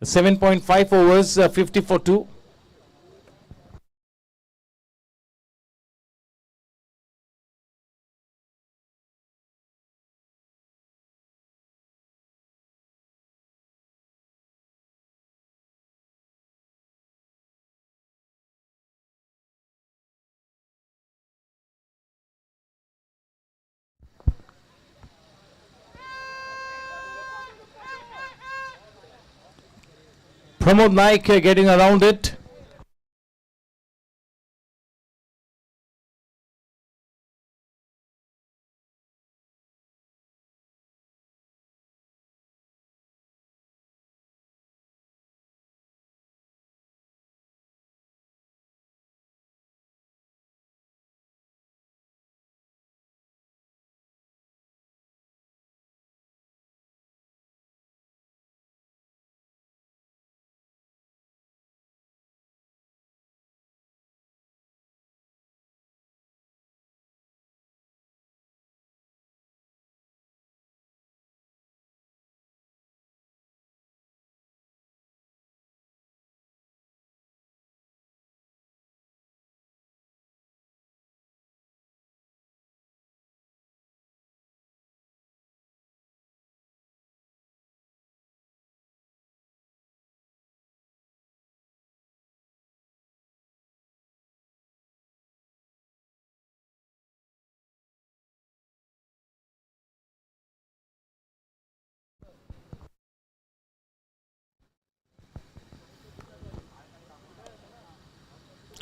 7.5 overs, 50 for 2. Pramod Naik getting around it.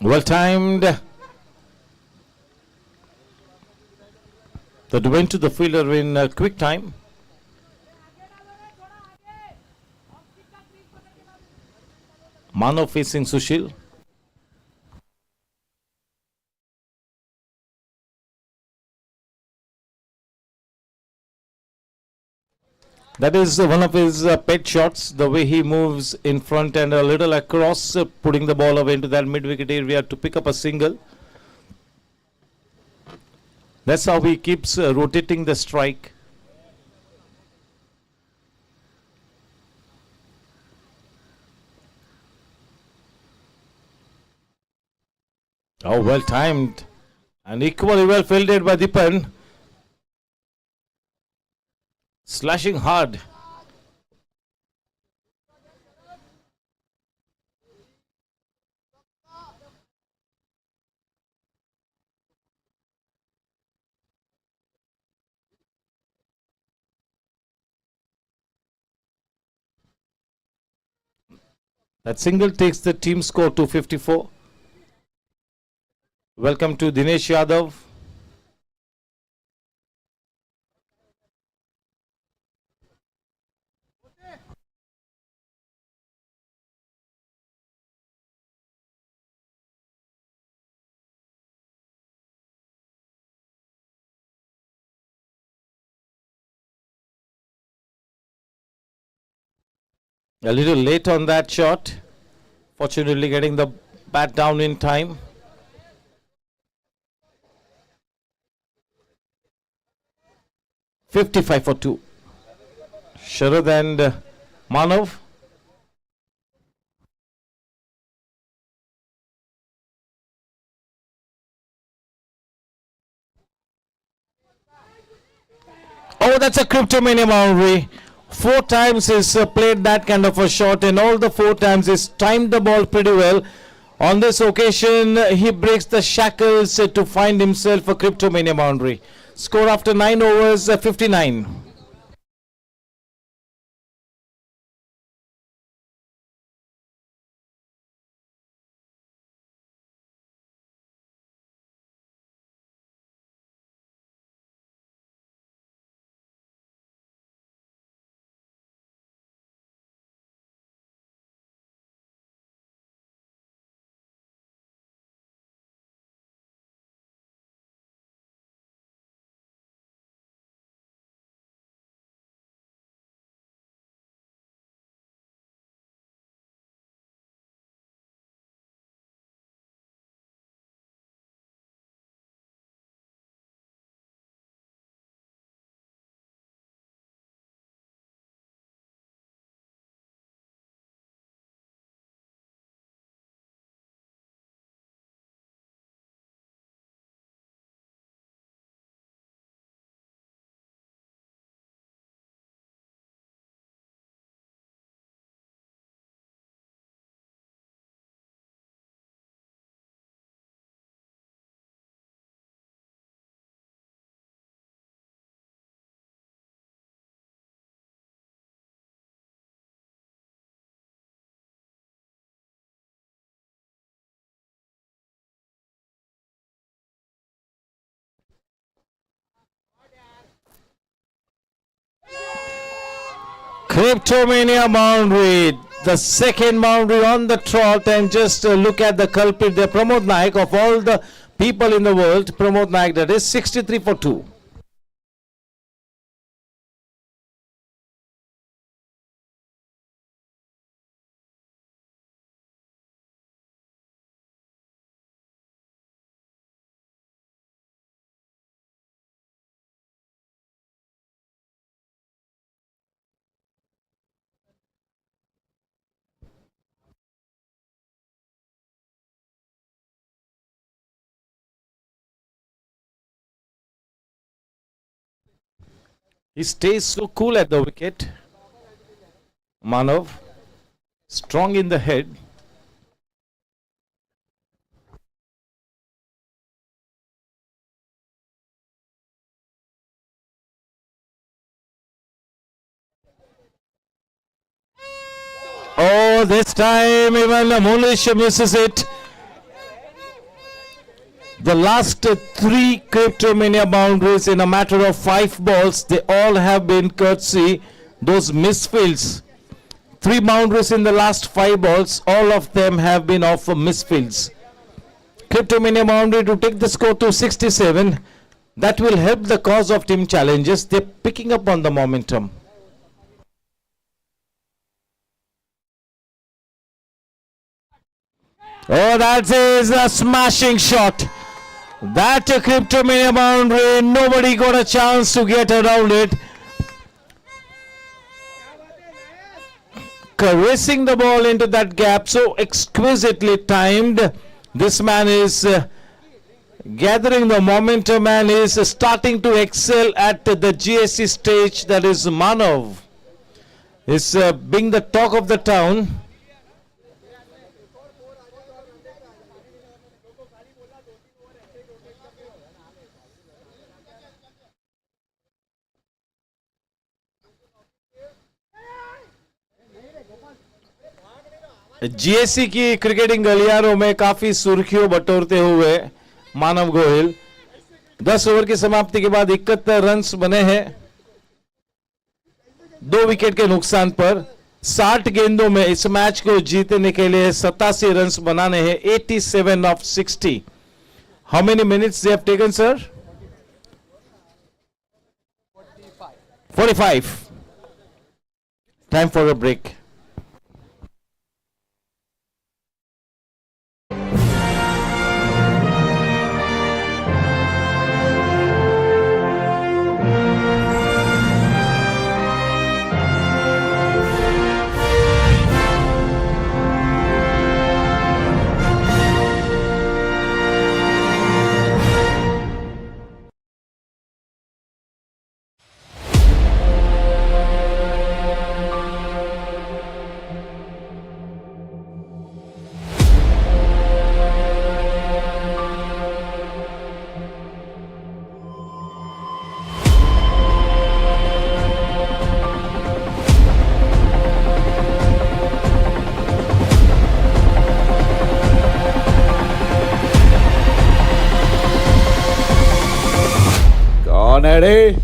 Well timed. That went to the fielder in quick time. Mano facing Sushil. That is one of his pet shots, the way he moves in front and a little across, putting the ball away into that mid-wicket area to pick up a single. That's how he keeps rotating the strike. Oh, well timed and equally well fielded by Dipan. Slashing hard. That single takes the team score to 54. Welcome to Dinesh Yadav. A little late on that shot. Fortunately, getting the bat down in time. $55 for 2. Sharad and Manav. Oh, that's a Cryptomania boundary. 4 times he's played that kind of a shot, and all the 4 times he's timed the ball pretty well. On this occasion, he breaks the shackles to find himself a Cryptomania boundary. Score after 9 overs, 59. Cryptomania boundary, the second boundary on the trot, and just look at the culprit there, Pramod Naik. Of all the people in the world, Pramod Naik, that is 63 for 2. He stays so cool at the wicket. Manav, strong in the head. Oh, this time even Mulish misses it. The last 3 Cryptomania boundaries in a matter of 5 balls, they all have been courtesy those misfields. 3 boundaries in the last 5 balls, all of them have been off misfields. Cryptomania boundary to take the score to 67. That will help the cause of team challenges. They're picking up on the momentum. Oh, that is a smashing shot. That Cryptomania boundary, nobody got a chance to get around it. Caressing the ball into that gap, so exquisitely timed. This man is gathering the momentum and is starting to excel at the GSC stage. That is Manav. Is being the talk of the town. GSC की cricketing गलियारों में काफी सुर्खियों बटोरते हुए मानव Goyal 10 over की समाप्ति के बाद 71 रन्स बने हैं 2 विकेट के नुकसान पर 60 गेंदों में इस मैच को जीतने के लिए 87 रन्स बनाने हैं 87 of 60. How many minutes they have taken, sir? 45. Time for a break. कौन है रे?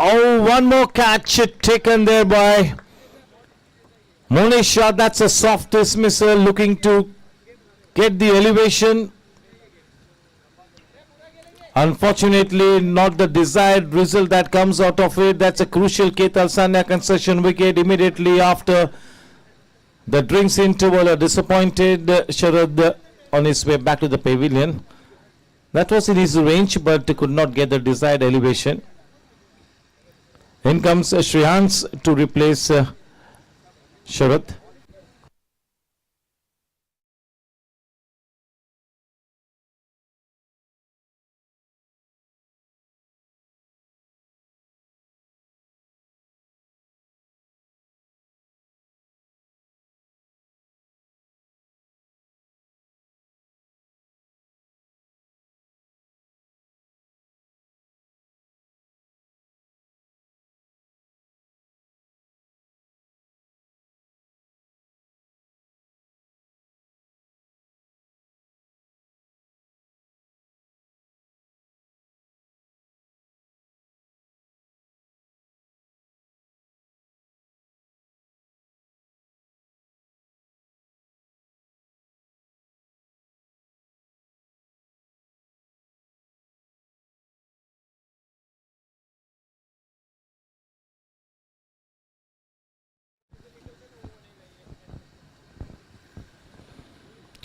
Oh, one more catch taken there by Monisha. That's a soft dismissal looking to get the elevation. Unfortunately, not the desired result that comes out of it. That's a crucial Ketal Sanya concession wicket immediately after the drinks interval. A disappointed Sharad on his way back to the pavilion. That was in his range, but could not get the desired elevation. In comes Shrihans to replace Sharad.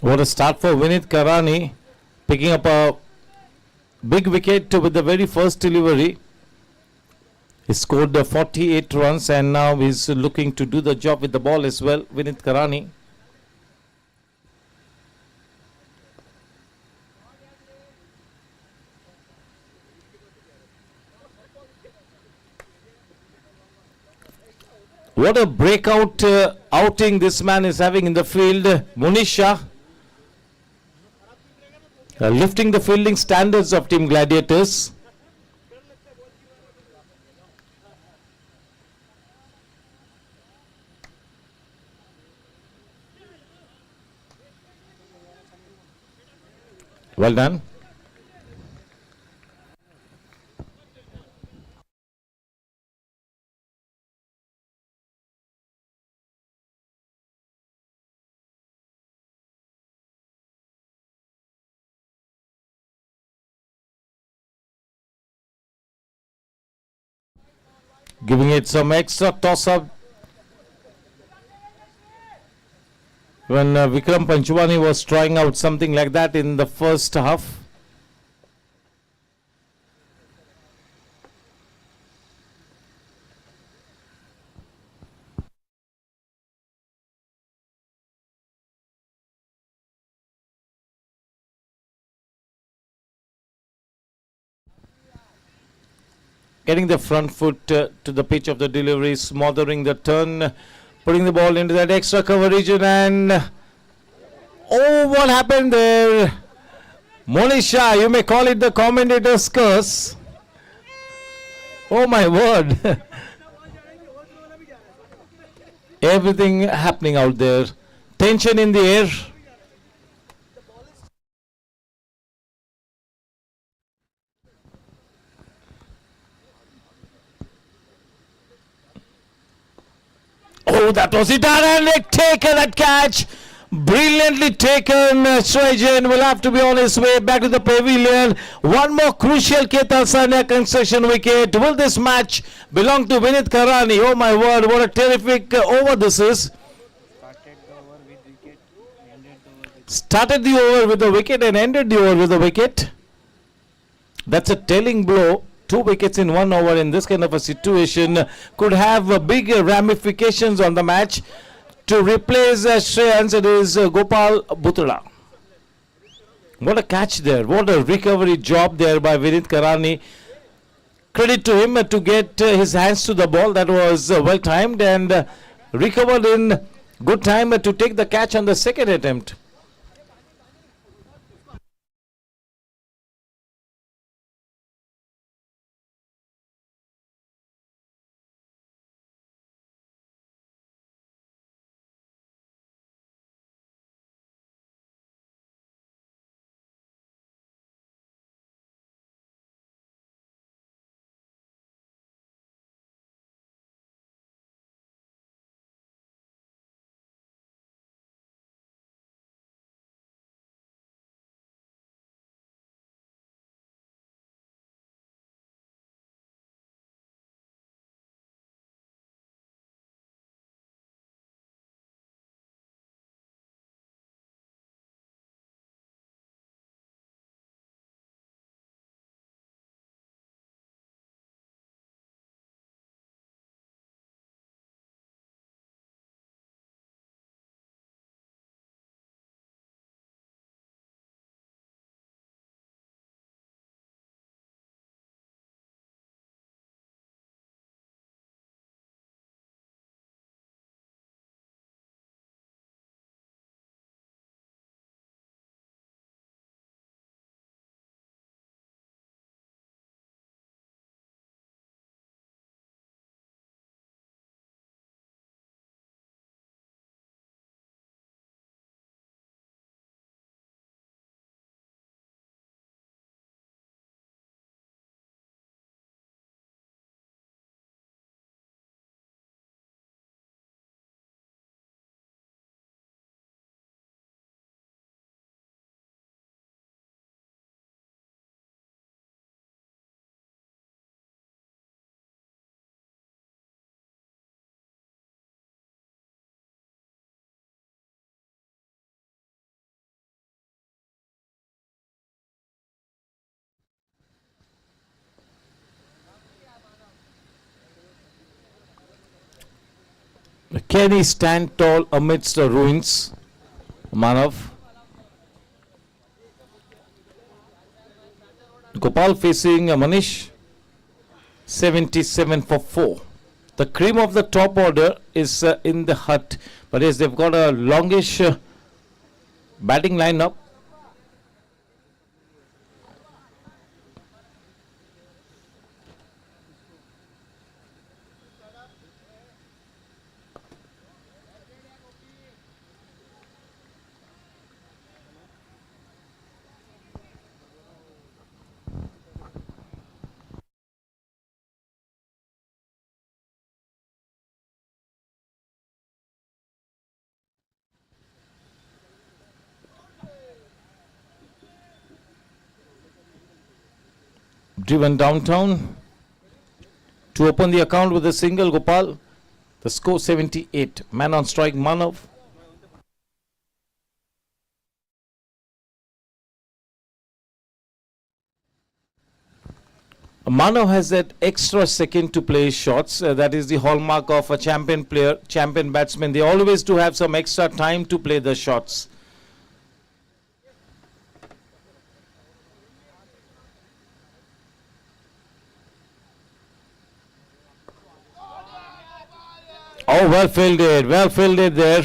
What a start for Vinit Karani, picking up a big wicket with the very first delivery. He scored 48 runs and now he's looking to do the job with the ball as well, Vinit Karani. What a breakout outing this man is having in the field. Monisha lifting the fielding standards of Team Gladiators. Well done. Giving it some extra toss up when Vikram Panchwani was trying out something like that in the first half. Getting the front foot to the pitch of the delivery, smothering the turn, putting the ball into that extra cover region, and oh, what happened there? Monisha, you may call it the commentator's curse. Oh my word. Everything happening out there. Tension in the air. Oh, that was it. And they take that catch. Brilliantly taken. Srijan will have to be on his way back to the pavilion. One more crucial Ketal Sanya construction wicket. Will this match belong to Vinit Karani? Oh my word, what a terrific over this is. Started the over with the wicket and ended the over with the wicket. That's a telling blow. 2 wickets in 1 over in this kind of a situation could have big ramifications on the match. To replace Shreyans, it is Gopal Bhutra. What a catch there. What a recovery job there by Vinit Karani. Credit to him to get his hands to the ball. That was well timed and recovered in good time to take the catch on the second attempt. Can he stand tall amidst the ruins? Manav. Gopal facing Manish. 77 for 4. The cream of the top order is in the hut, but yes, they've got a longish batting lineup. Driven downtown to open the account with a single. Gopal. The score 78. Man on strike, Manav. Manav has that extra second to play shots. That is the hallmark of a champion player, champion batsman. They always do have some extra time to play the shots. Oh, well fielded there.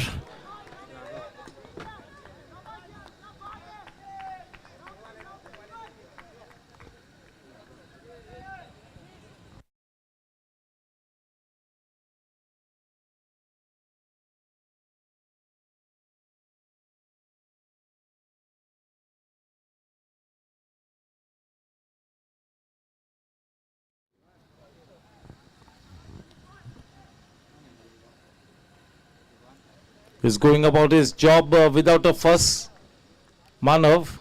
He's going about his job without a fuss. Manav.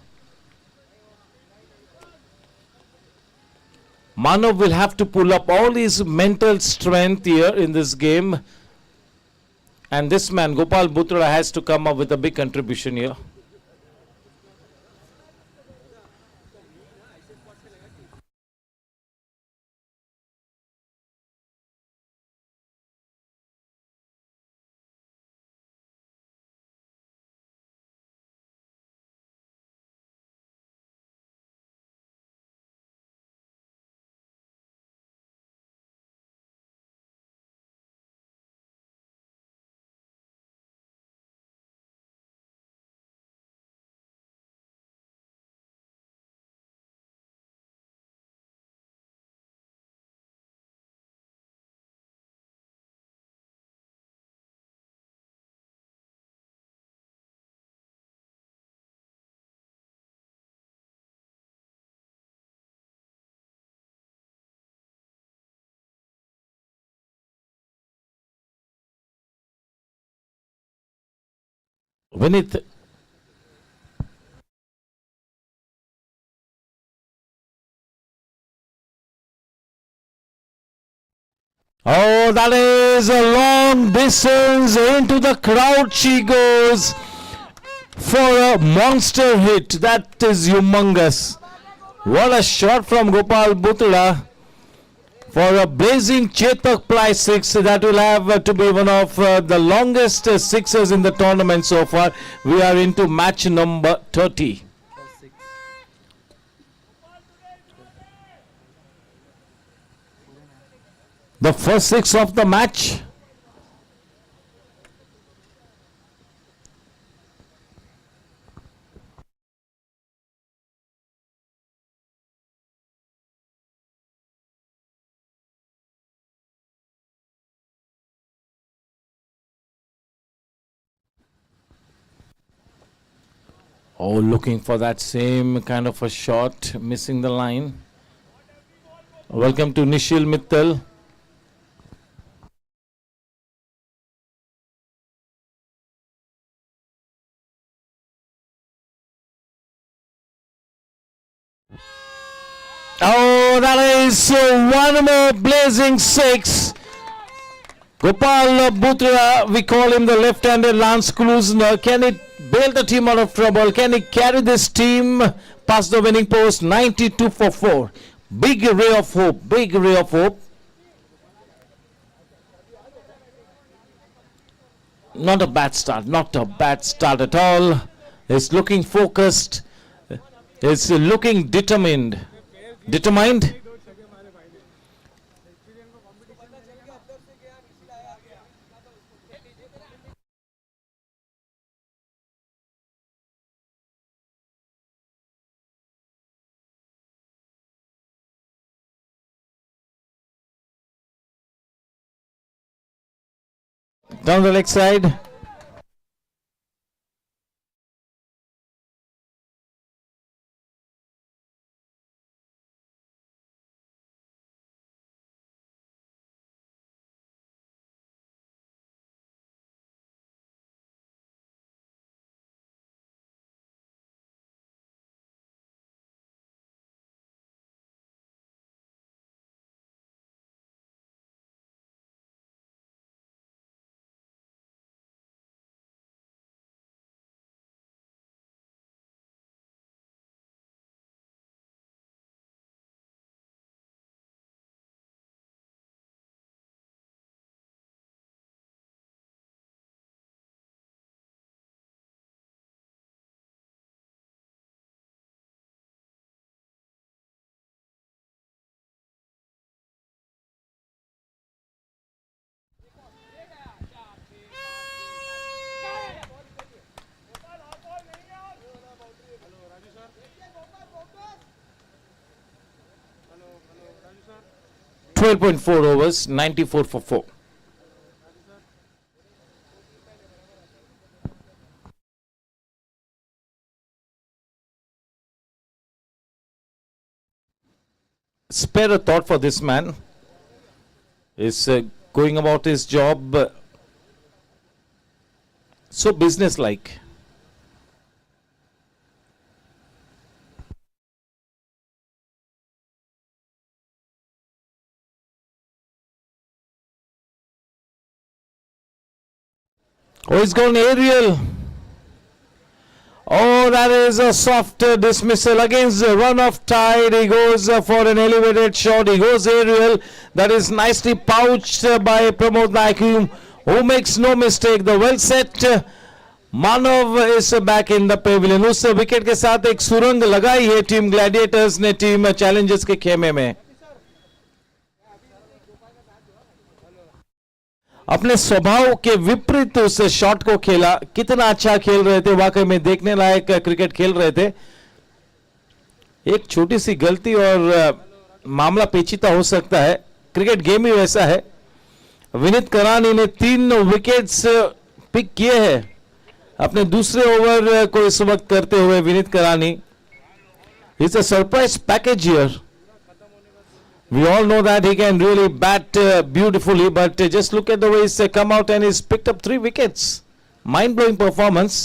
Manav will have to pull up all his mental strength here in this game. And this man, Gopal Butra, has to come up with a big contribution here. Vinith. Oh, that is a long distance into the crowd she goes for a monster hit. That is humongous. What a shot from Gopal Butla for a blazing Chetak Ply 6. That will have to be one of the longest sixes in the tournament so far. We are into match number 30. The first six of the match. Oh, looking for that same kind of a shot, missing the line. Welcome to Nishil Mittal. Oh, that is one more blazing six. Gopal Butra, we call him the left-handed Lance Klusner. Can it bail the team out of trouble? Can he carry this team past the winning post? 92 for 4. Big ray of hope. Big ray of hope. Not a bad start, not a bad start at all. He's looking focused. He's looking determined. Determined? Down the leg side. Raju sir 12.4 overs, 94 for 4. Spare a thought for this man. Is going about his job so businesslike. Oh, he's gone aerial. Oh, that is a soft dismissal against the run of tide. He goes for an elevated shot. He goes aerial. That is nicely pouched by Pramod Naik, who makes no mistake. The well set Manav is back in the pavilion. उस wicket के साथ एक सुरंग लगाई है team Gladiators ने team Challengers के खेमे में. अपने स्वभाव के विपरीत उस शॉट को खेला. कितना अच्छा खेल रहे थे, वाकई में देखने लायक क्रिकेट खेल रहे थे. एक छोटी सी गलती और मामला पेचीदा हो सकता है. क्रिकेट गेम ही वैसा है. विनीत करानी ने 3 विकेट्स पिक किए हैं अपने दूसरे ओवर को इस वक्त करते हुए. विनीत करानी it's a surprise package here. We all know that he can really bat beautifully, but just look at the way he's come out and he's picked up 3 wickets. Mind-blowing performance.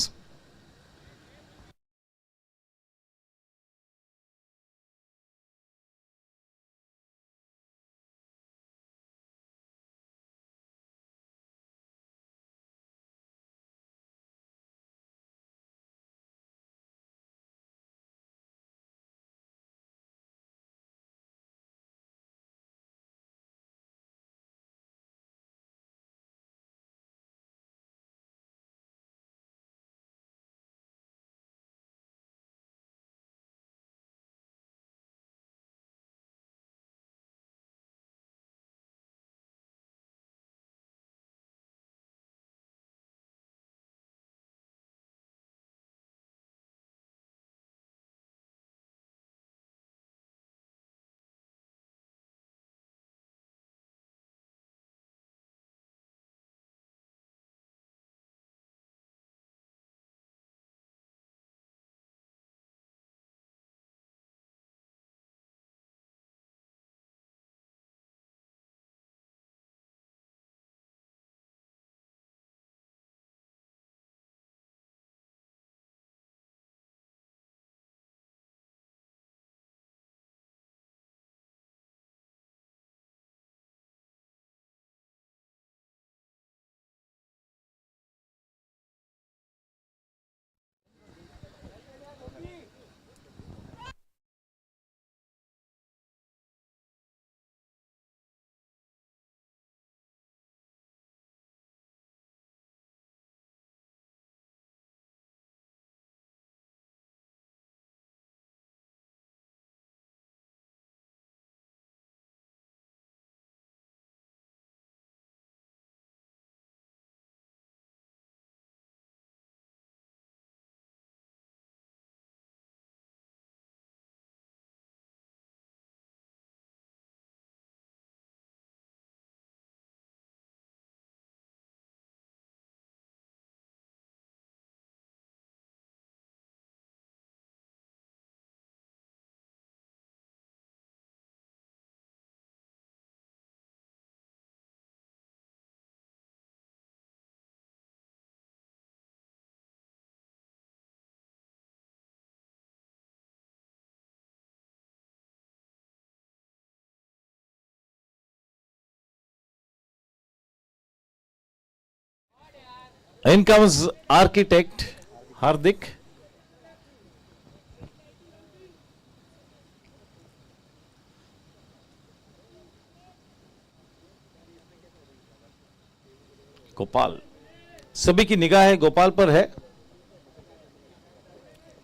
In comes architect Hardik. Gopal, सभी की निगाह गोपाल पर है।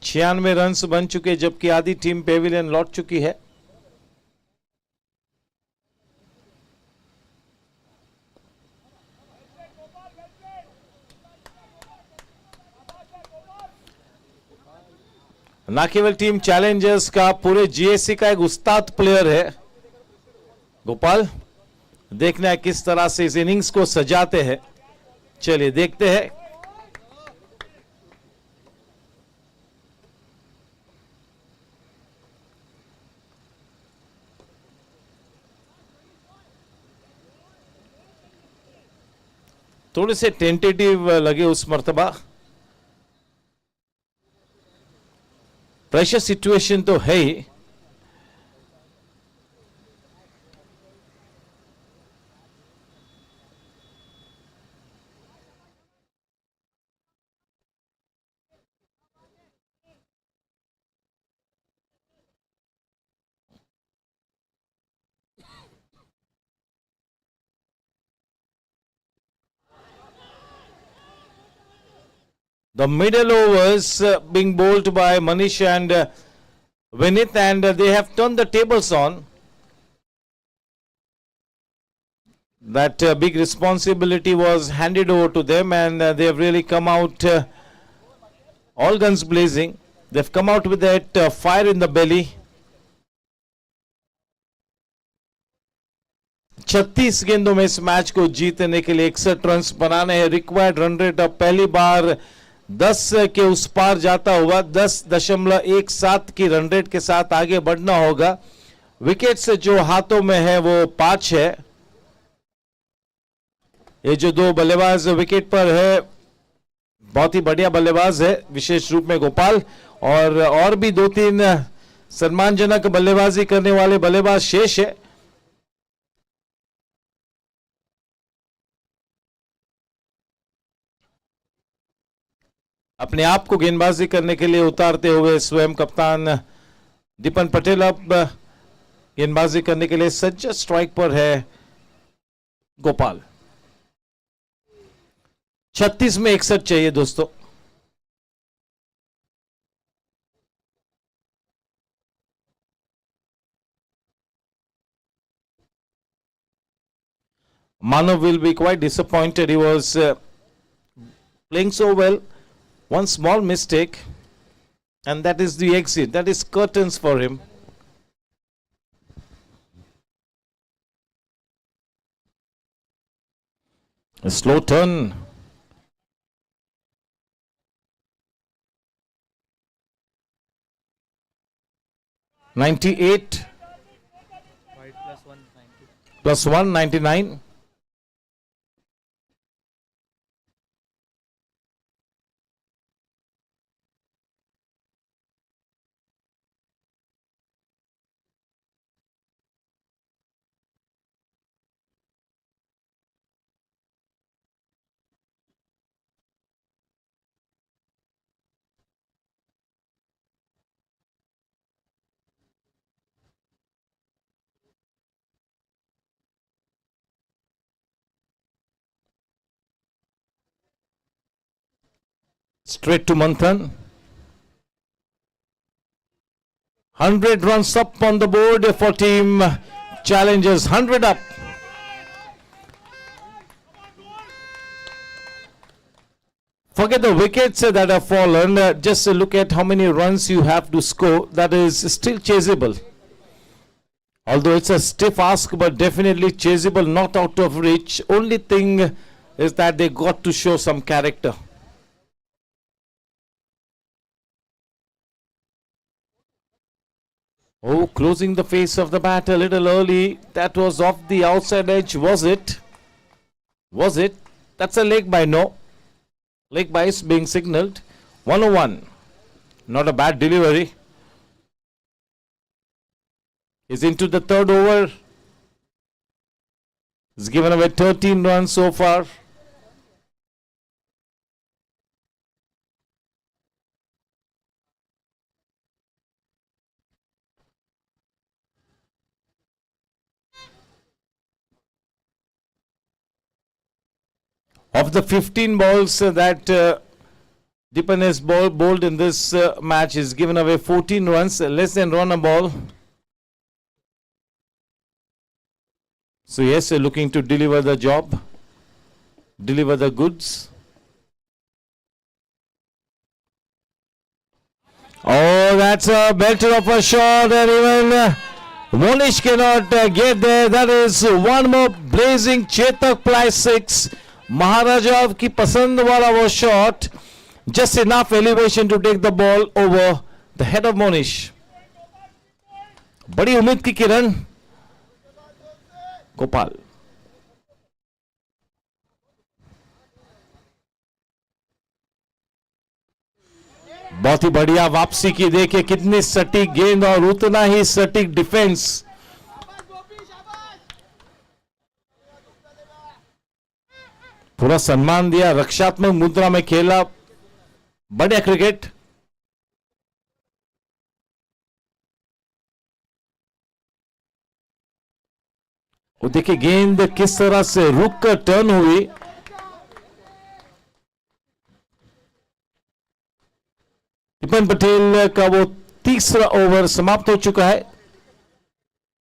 96 runs बन चुके जबकि आधी team Pavilion लौट चुकी है। ना केवल टीम चैलेंजर्स का, पूरे जीएससी का एक उस्ताद प्लेयर है गोपाल। देखना है किस तरह से इस इनिंग्स को सजाते हैं। चलिए देखते हैं। थोड़े से टेंटेटिव लगे उस मर्तबा। प्रेशर सिचुएशन तो है ही। The middle overs being bowled by Manish and Vinith, and they have turned the tables on. That big responsibility was handed over to them, and they have really come out all guns blazing. They've come out with that fire in the belly. 36 गेंदों में इस match को जीतने के लिए 61 run बनाने हैं। Required run rate अब पहली बार 10 के उस पार जाता हुआ 10.17 की रन रेट के साथ आगे बढ़ना होगा। विकेट्स जो हाथों में है वो 5 है। ये जो दो बल्लेबाज विकेट पर है बहुत ही बढ़िया बल्लेबाज है, विशेष रूप में गोपाल, और भी 2-3 सम्मानजनक बल्लेबाजी करने वाले बल्लेबाज शेष है। अपने आप को गेंदबाजी करने के लिए उतारते हुए स्वयं कप्तान दीपन पटेल अब गेंदबाजी करने के लिए सज्ज। स्ट्राइक पर है गोपाल। 36 में 61 चाहिए दोस्तों। Manav will be quite disappointed. He was playing so well. One small mistake, and that is the exit. That is curtains for him. A slow turn. +1 +1 99. Straight to Manthan. 100 runs up on the board for team challengers. 100 up. Forget the wickets that have fallen. Just look at how many runs you have to score. That is still chaseable. Although it's a stiff ask, but definitely chaseable, not out of reach. Only thing is that they got to show some character. Oh, closing the face of the bat a little early. That was off the outside edge, was it? Was it? That's a leg by, no. Leg by is being signalled. 101. Not a bad delivery. He's into the third over. He's given away 13 runs so far. Of the 15 balls that Deepan has bowled in this match, is given away 14 runs, less than run a ball. So yes, looking to deliver the job, deliver the goods. Oh, that's a belter of a shot, and even Monish cannot get there. That is one more blazing Chetak Ply 6. Maharaja की पसंद वाला वो shot, just enough elevation to take the ball over the head of Monish. बड़ी उम्मीद की किरण गोपाल. बहुत ही बढ़िया वापसी की, देखिए कितनी सटीक गेंद और उतना ही सटीक डिफेंस. पूरा सम्मान दिया, रक्षात्मक मुद्रा में खेला, बढ़िया क्रिकेट. वो देखिए गेंद किस तरह से रुक कर टर्न हुई. दीपन पटेल का वो तीसरा ओवर समाप्त हो चुका है.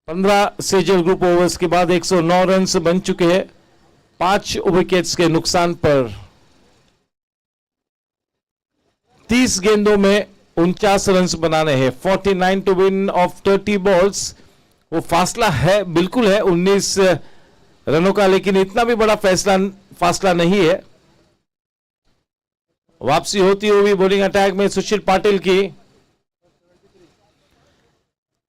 15 सेजल ग्रुप ओवर्स के बाद 109 रन बन चुके हैं 5 विकेट्स के नुकसान पर. 30 गेंदों में 49 रन बनाने हैं. 49 टू विन ऑफ 30 बॉल्स. वो फासला है, बिल्कुल है 19 रनों का, लेकिन इतना भी बड़ा फासला नहीं है. वापसी होती हुई बॉलिंग अटैक में सुशील पाटिल की.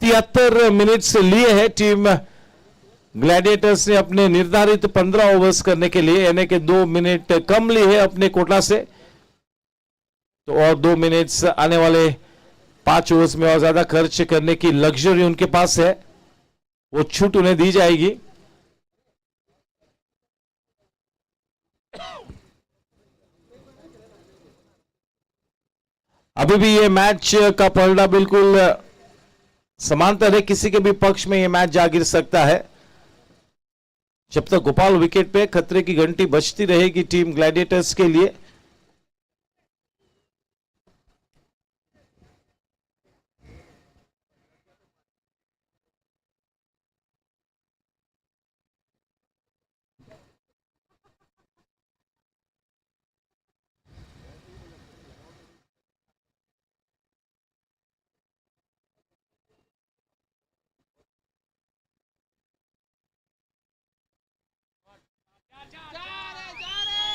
73 मिनट्स लिए है टीम ग्लैडिएटर्स ने अपने निर्धारित 15 ओवर्स करने के लिए, यानी कि 2 मिनट कम लिए है अपने कोटा से. तो और 2 मिनट्स आने वाले 5 ओवर्स में और ज्यादा खर्च करने की लग्जरी उनके पास है, वो छूट उन्हें दी जाएगी. अभी भी ये मैच का पलड़ा बिल्कुल समांतर है, किसी के भी पक्ष में ये मैच जा गिर सकता है. जब तक गोपाल विकेट पे खतरे की घंटी बजती रहेगी टीम ग्लैडिएटर्स के लिए.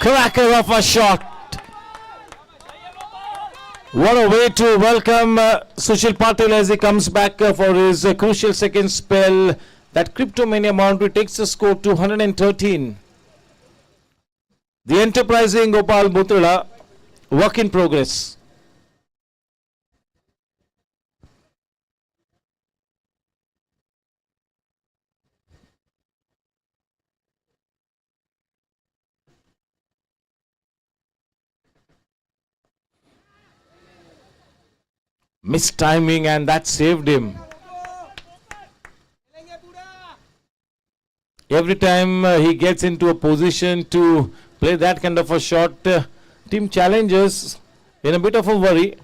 Cracker of a shot. What a way to welcome Sushil Patil as he comes back for his crucial second spell. That Cryptomania boundary takes the score to 113. The enterprising Gopal Bhutra, work in progress. Missed timing and that saved him. Every time he gets into a position to play that kind of a shot, team challenges in a bit of a worry.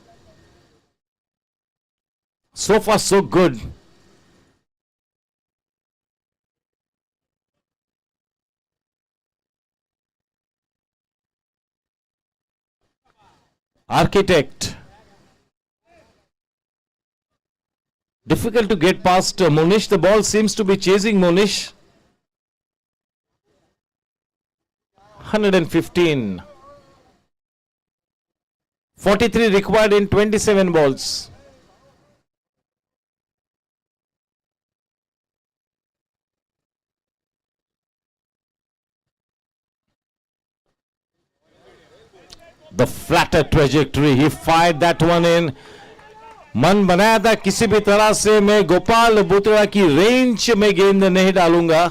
So far so good. Architect. Difficult to get past Monish. The ball seems to be chasing Monish. 115. 43 required in 27 balls. The flatter trajectory. He fired that one in. मन बनाया था किसी भी तरह से मैं गोपाल बुत्रा की range में गेंद नहीं डालूंगा.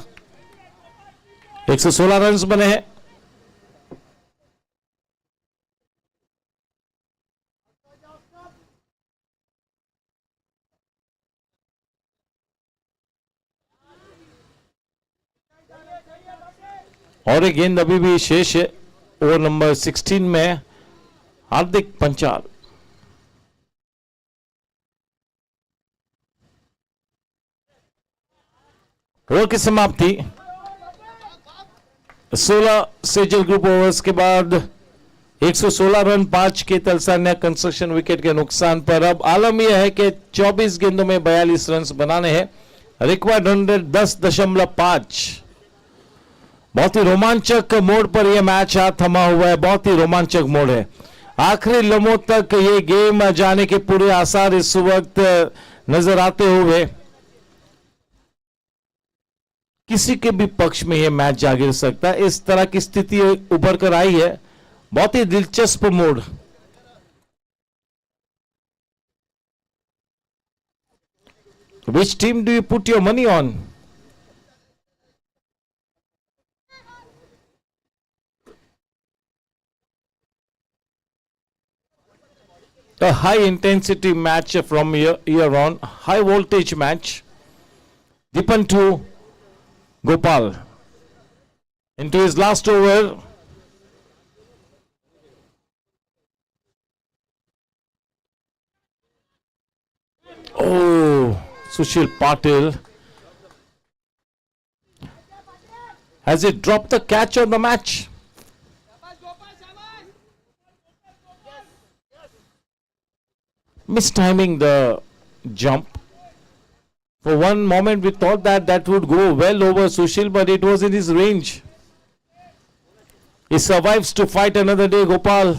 116 रन बने हैं. और एक गेंद अभी भी शेष है. ओवर नंबर 16 में हार्दिक पंचाल। ओवर की समाप्ति 16 सेजल ग्रुप ओवर्स के बाद 116 रन 5 के तलसान्या कंस्ट्रक्शन विकेट के नुकसान पर। अब आलम यह है कि 24 गेंदों में 42 रन बनाने हैं। रिक्वायर्ड 110.5। बहुत ही रोमांचक मोड़ पर यह मैच हाथ थमा हुआ है। बहुत ही रोमांचक मोड़ है। आखिरी लम्हों तक ये गेम जाने के पूरे आसार इस वक्त नजर आते हुए किसी के भी पक्ष में यह मैच जा गिर सकता है। इस तरह की स्थिति उभर कर आई है। बहुत ही दिलचस्प मोड़। Which team do you put your money on? A high intensity match from here on, high voltage match. Dipan to Gopal into his last over. Oh, Sushil Patil. Has he dropped the catch on the match? Mistiming the jump. For one moment we thought that that would go well over Sushil, but it was in his range. He survives to fight another day, Gopal.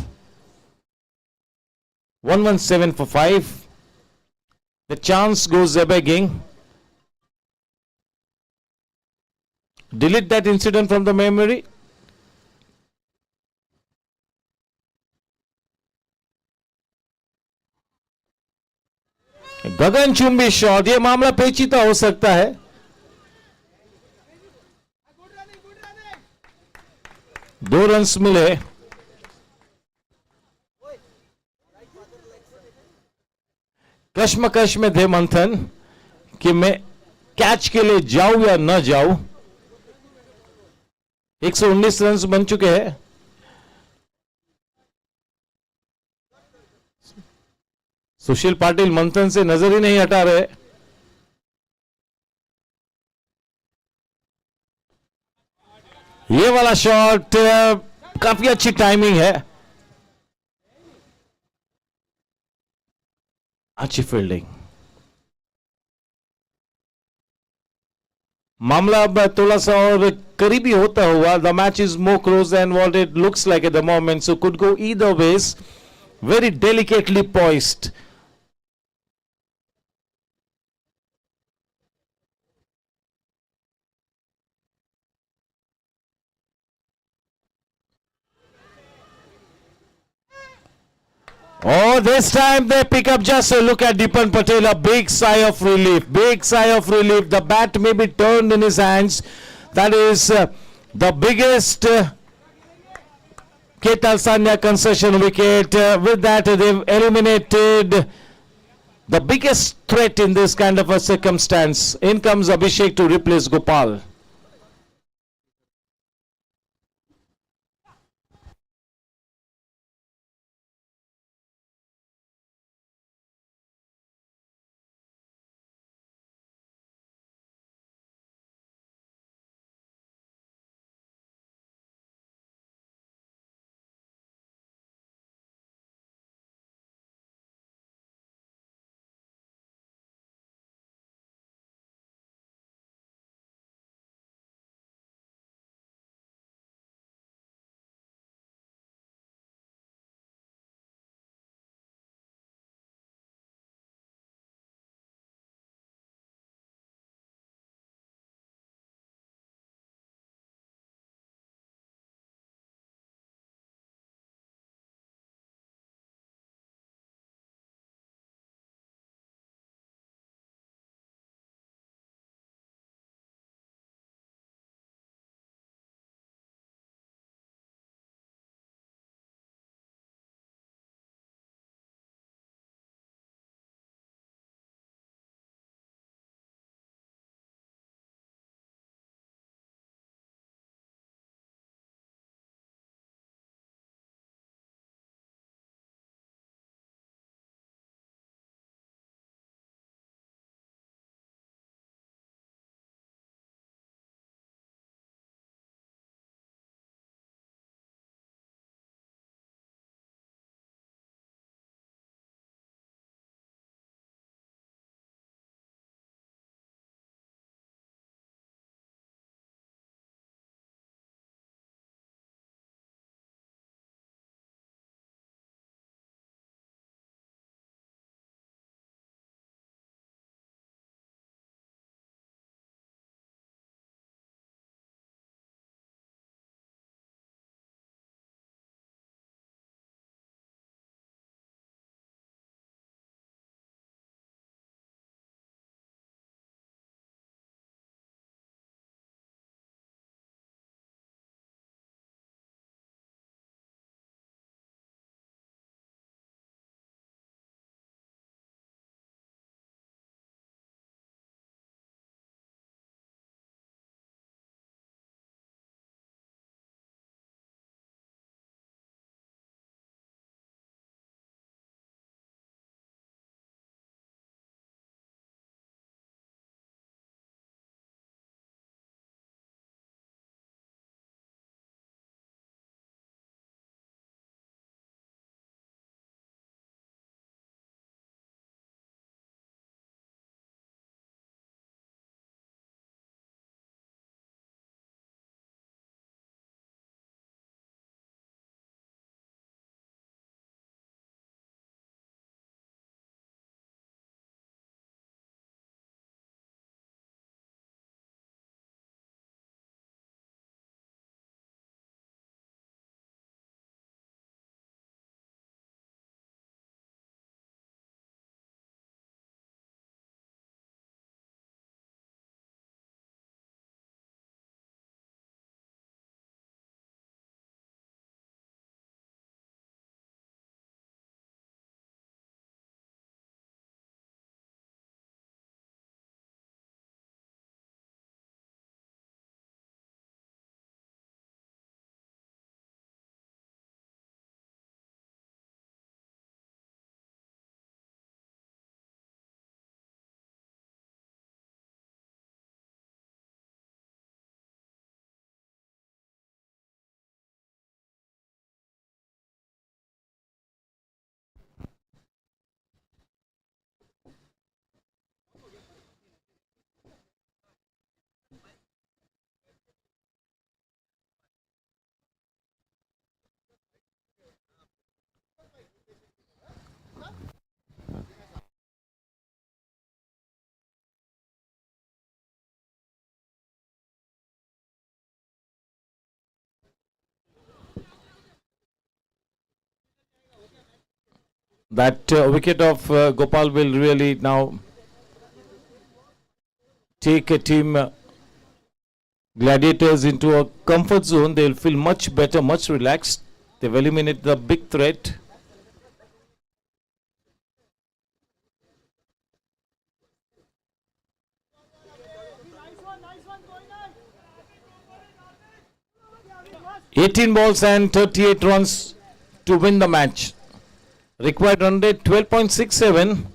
117 for 5. The chance goes begging. Delete that incident from the memory. गगनचुंबी shot, ये मामला पेचीदा हो सकता है। दो runs मिले। कश्मकश में थे मंथन कि मैं कैच के लिए जाऊं या न जाऊं। 119 रन्स बन चुके हैं। सुशील पाटिल मंथन से नजर ही नहीं हटा रहे। ये वाला शॉट काफी अच्छी टाइमिंग है। अच्छी फील्डिंग। मामला अब थोड़ा सा और करीबी होता हुआ। The match is more close than what it looks like at the moment, so could go either ways. Very delicately poised. Oh, this time they pick up. Just a look at Dipan Patel, a big sigh of relief. Big sigh of relief. The bat may be turned in his hands. That is the biggest Ketal Sanya concession wicket. With that, they've eliminated the biggest threat in this kind of a circumstance. In comes Abhishek to replace Gopal. That wicket of Gopal will really now take a team Gladiators into a comfort zone. They'll feel much better, much relaxed. They've eliminated the big threat. "18 balls and 38 runs to win the match. Required run rate 12.67.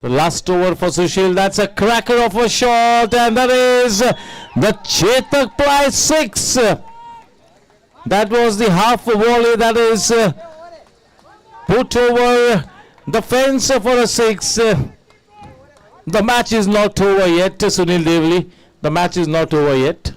The last over for Sushil. That's a cracker of a shot, and that is the Chetak Ply 6. That was the half volley that is put over the fence for a 6. The match is not over yet, Sunil Devli. The match is not over yet.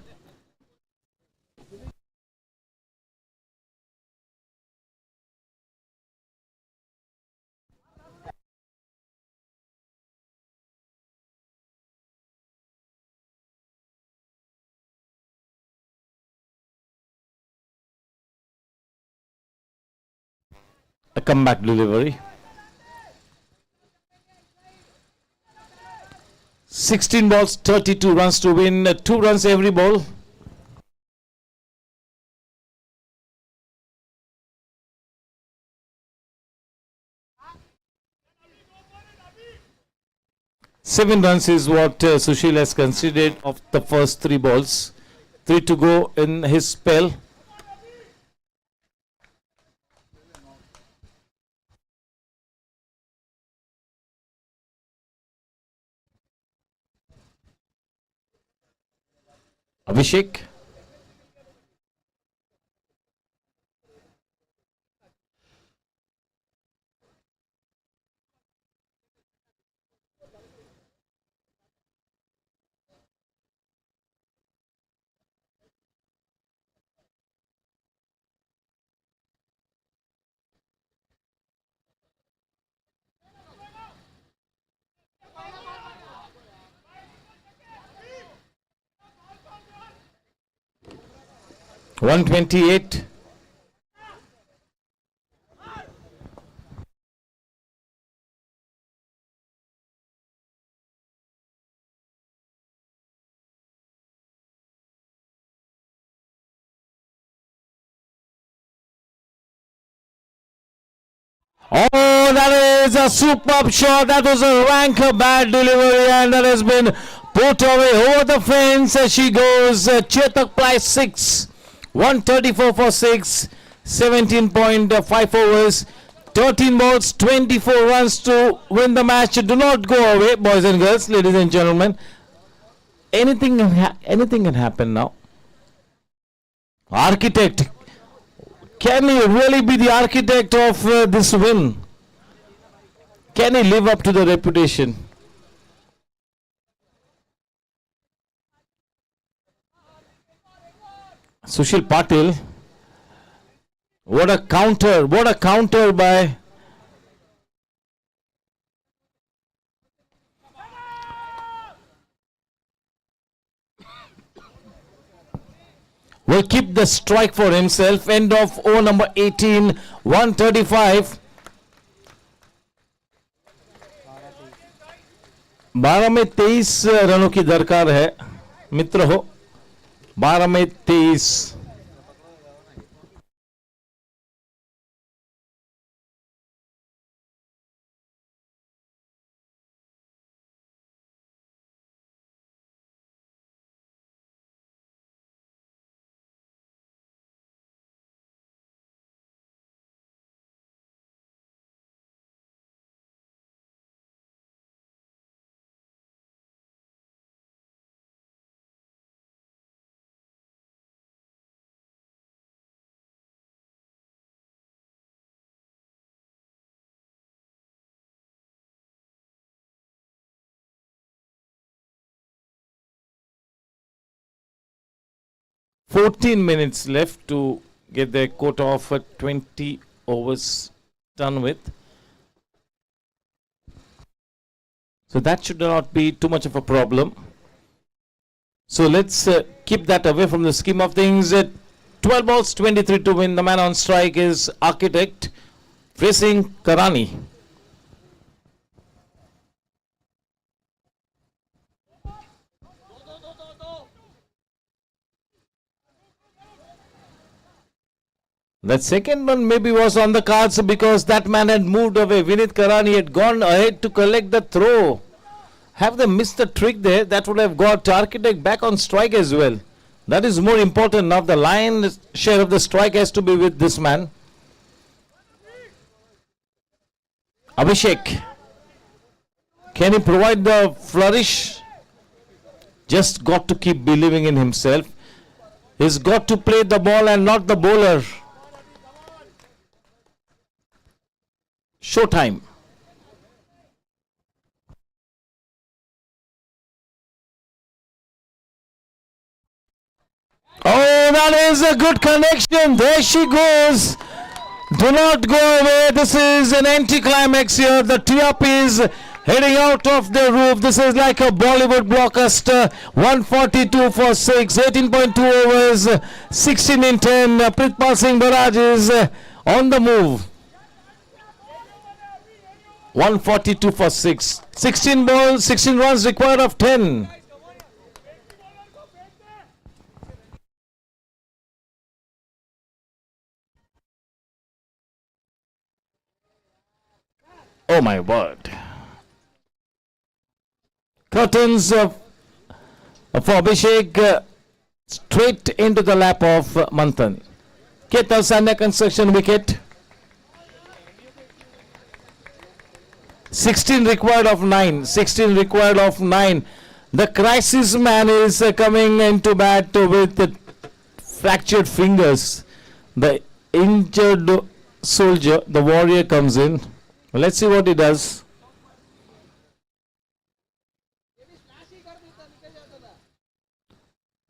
A comeback delivery. 16 balls, 32 runs to win. 2 runs every ball. Seven runs is what Sushil has considered of the first 3 balls. 3 to go in his spell. Abhishek. "128. Oh, that is a superb shot. That was a rank bad delivery, and that has been put away over the fence. She goes Chetak Ply 6. 134 for 6. 17.5 overs. 13 balls, 24 runs to win the match. Do not go away, boys and girls, ladies and gentlemen. Anything can happen now. Architect. Can he really be the architect of this win? Can he live up to the reputation? Sushil Patil. What a counter. What a counter by will keep the strike for himself. End of over number 18, 135. 12 में 23 रनों की दरकार है मित्र हो। 12 में 23। 14 minutes left to get their quota of 20 overs done with. So that should not be too much of a problem. So let's keep that away from the scheme of things. 12 balls, 23 to win. The man on strike is Architect facing Karani. That second one maybe was on the cards because that man had moved away. Vinit Karani had gone ahead to collect the throw. Have they missed the trick there? That would have got Architect back on strike as well. That is more important now. The lion's share of the strike has to be with this man. Abhishek. Can he provide the flourish? Just got to keep believing in himself. He's got to play the ball and not the bowler. Showtime. Oh, that is a good connection. There she goes. Do not go away. This is an anti-climax here. The tee-up is heading out of the roof. This is like a Bollywood blockbuster. 142 for 6. 18.2 overs. 16 in 10. Pritpal Singh Baraj is on the move. 142 for 6. 16 balls, 16 runs required of 10. Oh my word. Curtains for Abhishek straight into the lap of Manthan. Ketal Sanya construction wicket. 16 required of 9. 16 required of 9. The crisis man is coming into bat with fractured fingers. The injured soldier, the warrior, comes in. Let's see what he does.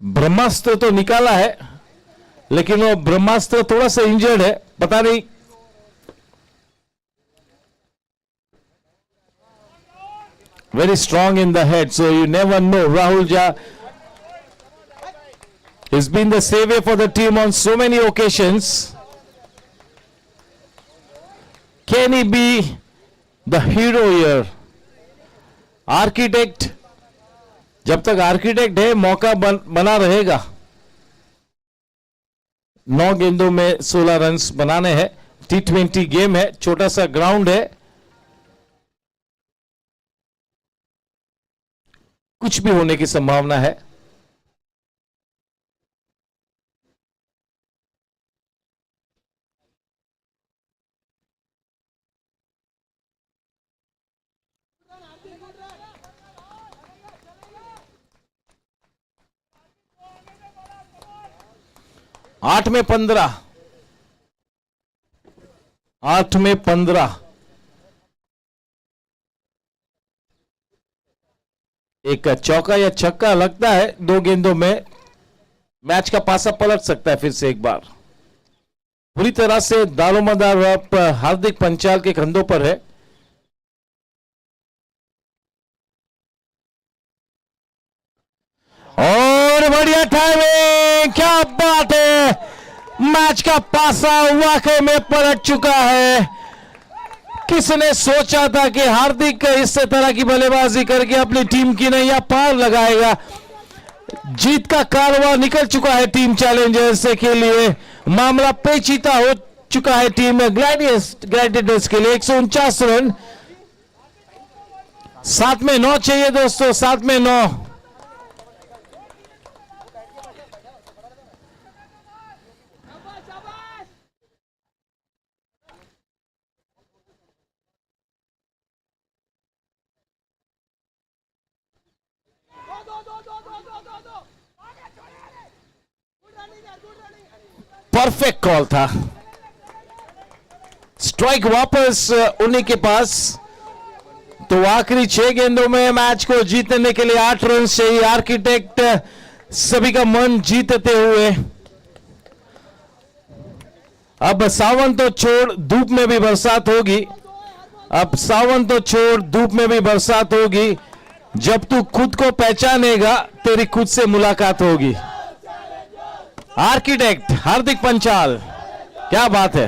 ब्रह्मास्त्र तो निकाला है लेकिन वो ब्रह्मास्त्र थोड़ा सा injured है पता नहीं very strong in the head, so you never know. Rahul Jha has been the savior for the team on so many occasions. Can he be the hero here? Architect, जब तक आर्किटेक्ट है मौका बना रहेगा. 9 गेंदों में 16 रन्स बनाने हैं. T20 गेम है, छोटा सा ग्राउंड है, कुछ भी होने की संभावना है. आठ में 15. एक चौका या छक्का लगता है 2 गेंदों में, मैच का पासा पलट सकता है फिर से एक बार. पूरी तरह से दारोमदार हार्दिक पंचाल के कंधों पर है. और बढ़िया टाइमिंग, क्या बात है. मैच का पासा वाकई में पलट चुका है. किसने सोचा था कि हार्दिक इस तरह की बल्लेबाजी करके अपनी टीम की नैया पार लगाएगा. जीत का कारवां निकल चुका है टीम चैलेंजर्स के लिए. मामला पेचीदा हो चुका है टीम ग्लैडिएटर्स के लिए. 149 रन. 7 में 9 चाहिए दोस्तों, 7 में 9. परफेक्ट कॉल था. स्ट्राइक वापस उन्हीं के पास. तो आखिरी 6 गेंदों में मैच को जीतने के लिए 8 रन चाहिए. आर्किटेक्ट सभी का मन जीतते हुए अब सावन तो छोड़ धूप में भी बरसात होगी। अब सावन तो छोड़ धूप में भी बरसात होगी। जब तू खुद को पहचानेगा तेरी खुद से मुलाकात होगी। आर्किटेक्ट हार्दिक पंचाल, क्या बात है।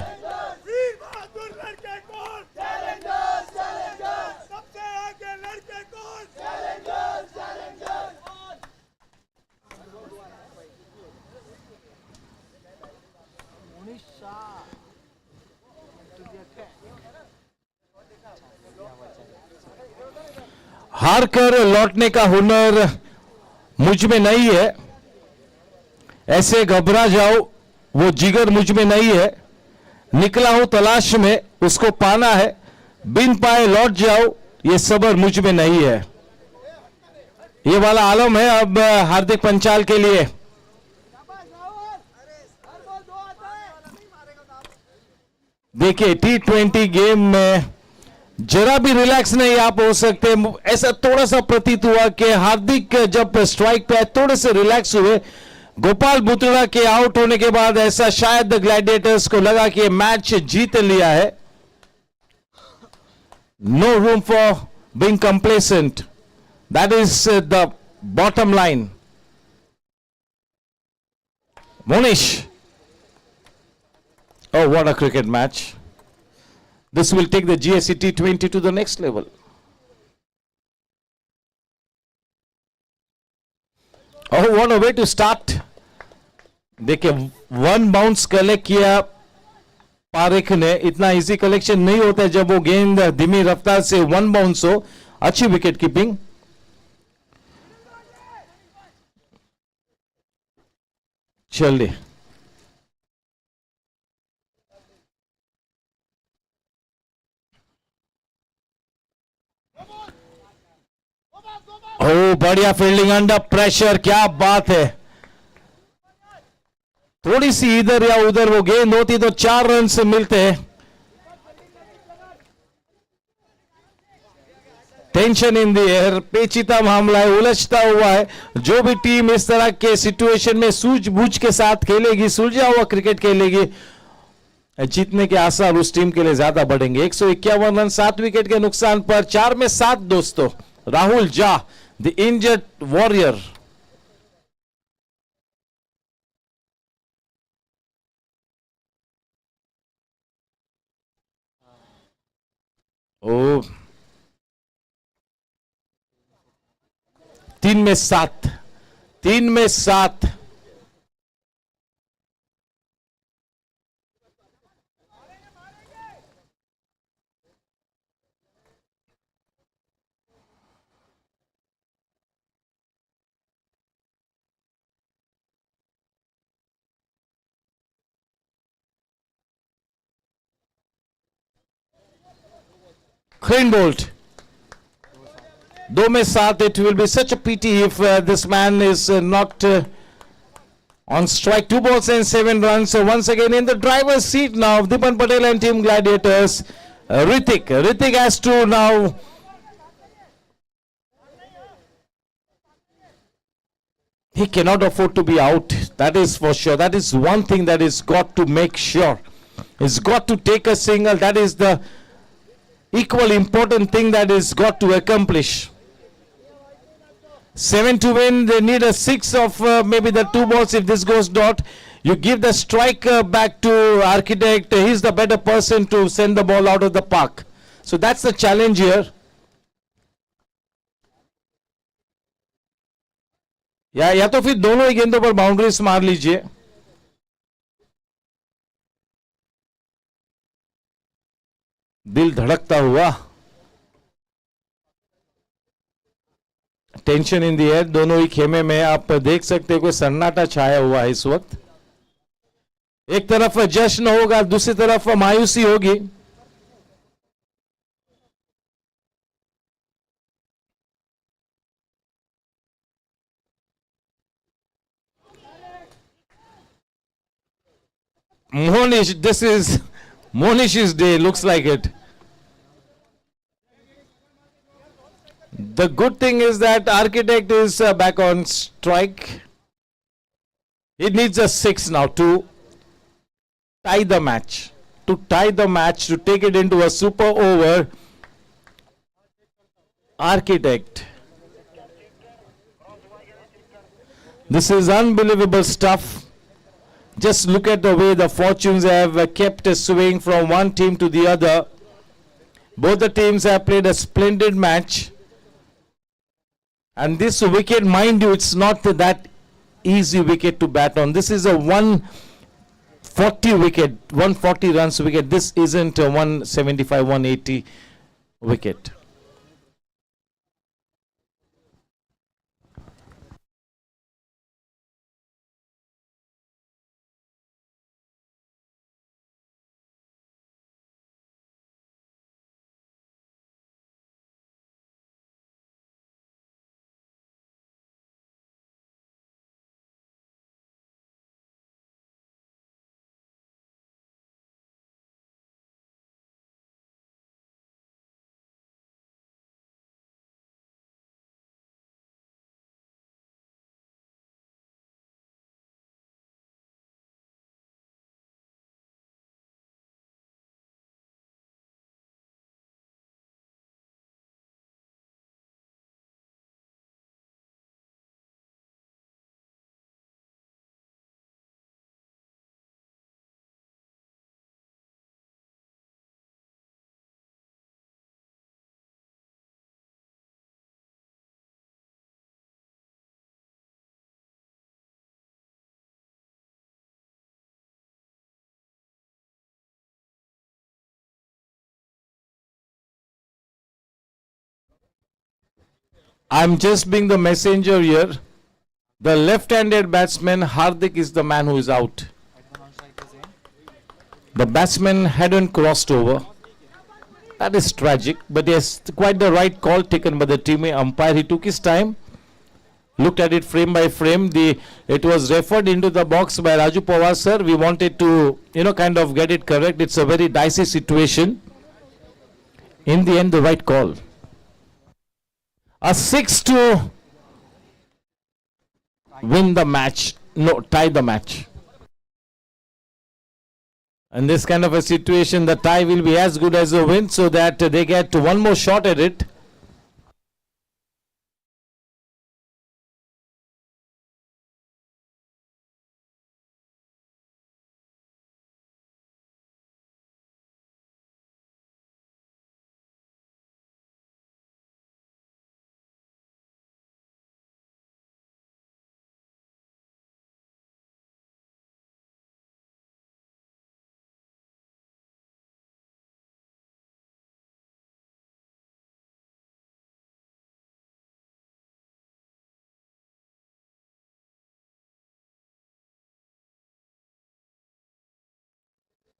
हार कर लौटने का हुनर मुझ में नहीं है। ऐसे घबरा जाओ वो जिगर मुझ में नहीं है। निकला हूं तलाश में, उसको पाना है। बिन पाए लौट जाओ, ये सबर मुझ में नहीं है। ये वाला आलम है अब हार्दिक पंचाल के लिए। देखिए T20 गेम में जरा भी रिलैक्स नहीं आप हो सकते। ऐसा थोड़ा सा प्रतीत हुआ कि हार्दिक जब स्ट्राइक पे थोड़े से रिलैक्स हुए। गोपाल बुतड़ा के आउट होने के बाद ऐसा शायद ग्लैडिएटर्स को लगा कि मैच जीत लिया है। No room for being complacent, that is the bottom line. Monish, oh what a cricket match. This will take the GSC T20 to the next level. Oh, what a way to start. देखिए, one bounce collect किया पारेख ने। इतना easy collection नहीं होता है जब वो गेंद धीमी रफ्तार से वन बाउंस हो। अच्छी विकेट कीपिंग। चलिए, ओ बढ़िया फील्डिंग अंडर प्रेशर, क्या बात है। थोड़ी सी इधर या उधर वो गेंद होती तो 4 रन से मिलते हैं। टेंशन इन दी एयर, पेचीदा मामला है, उलझता हुआ है। जो भी टीम इस तरह के सिचुएशन में सूझबूझ के साथ खेलेगी, सुलझा हुआ क्रिकेट खेलेगी, जीतने के आसार उस टीम के लिए ज्यादा बढ़ेंगे। 151 रन 7 विकेट के नुकसान पर 4 में 7 दोस्तों। राहुल जा द इंजर्ड वॉरियर। ओ 3 में 7, 3 में 7। Clean bowled. 2 में 7. It will be such a pity if this man is not on strike. 2 balls and 7 runs. So once again in the driver's seat now, Dipan Patel and Team Gladiators. Ritik has to now he cannot afford to be out. That is for sure. That is one thing that is got to make sure. He's got to take a single. That is the equal important thing that is got to accomplish. 7 to win, they need a 6 of maybe the 2 balls. If this goes dot, you give the strike back to Architect. He's the better person to send the ball out of the park. So that's the challenge here. या तो फिर दोनों ही गेंदों पर boundaries मार लीजिए। दिल धड़कता हुआ, टेंशन इन दी एयर। दोनों ही खेमे में आप देख सकते हो कोई सन्नाटा छाया हुआ है इस वक्त। एक तरफ जश्न होगा, दूसरी तरफ मायूसी होगी। Monish, this is Monish's day, looks like it. The good thing is that Architect is back on strike. He needs a 6 now to tie the match. To tie the match, to take it into a super over. Architect. This is unbelievable stuff. Just look at the way the fortunes have kept swaying from one team to the other. Both the teams have played a splendid match. And this wicket, mind you, it's not that easy wicket to bat on. This is a 140 wicket, 140 runs wicket. This isn't a 175, 180 wicket. I'm just being the messenger here. The left-handed batsman Hardik is the man who is out. The batsman hadn't crossed over. That is tragic, but yes, quite the right call taken by the team umpire. He took his time, looked at it frame by frame. It was referred into the box by Raju Pawar sir. We wanted to, kind of get it correct. It's a very dicey situation. In the end, the right call. A 6 to win the match. No, tie the match. In this kind of a situation, the tie will be as good as a win, so that they get one more shot at it.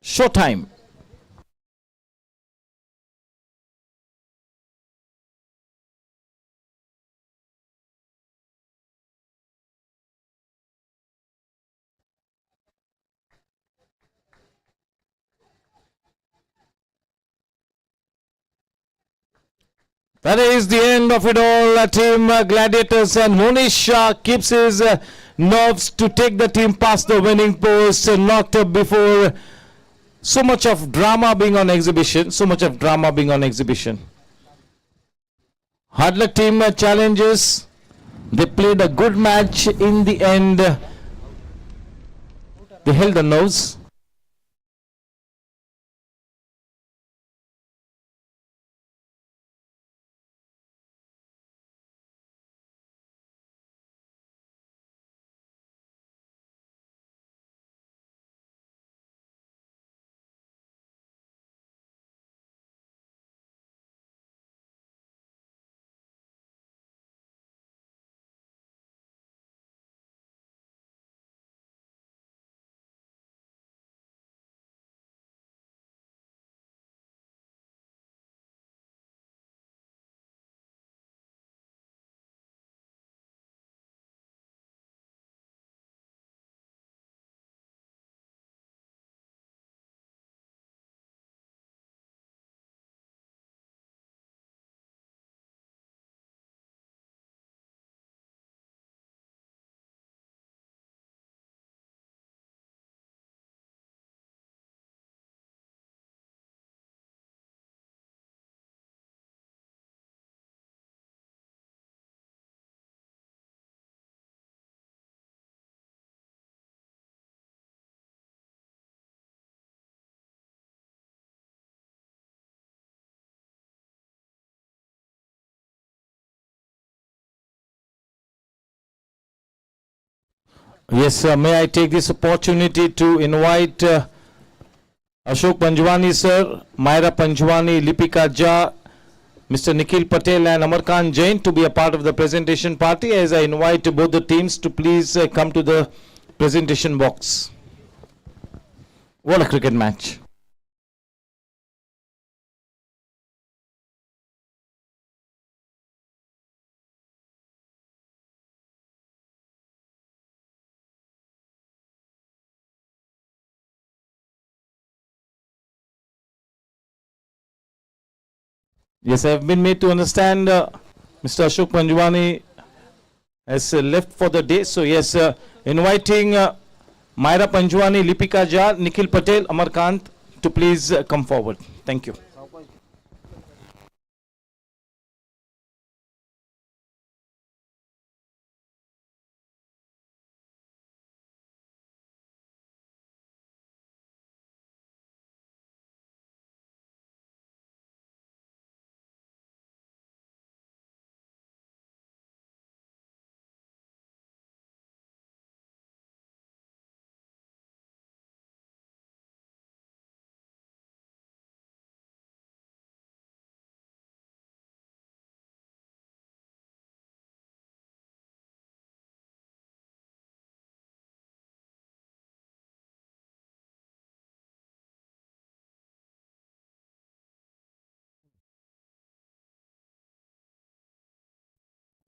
Showtime. That is the end of it all. Team Gladiators and Monish keeps his nerves to take the team past the winning post, knocked up before so much of drama being on exhibition. Hard luck team challenges. They played a good match in the end. They held the nerves. Yes, may I take this opportunity to invite Ashok Panjwani sir, Myra Panjwani, Lipika Jha, Mr. Nikhil Patel and Amarkant Jain to be a part of the presentation party, as I invite both the teams to please come to the presentation box. What a cricket match. Yes, I have been made to understand Mr. Ashok Panjwani has left for the day. So yes, inviting Myra Panjwani, Lipika Jha, Nikhil Patel, Amarkant to please come forward. Thank you.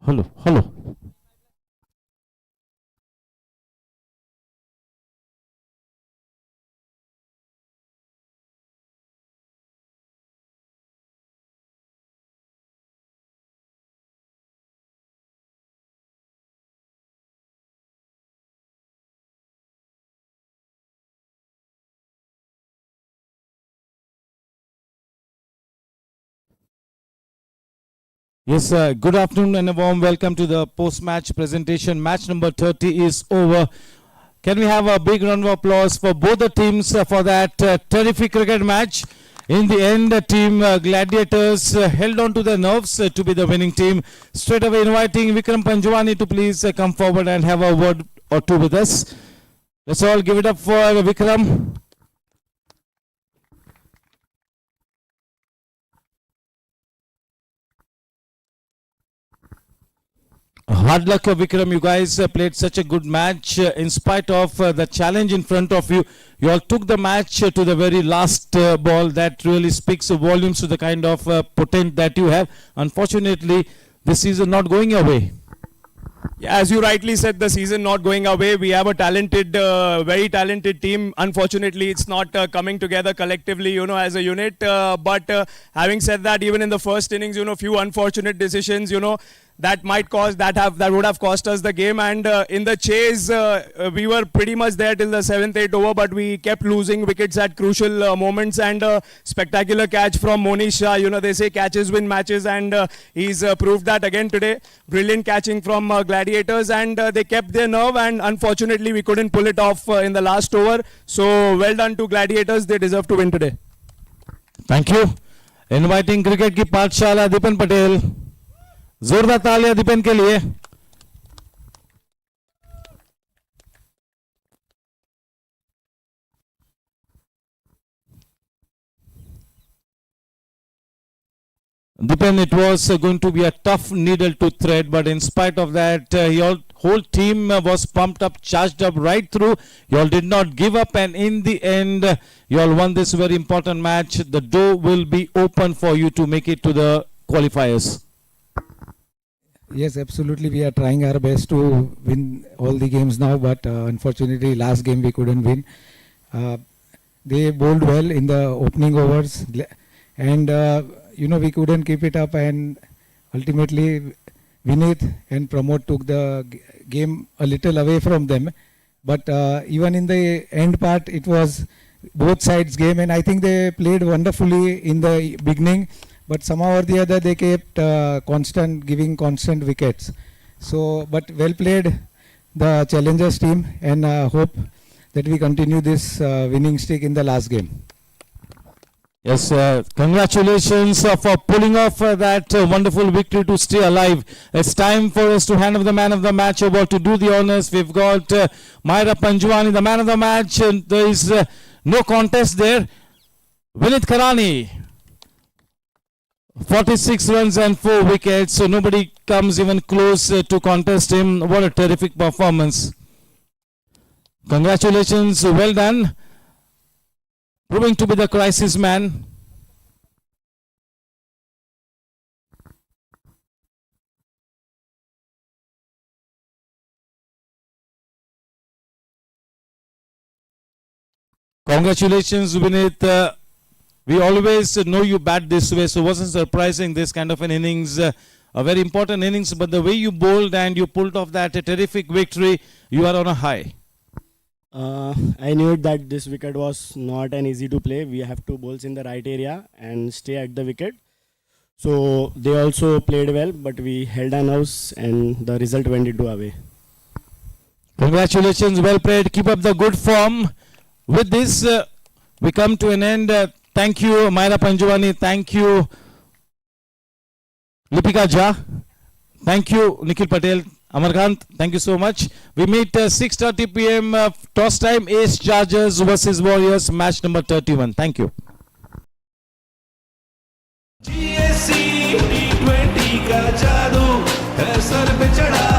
Hello, hello. Yes, good afternoon and a warm welcome to the post-match presentation. Match number 30 is over. Can we have a big round of applause for both the teams for that terrific cricket match? In the end, the team Gladiators held on to their nerves to be the winning team. Straight away inviting Vikram Panjwani to please come forward and have a word or two with us. Let's all give it up for Vikram. Hard luck, Vikram. You guys played such a good match. In spite of the challenge in front of you, you all took the match to the very last ball. That really speaks volumes to the kind of potential that you have. Unfortunately, this season not going your way. Yeah, as you rightly said, the season not going away. We have a talented, very talented team. Unfortunately, it's not coming together collectively, as a unit. But having said that, even in the first innings, few unfortunate decisions, that would have cost us the game. And in the chase, we were pretty much there till the 7th, 8th over, but we kept losing wickets at crucial moments. And spectacular catch from Monish Shah. They say catches win matches, and he's proved that again today. Brilliant catching from Gladiators, and they kept their nerve, and unfortunately we couldn't pull it off in the last over. So well done to Gladiators. They deserve to win today. Thank you. Inviting cricket की पाठशाला दीपन पटेल. जोरदार तालियां दीपन के लिए. Dipen, it was going to be a tough needle to thread, but in spite of that, your whole team was pumped up, charged up right through. You all did not give up, and in the end, you all won this very important match. The door will be open for you to make it to the qualifiers. Yes, absolutely. We are trying our best to win all the games now, but unfortunately, last game we couldn't win. They bowled well in the opening overs, and we couldn't keep it up, and ultimately Vinith and Pramod took the game a little away from them. But even in the end part, it was both sides game, and I think they played wonderfully in the beginning, but somehow or the other they kept giving constant wickets. So, but well played the challengers team, and hope that we continue this winning streak in the last game. Yes, congratulations for pulling off that wonderful victory to stay alive. It's time for us to hand over the man of the match over to do the honors. We've got Myra Panjwani, the man of the match. And there is no contest there. Vinit Karani, 46 runs and 4 wickets. So nobody comes even close to contest him. What a terrific performance. Congratulations, well done. Proving to be the crisis man. Congratulations, Vinith. We always know you bat this way, so wasn't surprising this kind of an innings, a very important innings, but the way you bowled and you pulled off that terrific victory, you are on a high. I knew that this wicket was not an easy to play. We have two balls in the right area and stay at the wicket. So they also played well, but we held our nerves and the result went into away. Congratulations, well played. Keep up the good form. With this, we come to an end. Thank you, Myra Panjwani. Thank you, Lipika Jha. Thank you, Nikhil Patel. Amarkant, thank you so much. We meet 6:30 p.m. Toss time. Ace Chargers versus Warriors, match number 31. Thank you. GSC T20 का जादू है sir पे चढ़ा।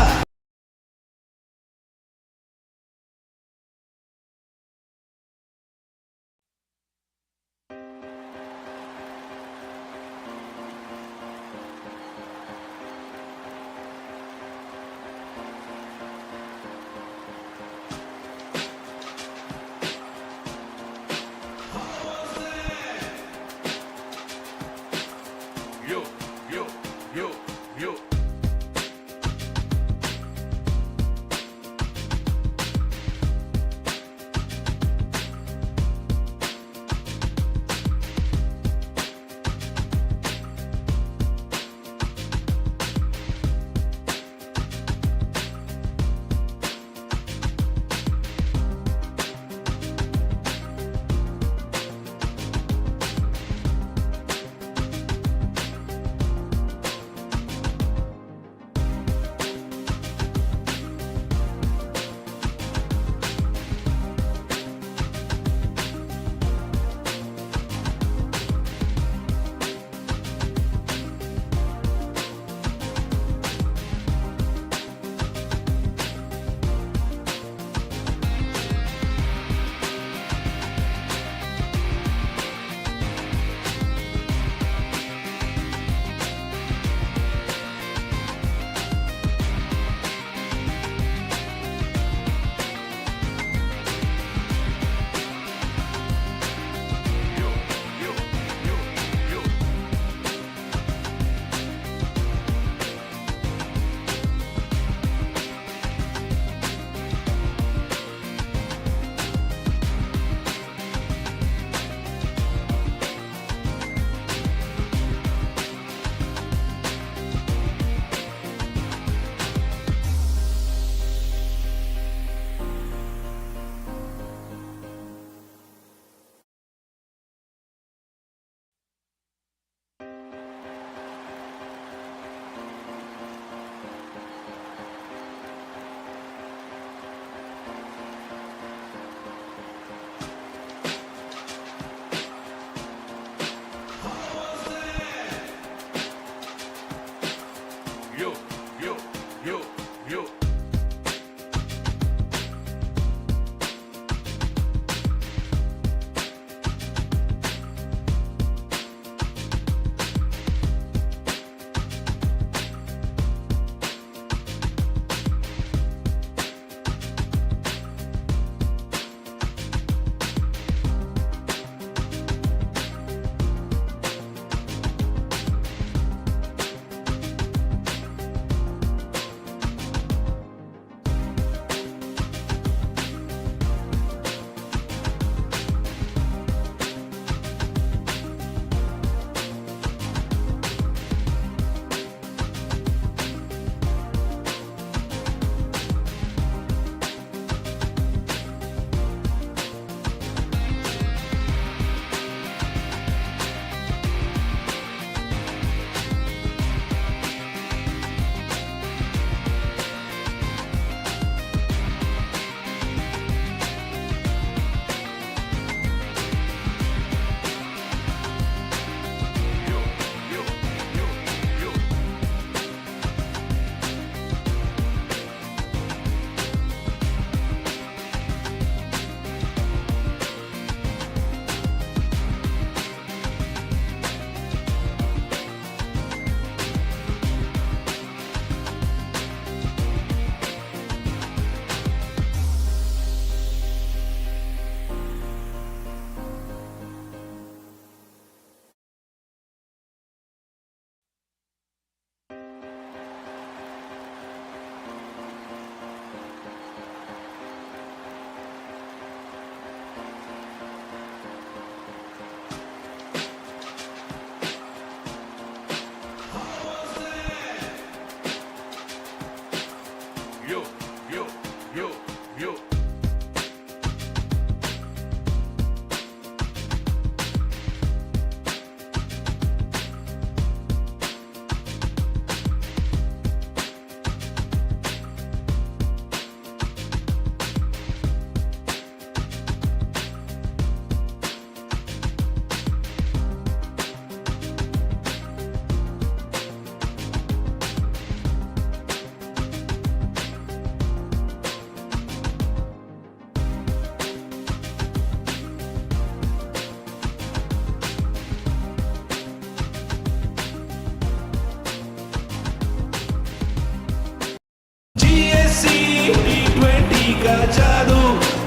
GSC T20 का जादू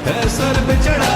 है sir पे चढ़ा